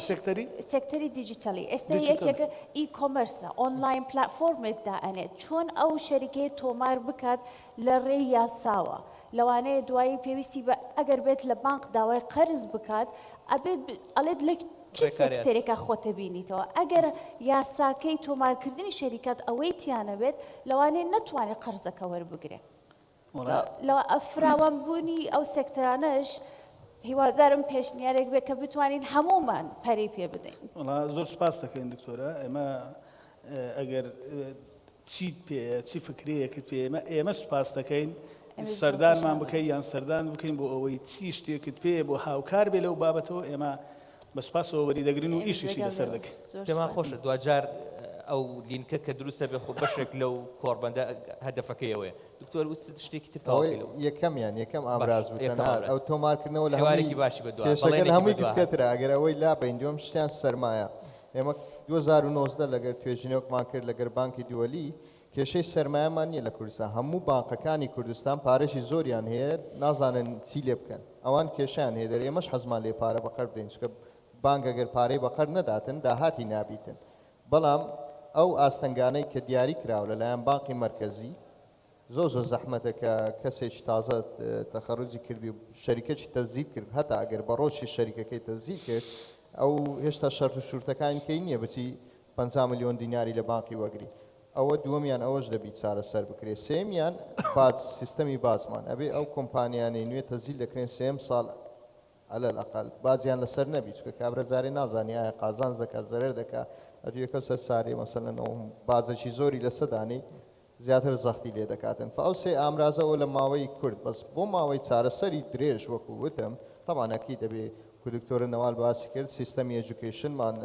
سێکتەری دیجیتەلی ئێستا یەکێکە ئیکۆمەرسە ئۆنلاین پلتفۆرمێکدا ئەنێت چۆن ئەو شەریکەیە تۆمار بکات لە ڕێی یاساوە لەوانەیە دوایی پێویستی بە ئەگەر بێت لە بانک داوای قەرز بکات ئەڵێت لە چ سێکتەرێکە خۆتە بینیتەوە ئەگەر یاساکەی تۆمارکردنی شەریکات ئەوەی تیانە بێت لەوانەیە نەتوانێت قەرزەکە وەربگرێت لەوە ئەفراوانبوونی ئەو سێکتەرانەش هیوادارم پێشنیارێک بێت کە بتوانین هەمومان پەری پێ بدەین زۆر سپاس دەکەین دکتۆرە ئێمە ئەگەر چیت پێ چی فکرەیەکت پێ ئێمە سپاس دەکەین سەردانمان بکەین یان سەردان بکەین بۆ ئەوەی چی شتێکت پێ بۆ هاوکار بێ لەو بابەتەوە ئێمە بەسپاسەوە وەریدەگرین و ئیشیشی لەسەر دەکەین پێمان خۆشە دوجار ئەو لینکە کە دروستە بێ خۆ بەشێک لەو کۆڕبەندە هەدەفەکەیەوەیە دکتۆر وت شتێکی تر یەکەم ئامراز بکەن ئەو تۆمارکردنەوە لە هەوارێکی باشی بە پێشەکەن هەمووی گچکەترە ئەگەر ئەوەی لاپەین دووەم شتیان سەرمایە ئێمە 2019 لەگەر توێژینەوەکمان کرد لەگەر بانکی دیوەلی کێشەی سەرمایەمان نییە لە کوردستان هەموو بانقەکانی کوردستان پارەشی زۆریان هەیە نازانن چی لێ بکەن ئەوان کێشیان هەیە دەر ئێمەش حەزمان لێ پارە بەقەر بدەین چکە بانک ئەگەر پارەی بەقەر نەداتن داهاتی نابیتن بەڵام ئەو ئاستەنگانەی کە دیاری کراوە لەلایەن بانقی مرکزی زۆر زەحمەتە کە کەسێکی تازە تەخەڕوجی کردی و شەریکەی تەزیید کرد هەتا ئەگەر بە ڕۆژی شەریکەکەی تەزیید کرد ئەو هێشتا شەرت و شورتەکانی کەی نییە بچی 50 ملیۆن دیناری لە بانقی وەگری ئەوە دووەمیان ئەوەش دەبی چارەسەر بکرێت سێمیان سیستەمی بازمان ئەبێ ئەو کۆمپانیانەی نوێ تەزیید دەکرێن 3 ساڵ على الأقل بازیان لەسەر نەبی چکە کابرا زارێ نازانی ئایا قازان زەکات زەرەر دەکات ئەتوێکە سەر ساری مەسەلەن ئەو بازەکی زۆری لەسەدانی زیاتر زەختی لێ دەکاتن فەو سێ ئامرازەوە لە ماوەی کورد بەس بۆ ماوەی چارەسەری درێژ وەکو وتم تەمانەکی دەبێ کو دکتۆرە نەوال باسی کرد سیستەمی ئێجوکیشنمان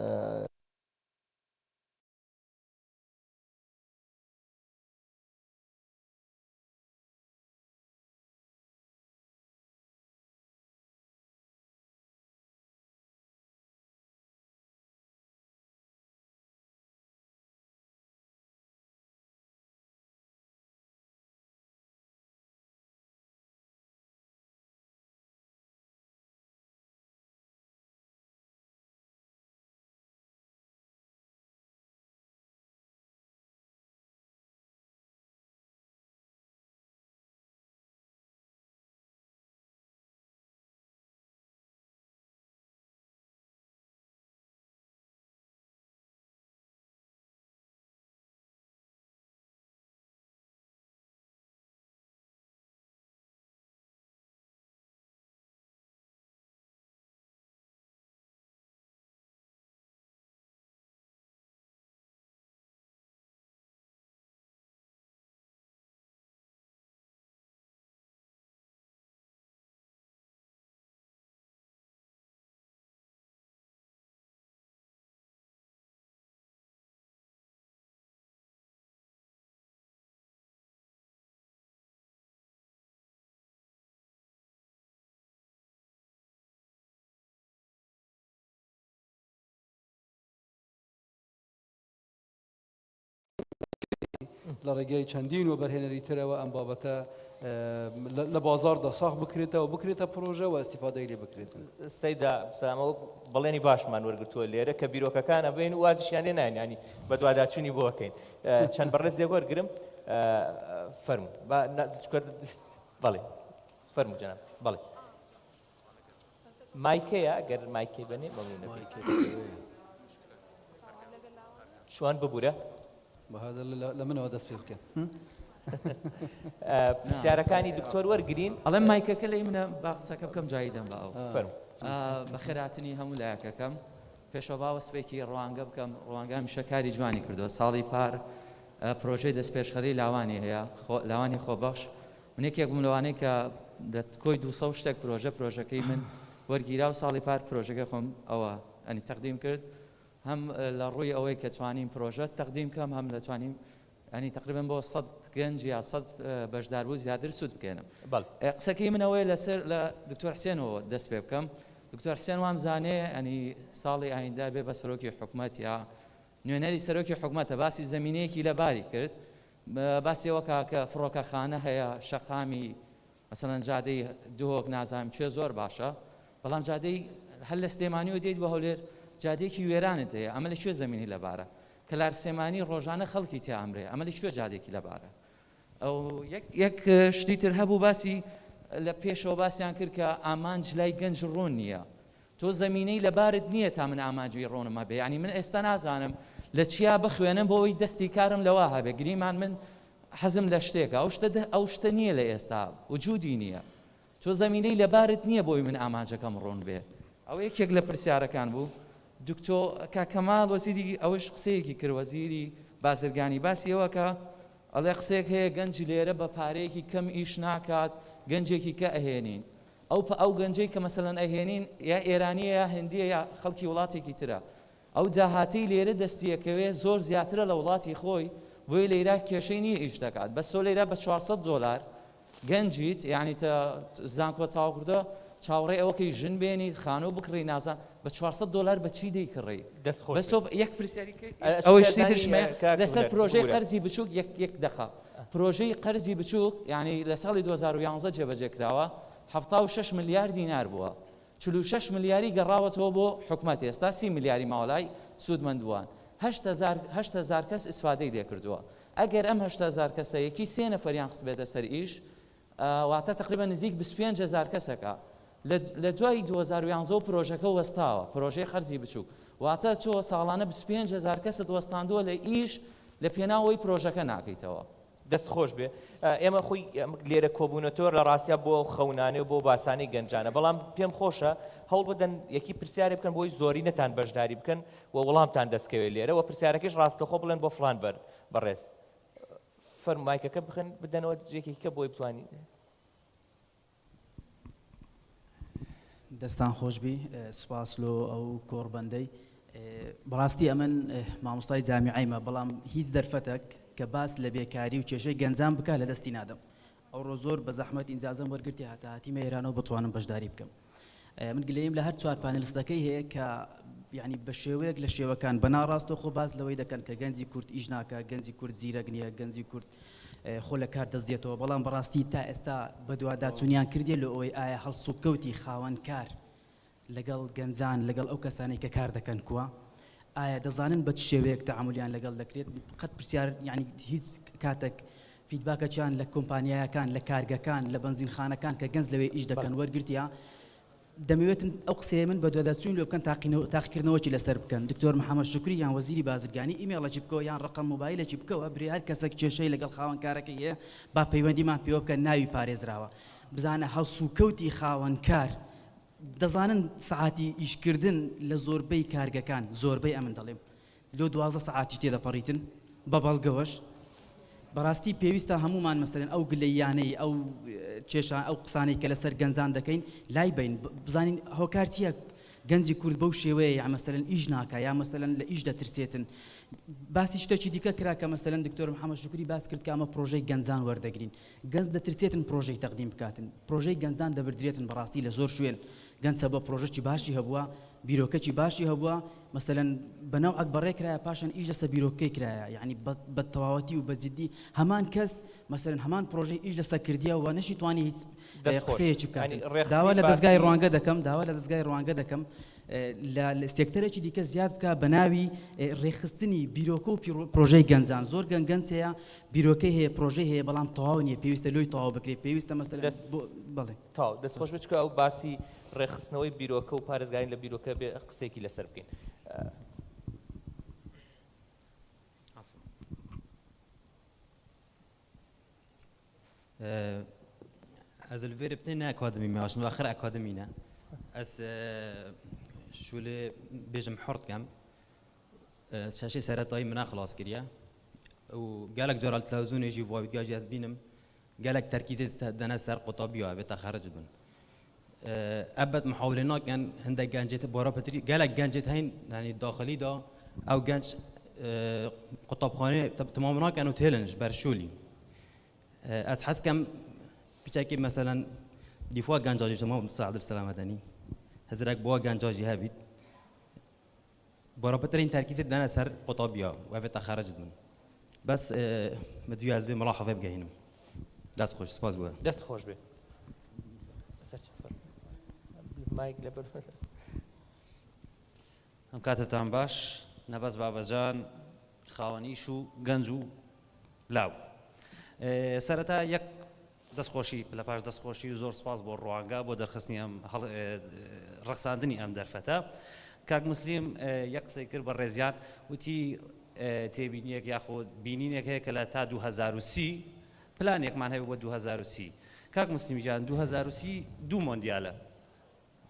لە ڕێگەی چەندین و بەرهێنەری ترەوە ئەم بابەتە لە بازاردا ساغ بکرێتەوە بکرێتە پرۆژە و ئەستیفادەی لێ بکرێتن سەیدا سامەوە بەڵێنی باشمان وەرگرتووە لێرە کە بیرۆکەکانە بین و وازیشیان لێ نانیانی بە دوواداچوونی بۆ بکەین چەند بەڕێز لێ وەرگرم فەرمو بەڵێ فەرمو جەناب بەڵێ مایکەیە ئەگەر مایکەی بەنێ شوان ببوورە بەهادە لە منەوە دەست پێ بکەن پرسیارەکانی دکتۆر وەرگرین ئەڵێم مایکەکە لەی منە با قسەکە بکەم جاییدەم بە ئەو بە خێراتنی هەموو لایەکەکەم پێشەوە باوەسپێکی ڕوانگە بکەم ڕوانگە هەمیشە کاری جوانی کردووە ساڵی پار پرۆژەی دەستپێشخەری لاوانی هەیە لاوانی خۆبەخش من یەکێک بووم لەوانەیە کە کۆی 200 شتێک پرۆژەکەی من وەرگیرا و ساڵی پار پرۆژەکە خۆم ئەوە ئەنی تەقدیم کرد هەم لە ڕووی ئەوەی کە توانیم پرۆژە تەقدیم کەم هەم لە توانیم ینی تقریبا بۆ 100 گەنج یا 100 بەشداربوو زیاتر سوود بکەنم قسەکەی منەوەی لەسەر لە دکتۆر حسێنەوە دەست پێ بکەم دکتۆر حسێن وام زانێ ئەنی ساڵی ئایندا بێ بە سەرۆکی حکوومەت یا نوێنەری سەرۆکی حکوومەتە باسی زمینەیەکی لەباری کرد باسی ئەوە کە فڕۆکەخانە هەیە شەقامی مەسەڵەن جادەی دووهۆک نازانم کوێ زۆر باشە بەڵام جادەی هەر لە سلێمانی و دێیت بە هەولێر جادەیەکی وێرانت هەیە ئەمە لە کوێ زمینی لەبارە کەلار سێمانی ڕۆژانە خەڵکی تیا ئەمرێ ئەمە لە کوێ جادێکی لەبارە ئەو یەک شتی تر هەبوو باسی لە پێشەوە باسییان کرد کە ئامانج لای گەنج ڕۆن نییە تۆ زمینەی لەبارت نییە تا من ئامانجوی ڕۆنمە بێ ینی من ئێستا نازانم لە چیا بخوێنم بۆەوەی دەستی کارم لەوە هەبێ گریمان من حەزم لە شتێکە ئەو شتە نییە لە ئێستا وجودی نییە تۆ زمینەی لەبارت نییە بۆی من ئامانجەکەم ڕۆن بێ ئەو یەکێک لە پرسیارەکان بوو دکتۆر کاکەماڵ وەزیری ئەوەش قسەیەکی کرد وەزیری بازرگانی باسیەوە کە ئەڵێ قسێک هەیە گەنج لێرە بە پارەیەکی کەم ئیش ناکات گەنجێکی کە ئەهێنین ئەو گەنجەی کە مەسەڵەن ئەهێنین یا ئێرانیە یا هندیە یا خەڵکی وڵاتێکی ترە ئەو جاهاتی لێرە دەستیەکەوێ زۆر زیاترە لە وڵاتی خۆی بۆی لێرە کێشەی نییە ئیش دەکات بەس تۆ لێرە بە 400 دلار گەنجیت یعنی زانکۆ چاوکردە چاوەڕێ ئەوەکەی ژن بێنی خانۆ بکڕی نازان بە 400 دلار بەچی دەیکڕی بەس تۆ یەک پرسیاری ئەوەی شتی ترشمە لەسەر پرۆژەی قەرزی بچووک یەک دەخە پرۆژەی قەرزی بچووک یعنی لە ساڵی 2011 جێبەجێکراوە 76 ملیار دینار بووە 46 ملیاری گەڕاوەتەوە بۆ حکوومەت ئێستا 30 ملیاری ماوەلای سوودمەندوان 8,000 کەس ئیسفادەی لێکردووە ئەگەر ئەم 8,000 کەسە یەکی 3 نەفەریان خسبێتە سەر ئیش واتە تقریبا نزیک 25,000 کەسەکە لە دوای 2011 پرۆژەکە وەستاوە پرۆژەی خەرجی بچووک واتە تۆ ساڵانە 25,000 کەست وەستاندووە لە ئیش لە پێناوەی پرۆژەکە ناکەیتەوە دەست خۆش بێ ئێمە خۆی لێرە کۆبوونەتۆر لە ڕاستیا بۆ خەونانێ و بۆ باسانی گەنجانە بەڵام پێم خۆشە هەوڵ بدەن یەکی پرسیارێ بکەن بۆی زۆری نەتان بەشداری بکەن و وەڵامتان دەستکەوێت لێرە و پرسیارەکەش ڕاستەخۆ بڵێن بۆ فلان بەڕێز فەرمایکەکە بخەن بدەنەوە یەکێکە بۆی بتوانین دەستان خۆشبی سوپاس لۆ ئەو کۆڕبەندەی بەڕاستی ئەمن مامۆستای جامیعایمە بەڵام هیچ دەرفەتێک کە باس لە بێکاری و کێشەی گەنجان بکە لە دەستی نادەم ئەوڕۆ زۆر بە زەحمەت ئینجازەم وەرگرتی هەتا هاتیمە ئێرانەوە بتوانم بەشداری بکەم من گلەیم لە هەر چوار پانێلیستەکەی هەیە کە یعنی بە شێوەیەک لە شێوەکان بەناڕاستە خۆ باس لەوەی دەکەن کە گەنجی کورد ئیش ناکە گەنجی کورد زیرەک نییە گەنجی کورد خۆ لە کار دەستێتەوە بەڵام بەڕاستی تا ئێستا بە دوواداچوونیان کردێ لە ئەوەی ئایا هەڵسوکەوتی خاوەن کار لەگەڵ گەنجان لەگەڵ ئەو کەسانی کە کار دەکەن کووە ئایا دەزانن بە شێوەیەک تەعاملیان لەگەڵ دەکرێت قەت پرسیار یعنی هیچ کاتێک فیدباکەچیان لە کۆمپانیایەکان لە کارگەکان لە بەنزینخانەکان کە گەنج لەوێ ئیش دەکەن وەرگرتیە دەمەوێتن ئەو قسەیە من بە دوواداچوون لێ بکەن تاقیکردنەوەکی لەسەر بکەن دکتۆر محەممەد شکری یان وەزیری بازرگانی ئیمێڵەکی بکەوە یان ڕقم مۆبایلێکی بکەوە برێ هەر کەسێک کێشەی لەگەڵ خاوەنکارەکەی هەیە با پەیوەندیمان پێوە بکەن ناوی پارێزراوە بزانە هەڵسوکەوتی خاوەنکار دەزانن سعاتی ئیشکردن لە زۆربەی کارگەکان زۆربەی ئەمن دەڵێم لۆ 12 سعاتی تێدەپەڕیتن بە بەڵگەوەش بەڕاستی پێویستە هەمومان مەسەرەن ئەو گلەیانەی ئەو کێشان ئەو قسانەی کە لەسەر گەنجان دەکەین لای بین بزانین هۆکار چییە گەنجی کورد بەو شێوەیە یا مەسەرەن ئیش ناکە یا مەسەرەن لە ئیش دەترسێتن باسی شتێکی دیکە کرا کە مەسەرەن دکتۆر محەممەد شکری باس کرد کە ئەمە پرۆژەی گەنجان وەردەگرین گەنج دەترسێتن پرۆژەی تەقدیم بکاتن پرۆژەی گەنجان دەبردرێتن بەڕاستی لە زۆر شوێن گەنجە بە پرۆژەی باشی هەبووە بیرۆکەی باشی هەبووە مەسەلەن بەناو ئەکبەڕێ کرایە پاشان ئیش لەسەر بیرۆکەی کرایە یعنی بە تەواوەتی و بە جددی هەمان کەس مەسەلەن هەمان پرۆژەی ئیش لەسەر کردیە و نەشی توانی هیچ قسەیەکی بکات داوا لە دەستگای ڕوانگە دەکەم داوا لە دەستگای ڕوانگە دەکەم لە سێکتەرێکی دیکە زیاد بکە بە ناوی ڕێخستنی بیرۆکە و پرۆژەی گەنجان زۆر گەنج هەیە بیرۆکەی هەیە پرۆژەی هەیە بەڵام تەواو نییە پێویستە لۆی تەواو بکرێت پێویستە مەسەلەن بڵێ تاو دەستخۆش بچکە ئەو باسی ڕێخستنەوەی بیرۆکە و پارێزگای لە بیرۆکە بێ قسێکی لەسەر بکەین از الفير بتنا أكاديمي معاش نواخر أكاديمينا از شو اللي بيجم حرت كم شاشة سرطاي منا خلاص كريا وقالك جرى التلفزيون يجي فوي بيجي از بينم قالك تركيز دنا سر قطبية بتخرج بن أبد محاولنا كان هندك جانجت بورا بتري قالك جانجت هين يعني داخلي دا أو جانج قوتابخانه تماما كانوا تهلنج برشولي از حس كم بيجاكي مثلا دي فوا غانجاجي تمام عبد السلام مدني هزرك بوا غانجاجي هابيت برابطرين تركيز دانا سر قطابيا وقفت خرجت من بس مدوي از ملاحظه بقى هنا دست خوش سپاس بوا دست خوش به مایک لبر ئەم کاتتان باش نەبەست بابەجان خاوەنیش و گەنج و لاو سەرەتا یەک دەستخۆشی لە پاش دەستخۆشی و زۆر سپاس بۆ ڕوانگە بۆ دەرخستنی ئەم ڕەخساندنی ئەم دەرفەتە کاک مسلیم یەک قسەی کرد بە ڕێزیان وتی تێبینیەک یاخۆ بینینێک هەیە کە لە تا 2030 پلانێکمان هەیە بۆ 2030 کاک مسلیمی جان 2030 دوو مۆندیالە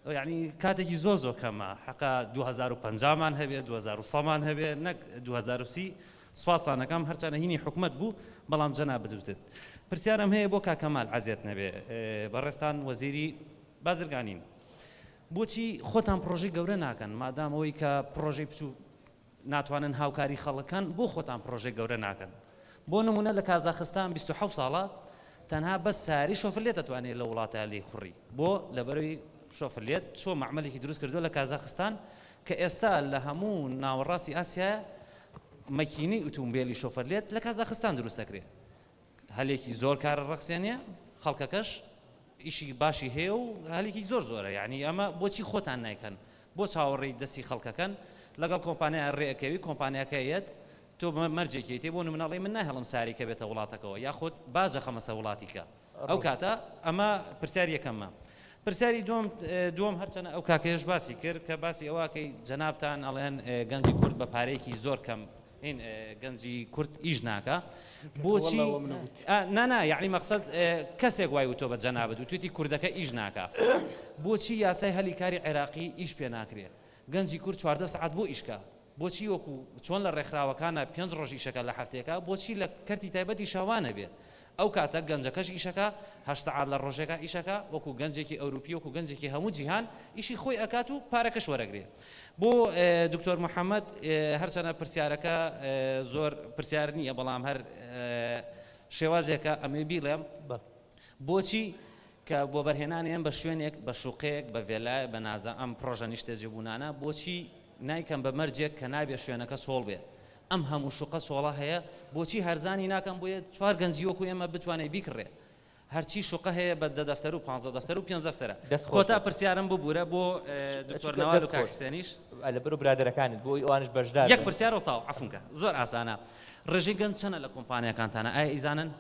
يعني كاتجي زوزو كما حقا 2050 مان هبه 2100 مان هبه نك 2030 سپاسانه كم هرچانه هيني حكومت بو بلام جناب دوتت پرسیارم هي بوكا كمال عزيت نبي برستان وزيري بازرگانين بوچی خوتان پروژه گەورە ناکەن مادام ئەوەی کە پروژه بچوو ناتوانن هاوکاری خەڵکان بۆ خۆتان پروژه گەورە ناکەن بۆ نمونە لە کازاخستان 27 ساڵە تەنها بەس ساری شۆفرلێت دەتوانێت لە وڵاتە لێی خوڕی بۆ لەبەرەوەی شۆفرلێت چۆ معمەلێکی دروست کردووە لە کازاخستان کە ئێستا لە هەموو ناوەڕاستی ئاسیا مەکینەی ئۆتۆمبیلی شۆفرلێت لە کازاخستان دروست دەکرێت هەلێکی زۆر کارە ڕەخسیانە خەڵکەکەش ئیشی باشی هەیە و هەلێکی زۆر زۆرە یعنی ئەمە بۆچی خۆتان نایکەن بۆ چاوەڕێی دەستی خەڵکەکەن لەگەڵ کۆمپانیای ڕێەکەوی کۆمپانیاکەیەت تۆ مەرجێکی تێ بۆ مناڵی من ناهێڵم ساری کە بێتە وڵاتەکەەوە یاخود باجە خەمەسە وڵاتیکە ئەو کاتە ئەمە پرسیار یەکەممە پرسیاری دووەم هەرچەنە ئەو کاکەیەش باسی کرد کە باسی ئەوەکەی جەنابتان ئەڵێن گەنجی کورد بە پارەیەکی زۆر کەم این گەنجی کورد ئیش ناکە بۆچی نانا یعنی مەقسەد کەسێک وای وتۆ بە جەنابەت و توێتی کوردەکە ئیش ناکە بۆچی یاسای هەلی کاری عێراقی ئیش پێ ناکرێت گەنجی کورد 14 سعات بۆ ئیشکە بۆچی وەکو چۆن لە ڕێکخراوەکانە 5 ڕۆژ ئیشەکە لە هەفتەیەکە بۆچی لە کەرتی تایبەتی شاوانە بێت ئەو کاتە گەنجەکەش ئیشەکە 8 سعات لە ڕۆژێکە ئیشەکە وەکو گەنجێکی ئەوروپی وەکو گەنجێکی هەموو جیهان ئیشی خۆی ئەکات و پارەکەش وەرەگرێت بۆ دکتۆر محەممەد هەرچەنە پرسیارەکە زۆر پرسیار نییە بەڵام هەر شێوازێکە ئەمێ بیڵێم بۆچی کە بۆ بەرهێنانیان بە شوێنێک بە شوقەیەک بە vێلای بە نازە ئەم پرۆژە نیشتە جێبوونانە بۆچی نایکەم بە مەرجێک کە نابێت شوێنەکە سۆڵ بێت ئەم هەموو شوقە سۆڵە هەیە بۆچی هەرزانی ناکەم بۆیە 4 گەنجی وەکو ئێمە بتوانێت بیکڕێ هەرچی شوقە هەیە بە 10 دەفتەر و 15 دەفتەر و 5 دەفتەرە کۆتا پرسیارم ببوورە بۆ دکتۆر نەواد و کاکسێنیش لەبەر و برادەرەکانت بۆی ئەوانش بەشدار یەک پرسیار و تاو عەفوکە زۆر ئاسانە ڕێژەی گەنج چەنە لە کۆمپانیەکانتانە ئایا ئیزانن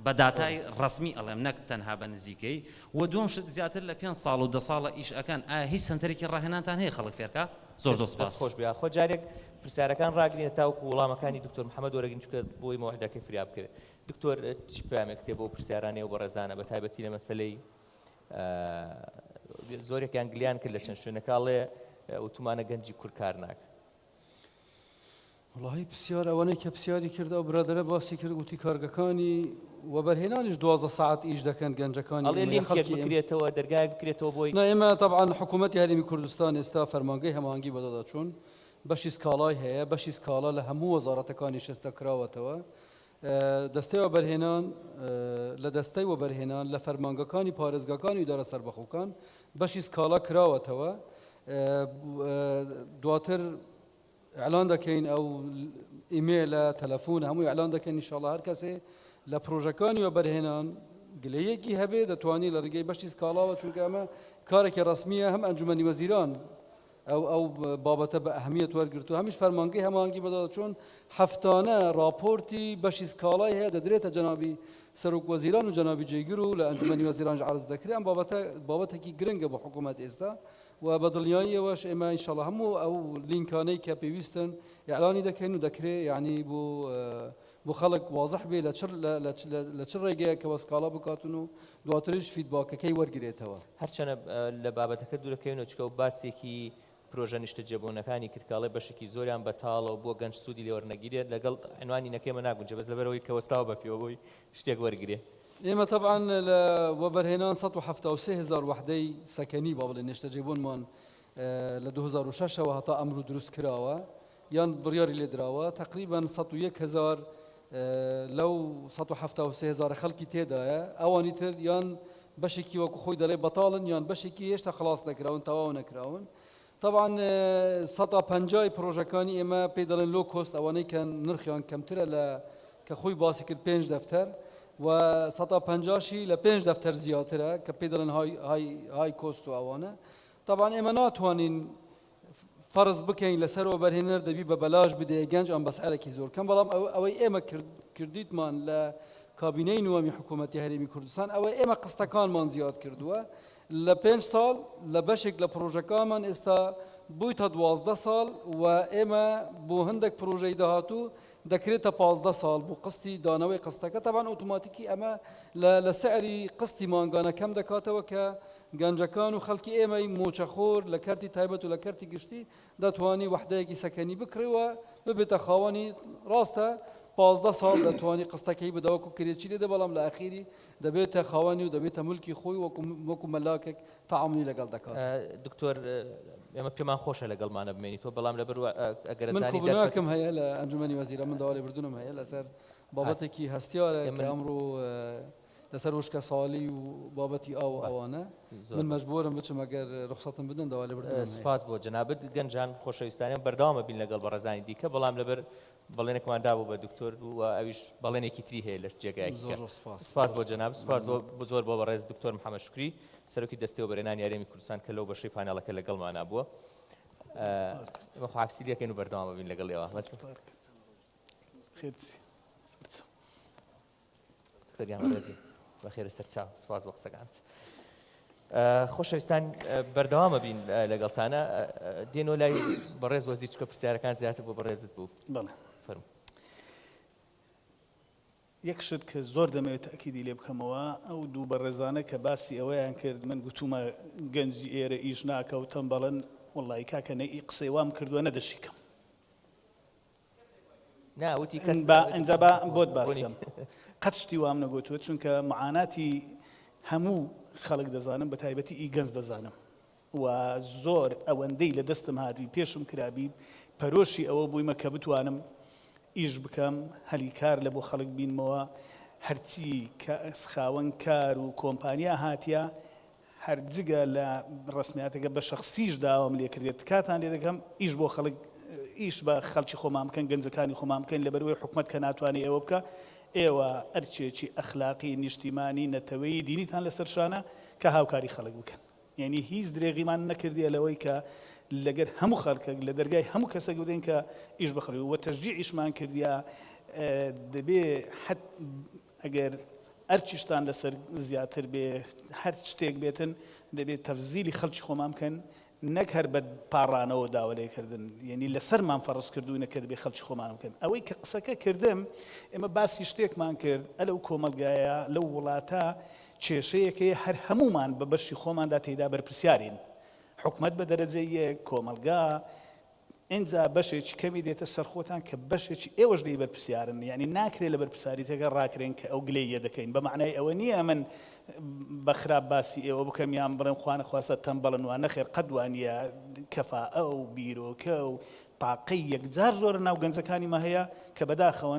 بە داتای ڕسمی ئەڵێم نەک تەنها بە نزیکەی و دووەم شت زیاتر لە 5 ساڵ و 10 ساڵە ئیش ئەکەن ئایا هیچ سنتەرێکی ڕاهێنانتان هەیە خەڵک فێرکە زۆر سپاس خۆش بیا خۆ جارێک پرسیارەکان ڕاگرێت تاوکو وەڵامەکانی دکتۆر محەممەد وەرەگرن چکە بۆی مەوعدەکەی فریاب کرد دکتۆر چی پامێک کتێب بۆ پرسیارانەیە و بە ڕێزانە بە تایبەتی لە مەسەلەی زۆرێکیان گلیان کرد لە چەند شوێنەکەڵێ وتمانە گەنجی کورد کار ناکە وڵی پرسیار ئەوەنەی کە پرسیاری کردە و برادرە باسی کرد وتی کارگەکانی وەبەرهێنانیش 12 ساعت ئیش دەکەن گەنجەکانی بکرێتەوە دەرگایەک بکرێتەوە بۆی ئێمە طبعا حکوومەتی هەرێمی کوردستان ئێستا فەرمانگەی هەماهەنگی بەدەدا چوون بەشی سکاڵای هەیە بەشی سکاڵا لە هەموو وەزارەتەکانی شەستە کراوەتەوە دەستەی وەبەرهێنان لە دەستەی وەبەرهێنان لە فەرمانگەکانی پارێزگاکانی و دارە سەربەخۆکان بەشی سکاڵا کراوەتەوە دواتر ئەلان دەکەین ئەو ئیمێلە تەلەفۆن هەمووی ئەلان دەکەین ئینشاڵڵا هەر کەسێ لە پرۆژەکانی وەبەرهێنان گلەیەکی هەبێ دەتوانانی لە ڕێگەی بەشی سکاڵاوە چونکە ئەمە کارێکی ڕسمیە هەم ئەنجومەنی وەزیران ئەو بابەتە بە ئەهمیەت وەرگرتو هەمیش فەرمانگەی هەماهەنگی بەدەدا چۆن هەفتانە راپۆرتی بەشی سکاڵای هەیە دەدرێتە جەنابی سەرۆک وەزیران و جەنابی جێگر و لە ئەنجومەنی وەزیران عرض دەکرێت ئەم بابەتێکی گرنگە بۆ حکوومەت ئێستا و بە دڵنیاییەوەش ئێمە ئینشاڵڵا هەموو ئەو لینکانەی کە پێویستن ئیعلانی دەکەین و دەکرێت یعنی بۆ خەڵک وازح بێ لە چ ڕێگەیە کە وەسکاڵا بکاتون و دواتریش فیدباکەکەی وەرگێتەوە هەرچەنە لە بابەتەکە دوورەکەوێنەوە چکە و باسێکی پرۆژە نیشتە جێبوونەکانی کردکاڵی بەشێکی زۆریان بەتاڵەوە بۆ گەنج سوودی لێوەرنەگیرێت لەگەڵ عنوانی نەکەمە ناگونجە بەس لەبەرەوەی کە وەستاوە بە پێوەبووی شتێک وەرگێ ئێمە طبعا لە وەبەرهێنان 173,000 وحدەی سەکەنی با بڵێ نیشتە جێبوونمان لە 2006ەوە هەتا ئەمڕۆ دروست کراوە یان بڕیاری لێ درراوە تقریبان 101,000 لەو 173,000 خەڵکی تێدایە ئەوانی تر یان بەشێکی وەکو خۆی دەڵێ بەتاڵن یان بەشێکی هێشتا خلاص نەکراون تەواو نەکراون طبعا 150 پرۆژەکانی ئێمە پێی دەڵێن لۆ کۆست ئەوانەی کە نرخیان کەمترە لە کە خۆی باسی کرد 5 دەفتەر و 150شی لە 5 دەفتەر زیاترە کە پێی دەڵێن های کۆست و ئەوانە طبعا ئێمە ناتوانین فەرز بکەین لەسەرەوە بەرهێنەر دەبی بە بەلاش بدەیە گەنج ئەم بەسعرێکی زۆر کەم بەڵام ئەوەی ئێمە کردیتمان لە کابینەی نوەمی حکوومەتی هەرێمی کوردستان ئەوە ئێمە قستەکانمان زیاد کردووە لە 5 ساڵ لە بەشێک لە پرۆژەکانمان ئێستا بوویتە 12 ساڵ و ئێمە بۆ هەندێک پرۆژەی داهاتوو دەکرێتە 15 ساڵ بۆ قستی دانەوەی قستەکە تەبان ئۆتۆماتیکی ئەمە لە سعری قستی مانگانە کەم دەکاتەوە کە گەنجەکان و خەڵکی ئێمەی مۆچەخۆر لە کارتی تایبەت و لە کارتی گشتی دەتوانی وحدەیەکی سەکەنی بکرێەوە ببێتە خاوەنی ڕاستە 15 ساڵ دەتوانی قستەکەی بدەوەکو کرێکی لێدە بەڵام لە ئاخیری دەبێتە خاوەنی و دەبێتە ملکی خۆی وەکو مەلاکێک تەعاملی لەگەڵ دەکات دکتۆر ئێمە پێمان خۆشە لەگەڵمانە بمێنیتەوە بەڵام لەبەر ئەگەرزانی بناکەم هەیە لە ئەنجومەنی وەزیرە من داوای لێبردونم هەیە لەسەر بابەتێکی هەستیارە ئەمڕۆ لەسەر وشکە ساڵی و بابەتی ئەوانە من مەجبورم بچم ئەگەر ڕخسەتم بدەن داوا لێبردن سپاس بۆ جەنابەت گەنجان خۆشەویستانیان بەردەوامە بین لەگەڵ بەڕێزانی دیکە بەڵام لەبەر بەڵێنێکمان دابوو بە دکتۆر و ئەویش بەڵێنێکی تری هەیە لە جێگایەکی سپاس بۆ جەناب سپاس زۆر بۆ بەڕێز دکتۆر محەممەد شکری سەرۆکی دەستی و بەرهێنانی هەرێمی کوردستان کە لەو بەشەی پانێڵەکە لەگەڵمانە بووە خواپسی دەکەین و بەردەوامە بین لەگەڵ ئێوە بەخێرە سەرچاو سپاس بۆ قسەکانت خۆشەویستان بەردەوامە بین لەگەڵتانە دێنەوە لای بەڕێز وەزیر چکە پرسیارەکان زیاتر بۆ بەڕێزت بوو بەڵێ یەک شت کە زۆر دەمەوێت تەکیدی لێ بکەمەوە ئەو دوو بەڕێزانە کە باسی ئەوەیان کرد من گوتومە گەنجی ئێرە ئیش ناکەوتم بەڵێن وڵی کاکە نەئی قسەی وام کردووە نەدەشیکەم ناوتی ئەنجا بە بۆت باسکەم قەت شتی وام نەگوتووە چونکە معاناتی هەموو خەڵک دەزانم بە تایبەتی ئی گەنج دەزانم و زۆر ئەوەندەی لە دەستم هاتووی پێشم کرابی پەرۆشی ئەوە بوویمە کە بتوانم ئیش بکەم هەلی کار لە بۆ خەڵک بینمەوە هەرچی خاوەن کار و کۆمپانیا هاتیە هەرجگە لە ڕسمیاتەکە بە شەخسیش داوام لێ کردێت کاتان لێ دەکەم ئیش بۆ خەڵک ئیش بە خەڵکی خۆمان بکەن گەنجەکانی خۆمان بکەن لەبەرەوەی حکومەت کە ناتوانێت ئێوە بکە ئێوە ئەرچێکی ئەخلاقی نیشتیمانی نەتەوەی دینیتان لەسەرشانە کە هاوکاری خەڵک بکەن یعنی هیچ درێغیمان نەکردیە لەوەی کە لەگەر هەموو خەڵکێک لە دەرگای هەموو کەسێک بدەین کە ئیش بخڕی و تەشجیعیشمان کردیا دەبێ حەت ئەگەر ئەرچیشتان لەسەر زیاتر بێ هەر شتێک بێتن دەبێت تەفزیلی خەڵکی خۆمان بکەن نەک هەر بە پاڕانەوە داوەلێکردن یعنی لەسەرمان فەڕست کردوونە کە دەبێت خەڵکی خۆمان بکەن ئەوەی کە قسەکە کردم ئێمە باسی شتێکمان کرد ئەلەو کۆمەلگایە لەو وڵاتە کێشەیەکەیە هەر هەمومان بە بەشی خۆماندا تێدا بەرپرسیارین حکومەت بە دەرەجەی یەک کۆمەلگا ئینجا بەشێکی کەمی دێتە سەرخۆتان کە بەشێکی ئێوەش لێی بەرپرسیارن یعنی ناکرێت لە بەرپرساریتەکە ڕاکرێن کە ئەو گلەیە دەکەین بە معنای ئەوە نییە من بە خراپ باسی ئێوە بکەم یان بڵێم خوانە خواستە تەمبەڵن وان نەخێر قەدوانیە کەفاءە و بیرۆکە و تاقەی یەکجار زۆر ناو گەنجەکانی مە هەیە کە بەداخەوە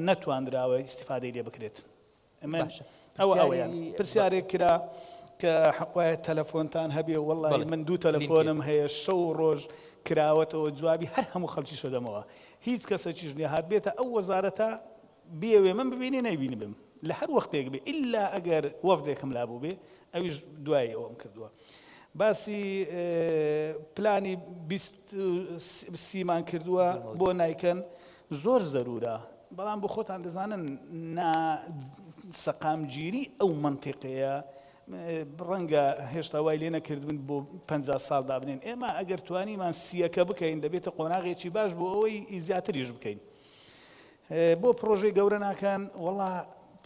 نەتواندراوە ئیسیفادەی لێ بکرێت ئەوەیان پرسیارێک کرا کە حەقوایە تەلەفۆنتان هەبێ وەڵڵی من دوو تەلەفۆنم هەیە شەو ڕۆژ کراوەتەوە جوابی هەر هەموو خەڵکی شدەمەوە هیچ کەسێکیش لێ هات بێتە ئەو وەزارەتە بێوێ من ببینی نەیبینی بم لە هەر وەختێک بێ ئللا ئەگەر وەفدێکم لابوو بێ ئەویش دوای ئەوەم کردووە باسی پلانی 2030مان کردووە بۆ نایکەن زۆر زەرورە بەڵام بۆ خۆتان دەزانن سەقامگیری ئەو منتیقەیە ڕەنگە هێشتا وای لێ نەکردبن بۆ 50 ساڵ دابنێن ئێمە ئەگەر توانیمان سیەکە بکەین دەبێتە قۆناغێکی باش بۆ ئەوەی زیاتریش بکەین بۆ پرۆژەی گەورە ناکەن وەڵا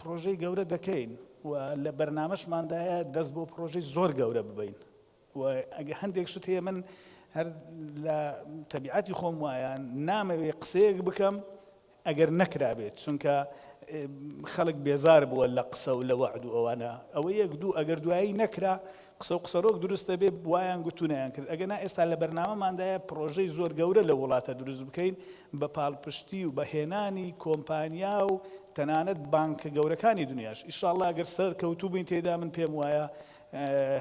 پرۆژەی گەورە دەکەین و لە بەرنامەشماندایە دەست بۆ پرۆژەی زۆر گەورە ببین و ئەگە هەندێک شت هەیە من هەر لە تەبیعەتی خۆم وایە نامەوێ قسەیەک بکەم ئەگەر نەکرابێت چونکە خەڵک بێزار بووە لە قسە و لە وەعد و ئەوانە ئەوە یەک دوو ئەگەر دوایی نەکرا قسە و قسەرۆک دروستە بێ وایان گوتونیان کرد ئەگەنا ئێستا لە بەرنامەماندایە پرۆژەی زۆر گەورە لە وڵاتە دروست بکەین بە پاڵپشتی و بەهێنانی کۆمپانیا و تەنانەت بانکە گەورەکانی دنیاش ئیشاڵڵا ئەگەر سەر کەوتوو بووین تێدا من پێم وایە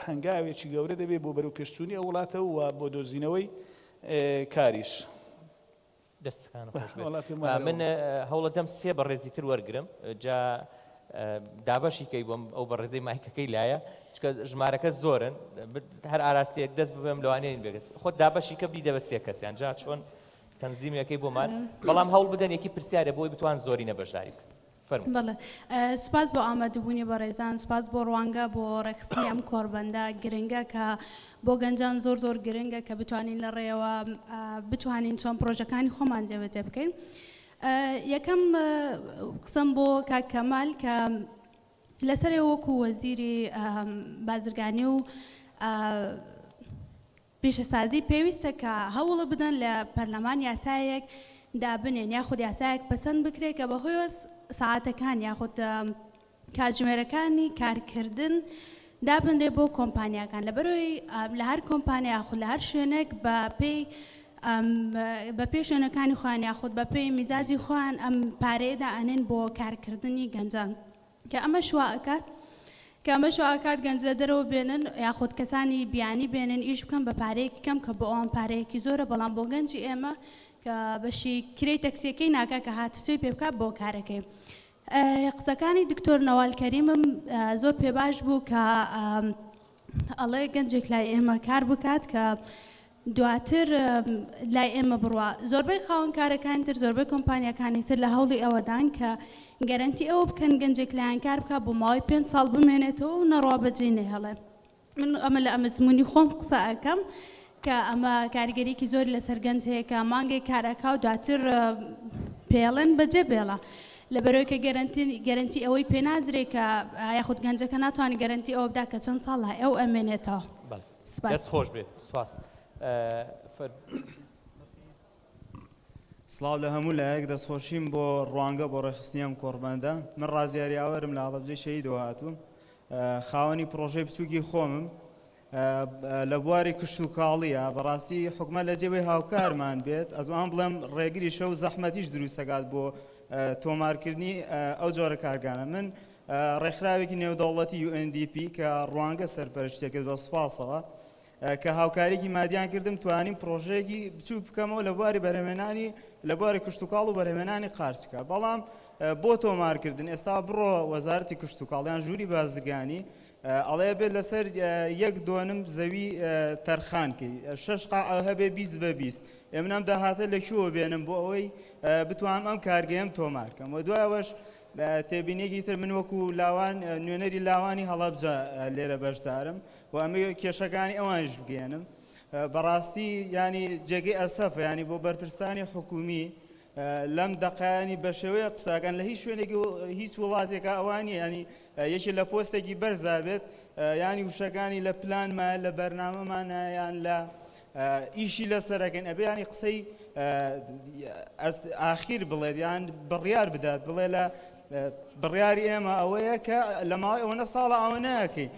هەنگاوێکی گەورە دەبێت بۆ بەرەو پێشچوونی ئەو وڵاتە و بۆ دۆزینەوەی کاریش دەستەکان من هەوڵە دەم سێ بەڕێزی تر وەرگرم جا دابەشی کەی بۆم ئەو بەڕێزەی مایکەکەی لایە چکە ژمارەکە زۆرن هەر ئاراستەیەک دەست ببێم لەوانەیە بێت خۆت دابەشی کە بیدە بە سێ کەسیان جا چۆن تەنزیمەکەی بۆمان بەڵام هەوڵ بدەن یەکی پرسیارە بۆی بتوان زۆری نەبەشداری بکەن بەڵێ سوپاس بۆ ئامادەبوونی بە ڕێزان سوپاس بۆ ڕوانگە بۆ ڕێکخستنی ئەم کۆربەندە گرنگە کە بۆ گەنجان زۆر گرنگە کە بتوانین لە ڕێەوە بتوانین چۆن پرۆژەکانی خۆمان جێبەجێ بکەین یەکەم قسەم بۆ کاک کەمال کە لەسەر وەکو وەزیری بازرگانی و پیشەسازی پێویستە کە هەوڵە بدەن لە پەرلەمان یاسایەک دابنێن یاخود یاسایەک پەسەند بکرێت کە بەهۆی ساعاتەکان یاخود کاتژمێرەکانی کارکردن دابنرێ بۆ کۆمپانیاکان لەبەرەوەی لە هەر کۆمپانیا یاخود لە هەر شوێنێک بە پێی شوێنەکانی خۆیان یاخود بە پێی میزاجی خۆیان ئەم پارەیەدا ئەنێن بۆ کارکردنی گەنجان کە ئەمە شواکات گەنج لە دەرەوە بێنن یاخود کەسانی بیانی بێنن ئیش بکەن بە پارەیەکی کەم کە بۆ ئەوان پارەیەکی زۆرە بەڵام بۆ گەنجی ئێمە کە بەشی کرێی تەکسیەکەی ناکە کە هاتوچۆی پێ بکات بۆ کارەکەی قسەکانی دکتۆر نەوال کەریمم زۆر پێ باش بوو کە ئەڵێ گەنجێک لای ئێمە کار بکات کە دواتر لای ئێمە بڕوە زۆربەی خاوەنکارەکانی تر زۆربەی کۆمپانیەکانی تر لە هەوڵی ئەوەدان کە گەرنتی ئەوە بکەن گەنجێک لایەن کار بکات بۆ ماوەی 5 ساڵ بمێنێتەوە و نەڕوا بەجێ نەهێڵێ من ئەمە لە ئەمەزمونی خۆم قسە ئەەکەم کە ئەمە کاریگەریکی زۆری لەسەر گەنج هەیە کە مانگی کارەکە و دواتر پێڵێن بەجێ بێڵە لەبەرەوەی کە گەرنتی ئەوەی پێنادرێت کە یاخود گەنجەکە ناتوانانی گەرنتی ئەوە بدا کە چەند ساڵ ئەو ئەمێنێتەوە دەست خۆش بێت سپاس سڵاو لە هەموو لایەک دەستخۆشیم بۆ ڕوانگە بۆ ڕێخستنی ئەم کۆڕبەندە من ڕازیاریاوەرم لە ئاڵەبجەی شەیدەوە هاتووم خاوەنی پرۆژەی بچووکی خۆمم لە بواری کشت و کاڵیە بەڕاستی حکومە لە جێبەی هاوکارمان بێت ئەزوان بڵێم ڕێگری شەو زەحمەتیش دروستەکات بۆ تۆمارکردنی ئەو جۆرە کارگانە من ڕێکخراوێکی نێودەوڵەتی UNDP کە ڕوانگە سەرپەرشتێکرد بە سوپاسەوە کە هاوکارێکی مادیان کردم توانیم پرۆژەیەکی بچوو بکەمەوە لە بواری بەرهێمێنانی لە بواری کشت و کاڵ و بەرهێمێنانی قارچکە بەڵام بۆ تۆمارکردن ئێستا بڕۆ وەزارەتی کشت و کاڵیان ژووری بازرگانی ئەڵێ بێت لەسەر 1.2 زەوی تەرخانکەی 6 قاع هەبێ 20 بە 20 ئێمنام داهاتە لەکوێوە بێنم بۆ ئەوەی بتوانم ئەم کارگەیم تۆمارکەم و دوایەوەش تێبینێکی تر من وەکو لاوان نوێنەری لاوانی هەڵەبجە لێرە بەشدارم و ئەمە کێشەکانی ئەوانش بگەێنم بەڕاستی ینی جێگەی ئەسەفە ینی بۆ بەرپرسانی حکومی لەم دەقایانی بە شێوەیە قساکان لە هیچ شوێنێکی هیچ وڵاتێکە ئەوانی ینی یەکی لە پۆستێکی بەرزابێت ینی وشەکانی لە پلانمان لە بەرنامەمانە یان لە ئیشی لەسەرەکەن ئەبێ ینی قسەی ئاخیر بڵێت یان بڕیار بدات بڵێ لە بڕیاری ئێمە ئەوەیە کە لە ماوەی ئەوەنە ساڵە ئەوە ناکەی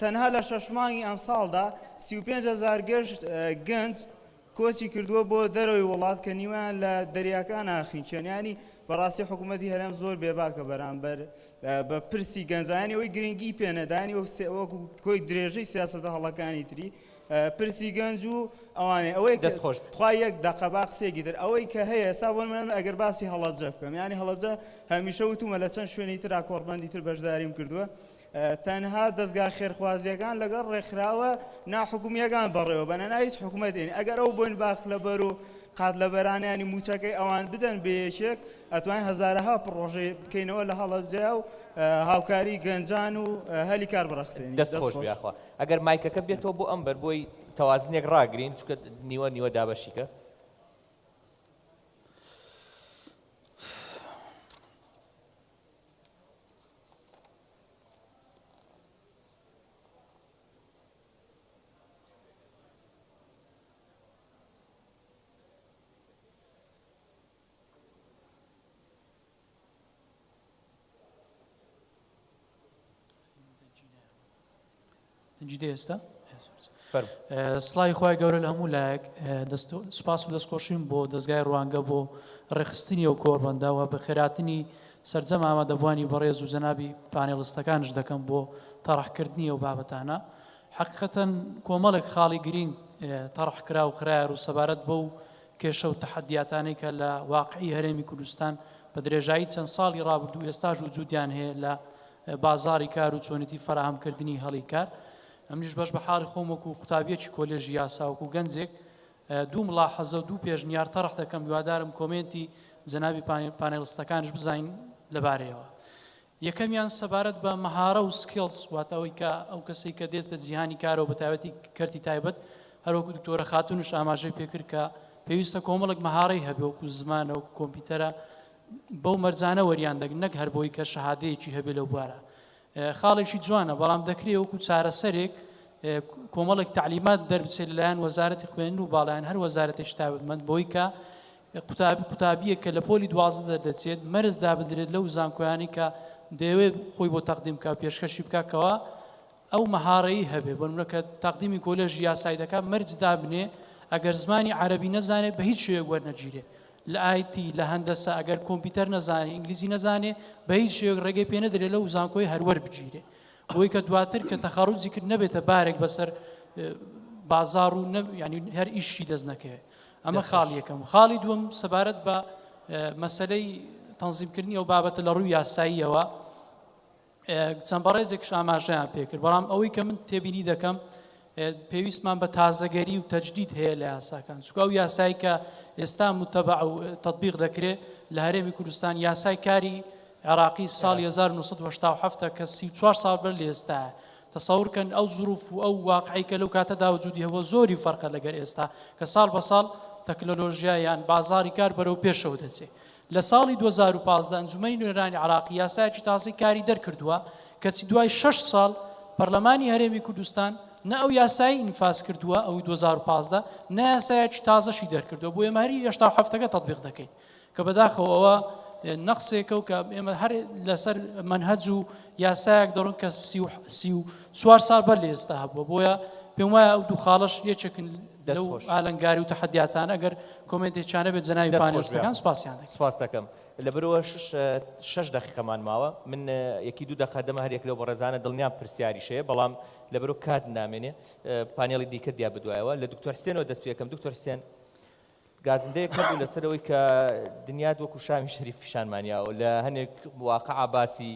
تەنها لە 6 مانگی ئەم ساڵدا 35,000 گەشت گەنج کۆچی کردووە بۆ دەرەوەی وڵات کە نیوان لە دەریاکان ئاخینچێنیانی بەڕاستی حکوومەتی هەرێم زۆر بێباکە بەرامبەر بە پرسی گەنجانی ئەوەی گرنگی پێنەدانی وەکو کۆی درێژەی سیاسەتە هەڵەکانی تری پرسی گەنج و ئەوانێ ئەوەی دەستخۆش خخوای یەک دەقەبا قسێکی در ئەوەی کە هەیە ئێستا بۆ من ئەگەر باسی هەڵەبجە بکەم ینی هەڵەبجە هەمیشە وتومە لە چەند شوێنی ترا کۆڕبەندی تر بەشداریم کردووە تەنها دەستگا خێرخوازیەکان لەگەڵ ڕێکخراوە ناحکومیەکان بەڕێوە بەنەنا هیچ حکوومەتێنی ئەگەر ئەو بۆین باخ لەبەر و قات لە بەرانیانی موچەکەی ئەوان بدەن بەیەکێک ئەتوانین هەزارەها پرۆژێ بکەینەوە لە هەڵەبجە و هاوکاری گەنجان و هەلی کار بڕەخسێنی دەستخۆش بیاخوا ئەگەر مایکەکە بێتەوە بۆ ئەمبەر بۆی تەوازنێک ڕاگرین چکە نیوە دابەشیکە جدی ئێستا سڵای خۆی گەورە لە هەموو لایەک سوپاس و دەستخۆشیم بۆ دەستگای ڕوانگە بۆ ڕێخستنی ئەو کۆڕبەنداوە بە خێراتنی سەرجەم ئامادەبوانی بەڕێز و جەنابی پانێڵستەکانش دەکەم بۆ تەڕەحکردنی ئەو بابەتانە حەقیقەتەن کۆمەڵێک خاڵی گرنگ تەڕەحکرا و خرایر و سەبارەت بەو کێشە و تەحەدیاتانەی کە لە واقعی هەرێمی کوردستان بە درێژایی چەند ساڵی ڕابردوو ئێستاش وجودیان هەیە لە بازاری کار و چۆنیتی فراهەمکردنی هەڵی کار ئەمنیش بەش بە حاڵی خۆم وەکو قوتابیەکی کۆلێژی یاسا وەکو گەنجێک دوو ملاحەزە و دوو پێشنیار تەڕەح دەکەم هیوادارم کۆمنتی جەنابی پانێڵستەکانش بزانین لەبارەیەوە یەکەمیان سەبارەت بە مەهارە و سکیلز واتەوەی کە ئەو کەسەی کە دێتە جیهانی کارەوە بە تایبەتی کەرتی تایبەت هەروەکو دکتۆرە خاتونش ئاماژەی پێکرد کە پێویستە کۆمەڵک مەهارەی هەبێ وەکو زمانە و کۆمپیوتەرە بەو مەرجانە وەریان دەگرن نەک هەر بۆی کە شەهادەیەکی هەبێ لەو بوارە خاڵێکی جوانە بەڵام دەکرێت وەکو چارەسەرێک کۆمەڵێک تعلیمات دەربچێت لەلایەن وەزارەتی خوێندن و باڵایان هەر وەزارەتێکی تایبەتمەند بۆی کە قوتابیەک کە لە پۆلی 12 دەچێت مەرز دابدرێت لەو زانکۆیانی کە دەیەوێت خۆی بۆ تەقدیم بکە پێشکەشی بکەکەوە ئەو مەهارەیی هەبێ بۆ نمونە کە تەقدیمی کۆلێژی یاسایی دەکات مەرج دابنێ ئەگەر زمانی عەرەبی نەزانێت بە هیچ شێوەیەک وەرنەگیرێ لە ئایتی لە هەندەسە ئەگەر کۆمپیوتەر نەزانێ ئینگلیزی نەزانێ بە هیچ شێوەیەک ڕێگەی پێ نەدرێت لەو زانکۆی هەروەر بگیرێ بۆی کە دواتر کە تەخەڕوجی کرد نەبێتە بارێک بەسەر بازار و ینی هەر ئیشی دەست نەکەوێت ئەمە خاڵ یەکەم خاڵی دووەم سەبارەت بە مەسەلەی تەنزیمکردنی ئەو بابەتە لە ڕووی یاساییەوە چەند بەڕێزێکش ئاماژەیان پێکرد بەڵام ئەوەی کە من تێبینی دەکەم پێویستمان بە تازەگەری و تەجدید هەیە لە یاساکان چونکە ئەو یاسایی کە ئێستا متەبع و تەطبیق دەکرێت لە هەرێمی کوردستان یاسای کاری عێراقی ساڵی 1970 کە 34 ساڵ بەر لە ئێستایە تەسەوورکەن ئەو ظروف و ئەو واقعی کە لەو کاتەدا وجودی هەبووە زۆری فەرقە لەگەر ئێستا کە ساڵ بە ساڵ تەکنۆلۆژیا یان بازاری کار بەرەو پێشەوە دەچێت لە ساڵی 2015 ئەنجومەنی نوێنەرانی عێراقی یاسایەکی تازەی کاری دەرکردووە کەچی دوای 6 ساڵ پەرلەمانی هەرێمی کوردستان نە ئەو یاسایی ئینفاز کردووە ئەوی 2015 نە یاسایەکی تازەشی دەرکردووە بۆ ئێمە هەری 87 تەطبیق دەکەین کە بەداخەوە ئەوە نەقسێکە و کە ئێمە هەر لەسەر منهەج و یاسایەک دەڕۆن کە 34 ساڵ بەر لە ئێستا هەبووە بۆیە پێم وایە ئەو دوو خاڵەش یەکێکن لەو ئالەنگاری و تەحەدیاتان ئەگەر کۆمنتێکیانە بێت جەنابی پانێڵستەکان سوپاسیان دەکەم سپاس دەکەم لەبەرەوە 6 دقیقەمان ماوە من یەکی دوو دقە دەمە هەر یەک لەو بەڕێزانە دڵنیام پرسیاریشەیە بەڵام لەبەرەوە کات نامێنێ پانێڵی دیکە دیا بدوایەوە لە دکتۆر حسێنەوە دەست پێکەم دکتۆر حسێن گازندەیەک هەبوو لەسەرەوەی کە دنیا وەکو شامی شەریف پیشانمانیاوە لە هەنێک واقعا باسی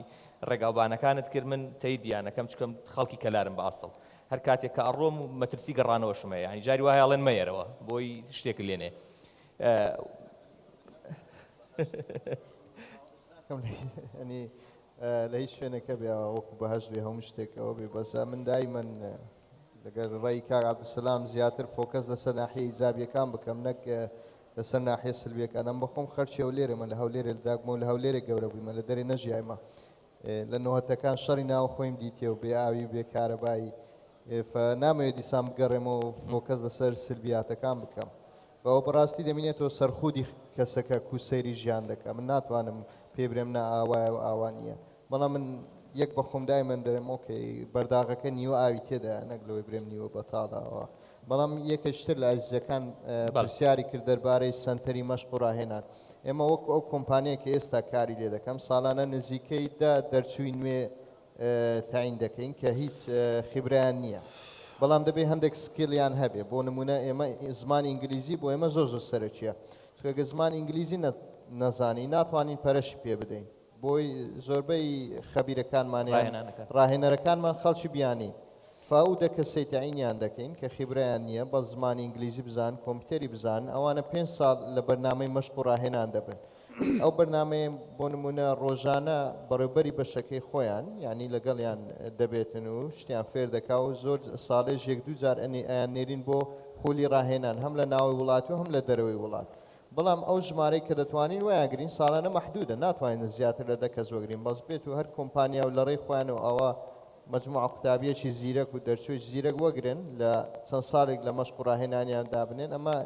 ڕێگاوبانەکانت کرد من تەیدیانەکەم چکەم خەڵکی کەلارم بە ئاسڵ هەر کاتێک کە ئەڕۆم و مەترسی گەڕانەوەشمە یعنی جاری وایە ئەڵێن مەیەرەوە بۆی شتێک لێنێ ینی لە هیچ شوێنەکە بێ وەکو بەهەش بێ هەموو شتێکەوە بێ بەسا من دایمەن لەگەر ڕێی کاک عەبدولسەلام زیاتر فۆکەس لەسەر ناحیە ئیجابیەکان بکەم نەک لەسەر ناحیە سلبیەکان ئەم بەخۆم خەرچی هەولێرەمە لە هەولێرە لەداگمە و لە هەولێرە گەورە بوویمە لە دەرێ نەژیایمە لە نۆهەتەکان شەڕی ناوە خۆیم دیتێ و بێ ئاوی و بێ کارەبایی نامەوێت دیسان بگەڕێمەوە و فۆکەس لەسەر سلبیاتەکان بکەم بەوە بەڕاستی دەمێنێتەوە سەرخودی کەسەکە کوسەیری ژیان دەکەم من ناتوانم پێ برێم نا ئاوایە و ئاوانیە بەڵام من یەک بە خۆم دایمەن دەرێم ئۆکەی بەرداغەکە نیوە ئاوی تێدا نەک لەوەی برێم نیوە بەتاڵاوە بەڵام یەکەشتر لە ئازیزەکان پرسیاری کرد دەربارەی سەنتەری مەشق و ڕاهێنان ئێمە وەکو ئەو کۆمپانیە کە ئێستا کاری لێ دەکەم ساڵانە نزیکەی دەرچووی نوێ تاین دەکەین کە هیچ خیبرایان نییە بەڵام دەبێ هەندێک سکیلیان هەبێ بۆ نمونە ئێمە زمانی ئینگلیزی بۆ ئێمە زۆر سەرەکیە چونکە زمان ئینگلیزی نەزانی ناتوانین پەرەشی پێ بدەین بۆی زۆربەی خەبیرەکانمانیان ڕاهێنەرەکانمان خەڵکی بیانی فاو دەکەسەی تاینیان دەکەین کە خیبرایان نییە بە زمانی ئینگلیزی بزان کۆمپیوتەری بزان ئەوانە 5 ساڵ لە بەرنامەی مەشق و ڕاهێنان دەبن ئەو بەرنامەیە بۆ نمونە ڕۆژانە بەڕێوەبەری بەشەکەی خۆیان ینی لەگەڵیان دەبێتن و شتیان فێر دەکا و زۆر ساڵێژ یەک دوو جار ئەیان نێرین بۆ خۆلی ڕاهێنان هەم لە ناوی وڵات و هەم لە دەرەوەی وڵات بەڵام ئەو ژمارەی کە دەتوانین وایەگرین ساڵانە مەحدودە ناتوانین زیاتر لە 10 کەس وەگرین بەس بێت و هەر کۆمپانیا و لە ڕێی خۆیان و ئەوە مجموعە قوتابیەکی زیرەک و دەرچووی زیرەک وەگرن لە چەند ساڵێک لە مەشق و ڕاهێنانیان دابنێن ئەمە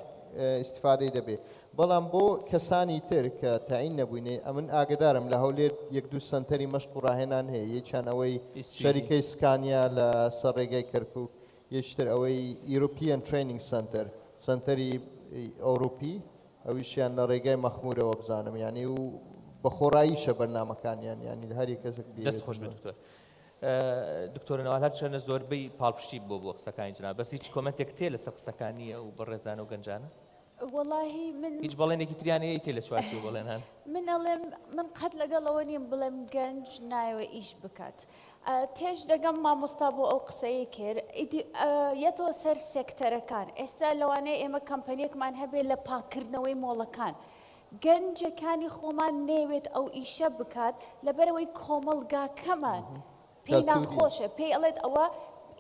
ئیسیفادەی دەبێ بەڵام بۆ کەسانی تر کە تعین نەبووینێ ئەمن ئاگدارم لە هەولێر یەک دوو سنتەری مەشق و ڕاهێنان هەیە یەکیان ئەوەی شەریکەی سکانیا لە سەر ڕێگای کەرکووک یەکتر ئەوەی ئیروپیان ترینینگ سنتەر سنتەری ئەوروپی ئەویشیان لە ڕێگای مەخمورەوە بزانم یعنی و بە خۆڕاییشە بەرنامەکانیان ینی لە هەر کەسێک دەست خۆش بێت دکتۆر دکتۆر نەوال هەر چەندە زۆربەی پاڵپشتی بۆ قسەکانی جناب بەس هیچ کۆمنتێک تێ لەسەر قسەکانیە و بەڕێزانە و گەنجانە والله من هیچ بەڵێنێکی تریانەیە تێ لە چوارچوو بەڵێنان من ئەڵێم من قەت لەگەڵەوە نیم بڵێم گەنج نایەوە ئیش بکات تێش دەگەم مامۆستا بۆ ئەو قسەیە کرد یەتەوە سەر سێکتەرەکان ئێستا لەوانەیە ئێمە کەمپەنیەکمان هەبێت لە پاکردنەوەی مۆڵەکان گەنجەکانی خۆمان نەوێت ئەو ئیشە بکات لەبەرەوەی کۆمەڵگاکەمان پێی ناخۆشە پێی ئەڵێت ئەوە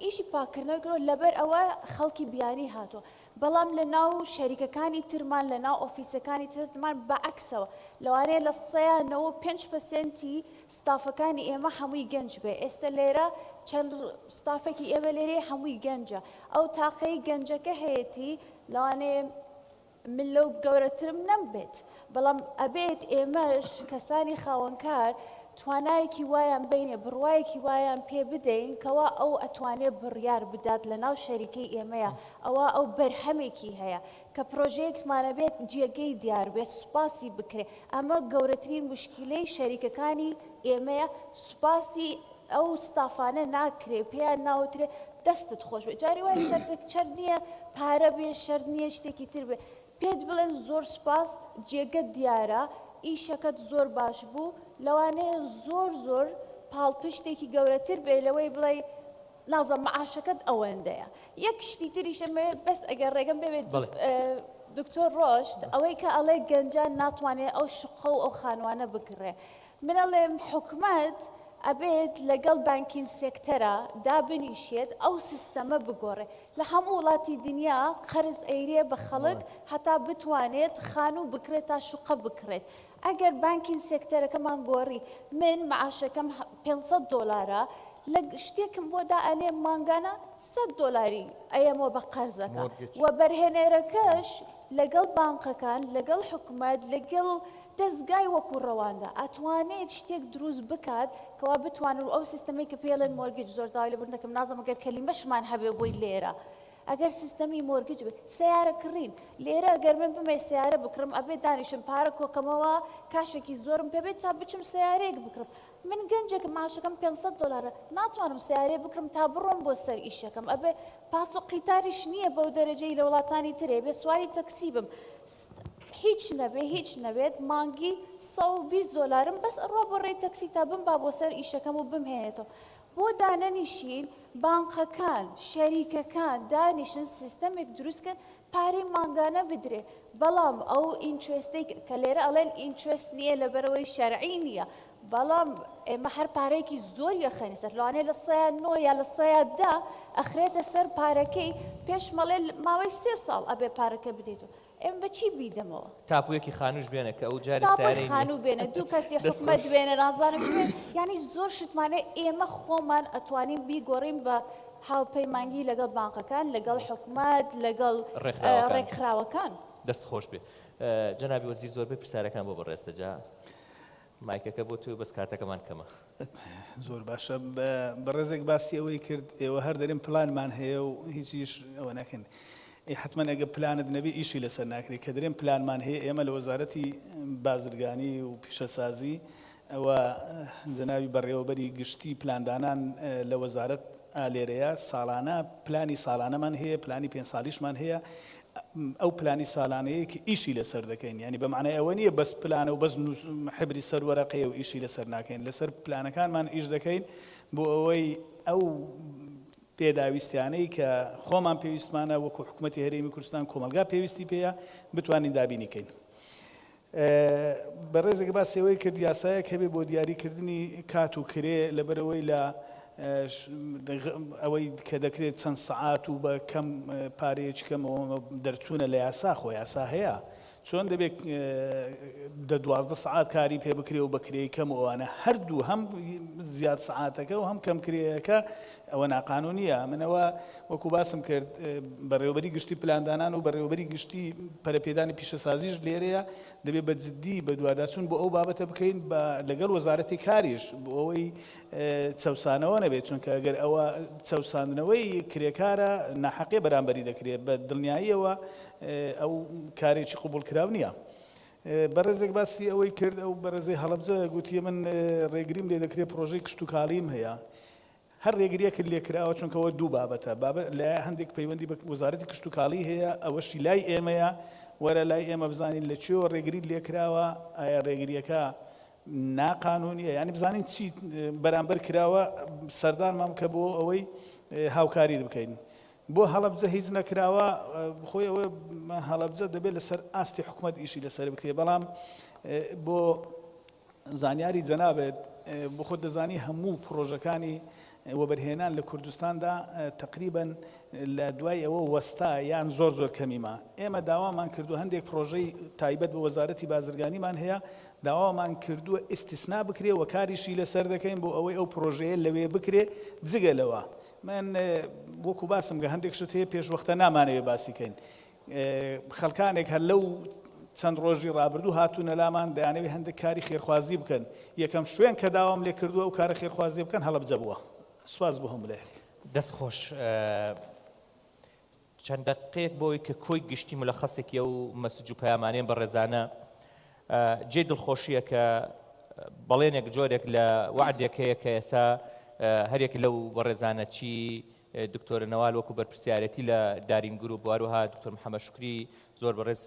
ئیشی پاکردنەوەی کرۆ لەبەر ئەوە خەڵکی بیانی هاتووە بەڵام لە ناو شەریکەکانی ترمان لە ناو ئۆفیسەکانی ترمان بەعکسەوە لەوانەیە لە 5% ستافەکانی ئێمە هەمووی گەنج بێ ئێستا لێرە چەند ستافێکی ئێمە لێرێ هەمووی گەنجە ئەو تاقەی گەنجەکە هەیەی لەوانەیە من لەو گەورەترم نەمبێت بەڵام ئەبێت ئێمەش کەسانی خاوەنکار توانایەکی وایان بینێ بڕوایەکی وایان پێ بدەین کەوا ئەو ئەتوانێت بڕیار بدات لە ناو شەریکەی ئێمەیە ئەوە ئەو بەرهەمێکی هەیە کە پرۆژەیەکمانە بێت جێگەی دیار بێت سوپاسی بکرێ ئەمە گەورەترین مشکلەی شەریکەکانی ئێمەیە سوپاسی ئەو ستافانە ناکرێ پێیان ناوترێ دەستت خۆش بێت جاری وای شەر نییە پارە بێ شەر نییە شتێکی تر بێ پێت بڵێن زۆر سوپاس جێگە دیارە ئیشەکەت زۆر باش بوو لەوانەیە زۆر پاڵپشتێکی گەورەتر بێ لەوەی بڵێ نازم معاشەکەت ئەوەندەیە یەک شتی تریشەمە بەس ئەگەر ڕێگەم ببێت دکتۆر ڕۆشت ئەوەی کە ئەڵێ گەنجان ناتوانێت ئەو شقە و ئەو خانوانە بکڕێ من ئەڵێم حکومەت ئەبێت لەگەڵ بانکین سێکتەرە دابنیشێت ئەو سیستەمە بگۆڕێ لە هەموو وڵاتی دنیا قەرز ئەیرێ بە خەڵک هەتا بتوانێت خانوو بکرێت تا شقە بکرێت ئەگەر بانکین سێکتەرەکەمان گۆڕی من معاشەکەم $500 لە شتێکم بۆ دائەنێ مانگانە $100 ئەیەمەوە بە قەرزەکە و بەرهێنەرەکەش لەگەڵ بانکەکان لەگەڵ حکومەت لەگەڵ دەستگای وەکو ڕەواندا ئەتوانێت شتێک دروست بکات کەوا بتوانن ئەو سیستەمی کە پێڵێن مۆرگیج زۆر داوای لەبوردنەکەم نازم ئەگەر کەلیمەشمان هەبێ بۆی لێرە ئەگەر سیستەمی مۆرگیج بێت سیارە کڕین لێرە ئەگەر من بمێ سیارە بکڕم ئەبێ دانیشم پارە کۆکەمەوە کاشێکی زۆرم پێبێت تا بچم سیارەیەک بکڕم من گەنجێک ماشەکەم $500 ناتوانم سیارێ بکڕم تا بڕۆم بۆ سەر ئیشەکەم ئەبێ پاس و قیتاریش نییە بەو دەرەجەی لە وڵاتانی ترێ بێ سواری تەکسی بم هیچ نەبێت مانگی $120 بەس ئەڕوا بۆ ڕێی تەکسی تا بم با بۆ سەر ئیشەکەم و بمهێنێتەوە بۆ دانەنیشین بانقەکان شەریکەکان دانیشن سیستەمێک دروستکەن پارەی مانگانە بدرێ بەڵام ئەو ئینترێستەی کە لێرە ئەڵێن ئینترێست نییە لەبەرەوەی شەرعی نییە بەڵام ئێمە هەر پارەیەکی زۆر یەخەنی سەر لەوانەیە لە 9 یا لە 10 ئەخرێتە سەر پارەکەی پێش مەڵێ ماوەی 3 ساڵ ئەبێ پارەکە بدەیتەوە ئێمە بەچی بیدەمەوە تاپویەکی خانوش بێنە کە ئەو جاری سیارەی خانوو بێنە دوو کەسی حکومەت بێنە نازانم یعنی زۆر شتمانە ئێمە خۆمان ئەتوانین بیگۆڕین بە هاوپەیمانگی لەگەڵ بانکەکان لەگەڵ حکومەت لەگەڵ ڕێکخراوەکان دەست خۆش بێ جەنابی وەزیر زۆربەی پرسیارەکان بۆ بەڕێستە جا مایکەکە بۆ تو بەس کاتەکەمان کەمە زۆر باشە بەڕێزێک باسی ئەوەی کرد ئێوە هەر دەرێن پلانمان هەیە و هیچیش ئەوە ناکەن حتمما ئەگە پلانت نەبی ئیشی لەسەر ناکرێت کە دەرێن پلانمان هەیە ئێمە لە وەزارەتی بازرگانی و پیشەسازی ئەوە جەناوی بەڕێوەبەری گشتی پلاندانان لە وەزارەت لێرەیە ساڵانە پلانی ساڵانەمان هەیە پلانی 5 ساڵیشمان هەیە ئەو پلانی ساڵانەیە کە ئیشی لەسەر دەکەین ینی بەمعنای ئەوە نییە بەس پلانە و بەس حبری سەر وەرەقەیە و ئیشی لەسەر ناکەین لەسەر پلانەکانمان ئیش دەکەین بۆ ئەوەی ئەو پێداویستیانەی کە خۆمان پێویستمانە وەکو حکوومەتی هەرێمی کوردستان کۆمەلگا پێویستی پێەیە بتوانین دابینیکەین بەڕێزێک باسیەوەی کرد یاسایەک هەبێ بۆ دیاریکردنی کات و کرێ لەبەرەوەی لە ئەوەی کە دەکرێت چەند سەعات و بە کەم پارەیەکی کەمەوە دەرچوونە لە یاسا خۆ یاسا هەیە چۆن دەبێت 12 سەعات کاری پێ بکرێ و بەکرێی کەم ئەوانە هەردوو هەم زیاد سەعاتەکە و هەم کەم کرێیەکە ئەوە ناقانونیە منەوە وەکو باسم کرد بەڕێوەبەری گشتی پلاندانان و بەڕێوەبەری گشتی پەرەپێدانی پیشەسازیش لێرەیە دەبێت بە جددی بە دوواداچوون بۆ ئەو بابەتە بکەین لەگەڵ وەزارەتی کاریش بۆ ئەوەی چەوسانەوە نەبێت چونکە ئەگەر ئەوە چەوساندنەوەی کرێکارە ناحەقێ بەرامبەری دەکرێت بە دڵنیاییەوە ئەو کارێکی قوبوڵکراو نییە. بەڕێزێک باسی ئەوەی کرد ئەو بەڕێزەی هەڵەبجە گوتیە من ڕێگریم لێ دەکرێت پرۆژەی کشت و کاڵیم هەیە هەر ڕێگریەکرد لێکراوە چونکەەوە دوو بابەتە لە هەندێک پەیوەندی بە وەزارەتی کشت و کاڵی هەیە ئەوەشی لای ئێمەیە وەرە لای ئێمە بزانین لە چێوە ڕێگریت لێکراوە ئایا ڕێگریەکە ناقانونیە ینی بزانین چی بەرامبەر کراوە سەردانمان کە بۆ ئەوەی هاوکاری بکەین بۆ هەڵەبجە هیچ نەکراوە خۆی ئەوە هەڵەبجە دەبێت لەسەر ئاستی حکوومەت ئیشی لەسەر بکرێ بەڵام بۆ زانیاری جەنابێت بۆ خۆت دەزانی هەموو پرۆژەکانی وەبەرهێنان لە کوردستاندا تقریبا لە دوای ئەوە وەستا یان زۆر کەمیمە ئێمە داوامان کردو هەندێک پرۆژەی تایبەت بە وەزارەتی بازرگانیمان هەیە داوامان کردووە ئیستیسنا بکرێ و کاریشی لەسەر دەکەین بۆ ئەوەی ئەو پرۆژەیە لەوێ بکرێ جگە لەوە من وەکو باسم گە هەندێک شت هەیە پێشوەختە نامانەوێ باسیکەین خەڵکانێک هەر لەو چەند ڕۆژی ڕابردوو هاتوونە لامان دەیانەوێت هەندێک کاری خێرخوازی بکەن یەکەم شوێن کە داوام لێ کردووە و کارە خێرخوازی بکەن هەڵەبجە بووە سواز بۆ هەمولایەک دەستخۆش چەند دقیقێک بۆی کە کۆی گشتی مولەخەسێکی ئەو مەسج و پەیامانەیەم بە ڕێزانە جێ دڵخۆشیە کە بەڵێنێک جۆرێک لە وعدێک هەیە کە ئێستا هەرێک لەو بەڕێزانە چی دکتۆرە نەوال وەکو بەرپرسیارەتی لە دارین گروپ واروها دکتۆر محەممەد شکری زۆر بەڕێز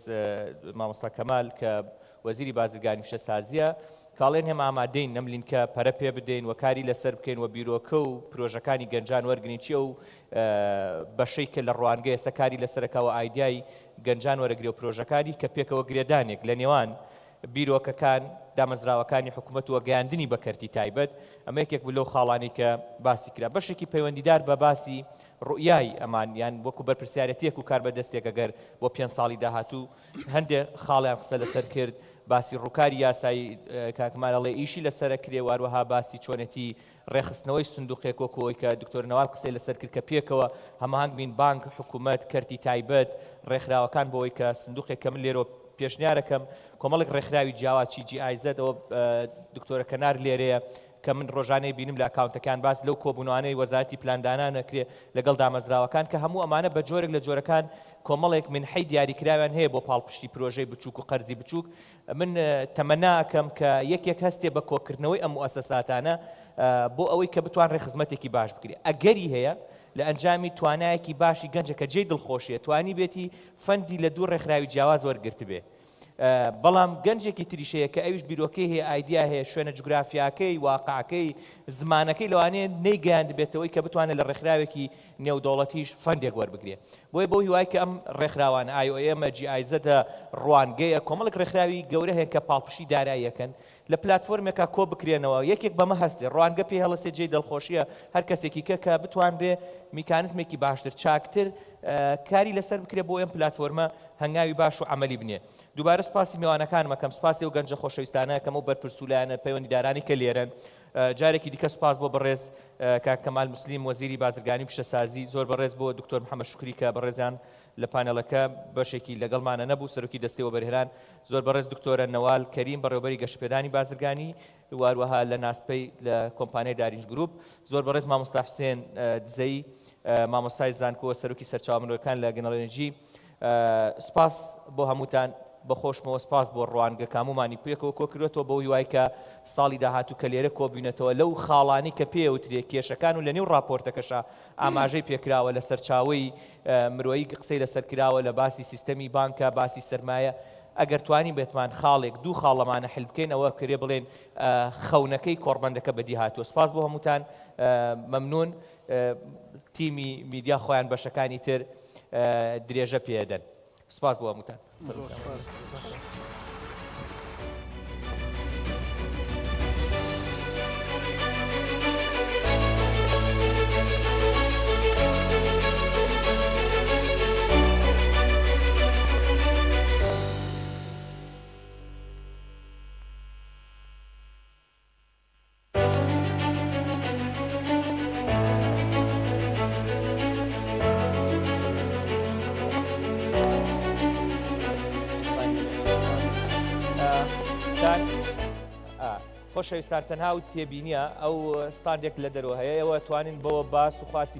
مامۆستا کەمال کە وەزیری بازرگانی پیشەسازیە کاڵێن هێمە ئامادەین نەملین کە پەرە پێ بدەین و کاری لەسەر بکەین و بیرۆکە و پرۆژەکانی گەنجان وەرگنی چیە و بەشەی کە لە ڕوانگە ئێستا کاری لەسەرەکەەوە ئایدیای گەنجان وەرەگرێ و پرۆژەکانی کە پێکەوە گرێدانێک لە نێوان بیرۆکەکان دامەزراوەکانی حکوومەت و گەیاندنی بەکەرتی تایبەت ئەمە یەکێک بوو لەو خاڵانی کە باسی کرا بەشێکی پەیوەندیدار بە باسی ڕوئیای ئەمان یان وەکو بەرپرسیارەتیەک و کار بەدەستێک ئەگەر بۆ 5 ساڵی داهاتوو هەندێک خاڵیان قسە لەسەر کرد باسی ڕووکاری یاسایی کاکمالەڵێ ئیشی لەسرە کرێ واروەها باسی چۆنەتی ڕێخستنەوەی سندوقێک وەکەوەی کە دکتۆر نەوال قسەی لەسەر کرد کە پێکەوە هەماهنگ بین بانک حکوومەت کەرتی تایبەت ڕێکخراوەکان بۆەوەی کە سندوقێک کە من لێرە پێشنیارەکەم کۆمەڵێک ڕێکخراوی جیاواتی GIZ ئەوە دکتۆرە کەنار لێرەیە کە من ڕۆژانەی بینم لە ئاکاونتەکان باس لەو کۆبوونەوەی وەزارەتی پلاندانان نەکرێ لەگەڵ دامەزراوەکان کە هەموو ئەمانە بە جۆرێک لە جۆرەکان کۆمەڵێک من حی دیاریکراویان هەیە بۆ پاڵپشتی پرۆژەی بچووک و قەرزی بچووک من تەمەناکەم کە یەکێک هەستێ بە کۆکردنەوەی ئەم موئەسەساتانە بۆ ئەوەی کە بتوان ڕێخزمەتێکی باش بکرێت ئەگەری هەیە لە ئەنجامی توانایەکی باشی گەنجەکە جێی دڵخۆشیە توانی بێتی فەندی لە دوو ڕێکخراوی جیاواز وەرگرت بێ بەڵام گەنجێکی تریشەیە کە ئەویش بیرۆکەی هەیە ئایدیا هەیە شوێنە جوگرافیاکەی واقعەکەی زمانەکەی لەوانەیە نەیگەیاند بێتەوەی کە بتوانێت لە ڕێکخراوێکی نێودەوڵەتیش فەندێک وەربگرێ بۆیە بۆ هیوای کە ئەم ڕێکخراوان IOM GIZ ڕوانگەیە کۆمەڵێک ڕێکخراوی گەورە هەیە کە پاڵپشی داراییەکەن لە پلتفۆرمێکە کۆ بکرێنەوە یەکێک بەمە هەستێ ڕوانگە پێ هەڵەسێ جێی دڵخۆشیە هەر کەسێکی کە بتوان بێ میکانزمێکی باشتر چاکتر کاری لەسەر بکرێ بۆ ئەم پلتفۆرمە هەنگاوی باش و عملی بنێ دووبارە سپاسی میوانەکان مەکەم سپاسی و گەنجە خۆشەویستانە کەم و بەرپرسوولایەنە پەیوەندیدارانی کە لێرن جارێکی دیکە سپاس بۆ بەڕێز کاک کەمال موسلیم وەزیری بازرگانی پیشەسازی زۆر بەڕێز بۆ دکتۆر محەممەد شکری کە بەڕێزیان لە پانەڵەکە بەشێکی لەگەڵمانە نەبوو سەرۆکی دەستەی وەبەرهێنان زۆر بەڕێز دکتۆرە نەوال کەریم بەڕێوەبەری گەشتپێدانی بازرگانی واروەها لە ناسپەی لە کۆمپانیای دارینج گروپ زۆر بەڕێز مامۆستا حوسێن دزەی مامۆستای زانکۆ سەرۆکی سەرچاوەمرۆکان لە گەنەڵێنجی سپاس بۆ هەمووتان بەخۆشمەوە سپاس بۆ ڕوانگە کامومانی پێکەوە کۆکردێتەوە بۆ هیوای کە ساڵی داهاتوو کە لێرە کۆبوونێتەوە لەو خاڵانی کە پێوترێ کێشەکان و لە نێو راپۆرتەکەشە ئاماژەی پێکراوە لە سەرچاوی مرۆیی قسەی لەسەر کراوە لە باسی سیستەمی بانکە باسی سەرمایە ئەگەر توانی بێتمان خاڵێک دوو خاڵەمانە حل بکەین ئەوە کرێ بڵێن خەونەکەی کۆڕبەندەکە بەدی هاتووە سپاس بۆ هەمووتان مەمنون تیمی میدیا خۆیان بەشەکانی تر درێژە پێدەن سپاس بۆ هەمووتان خۆشەویستان خۆشەویستان تەنها و تێبینیە ئەو ستاندێک لە دەرەوە هەیە ئەوە توانین بەوە باس و خواسی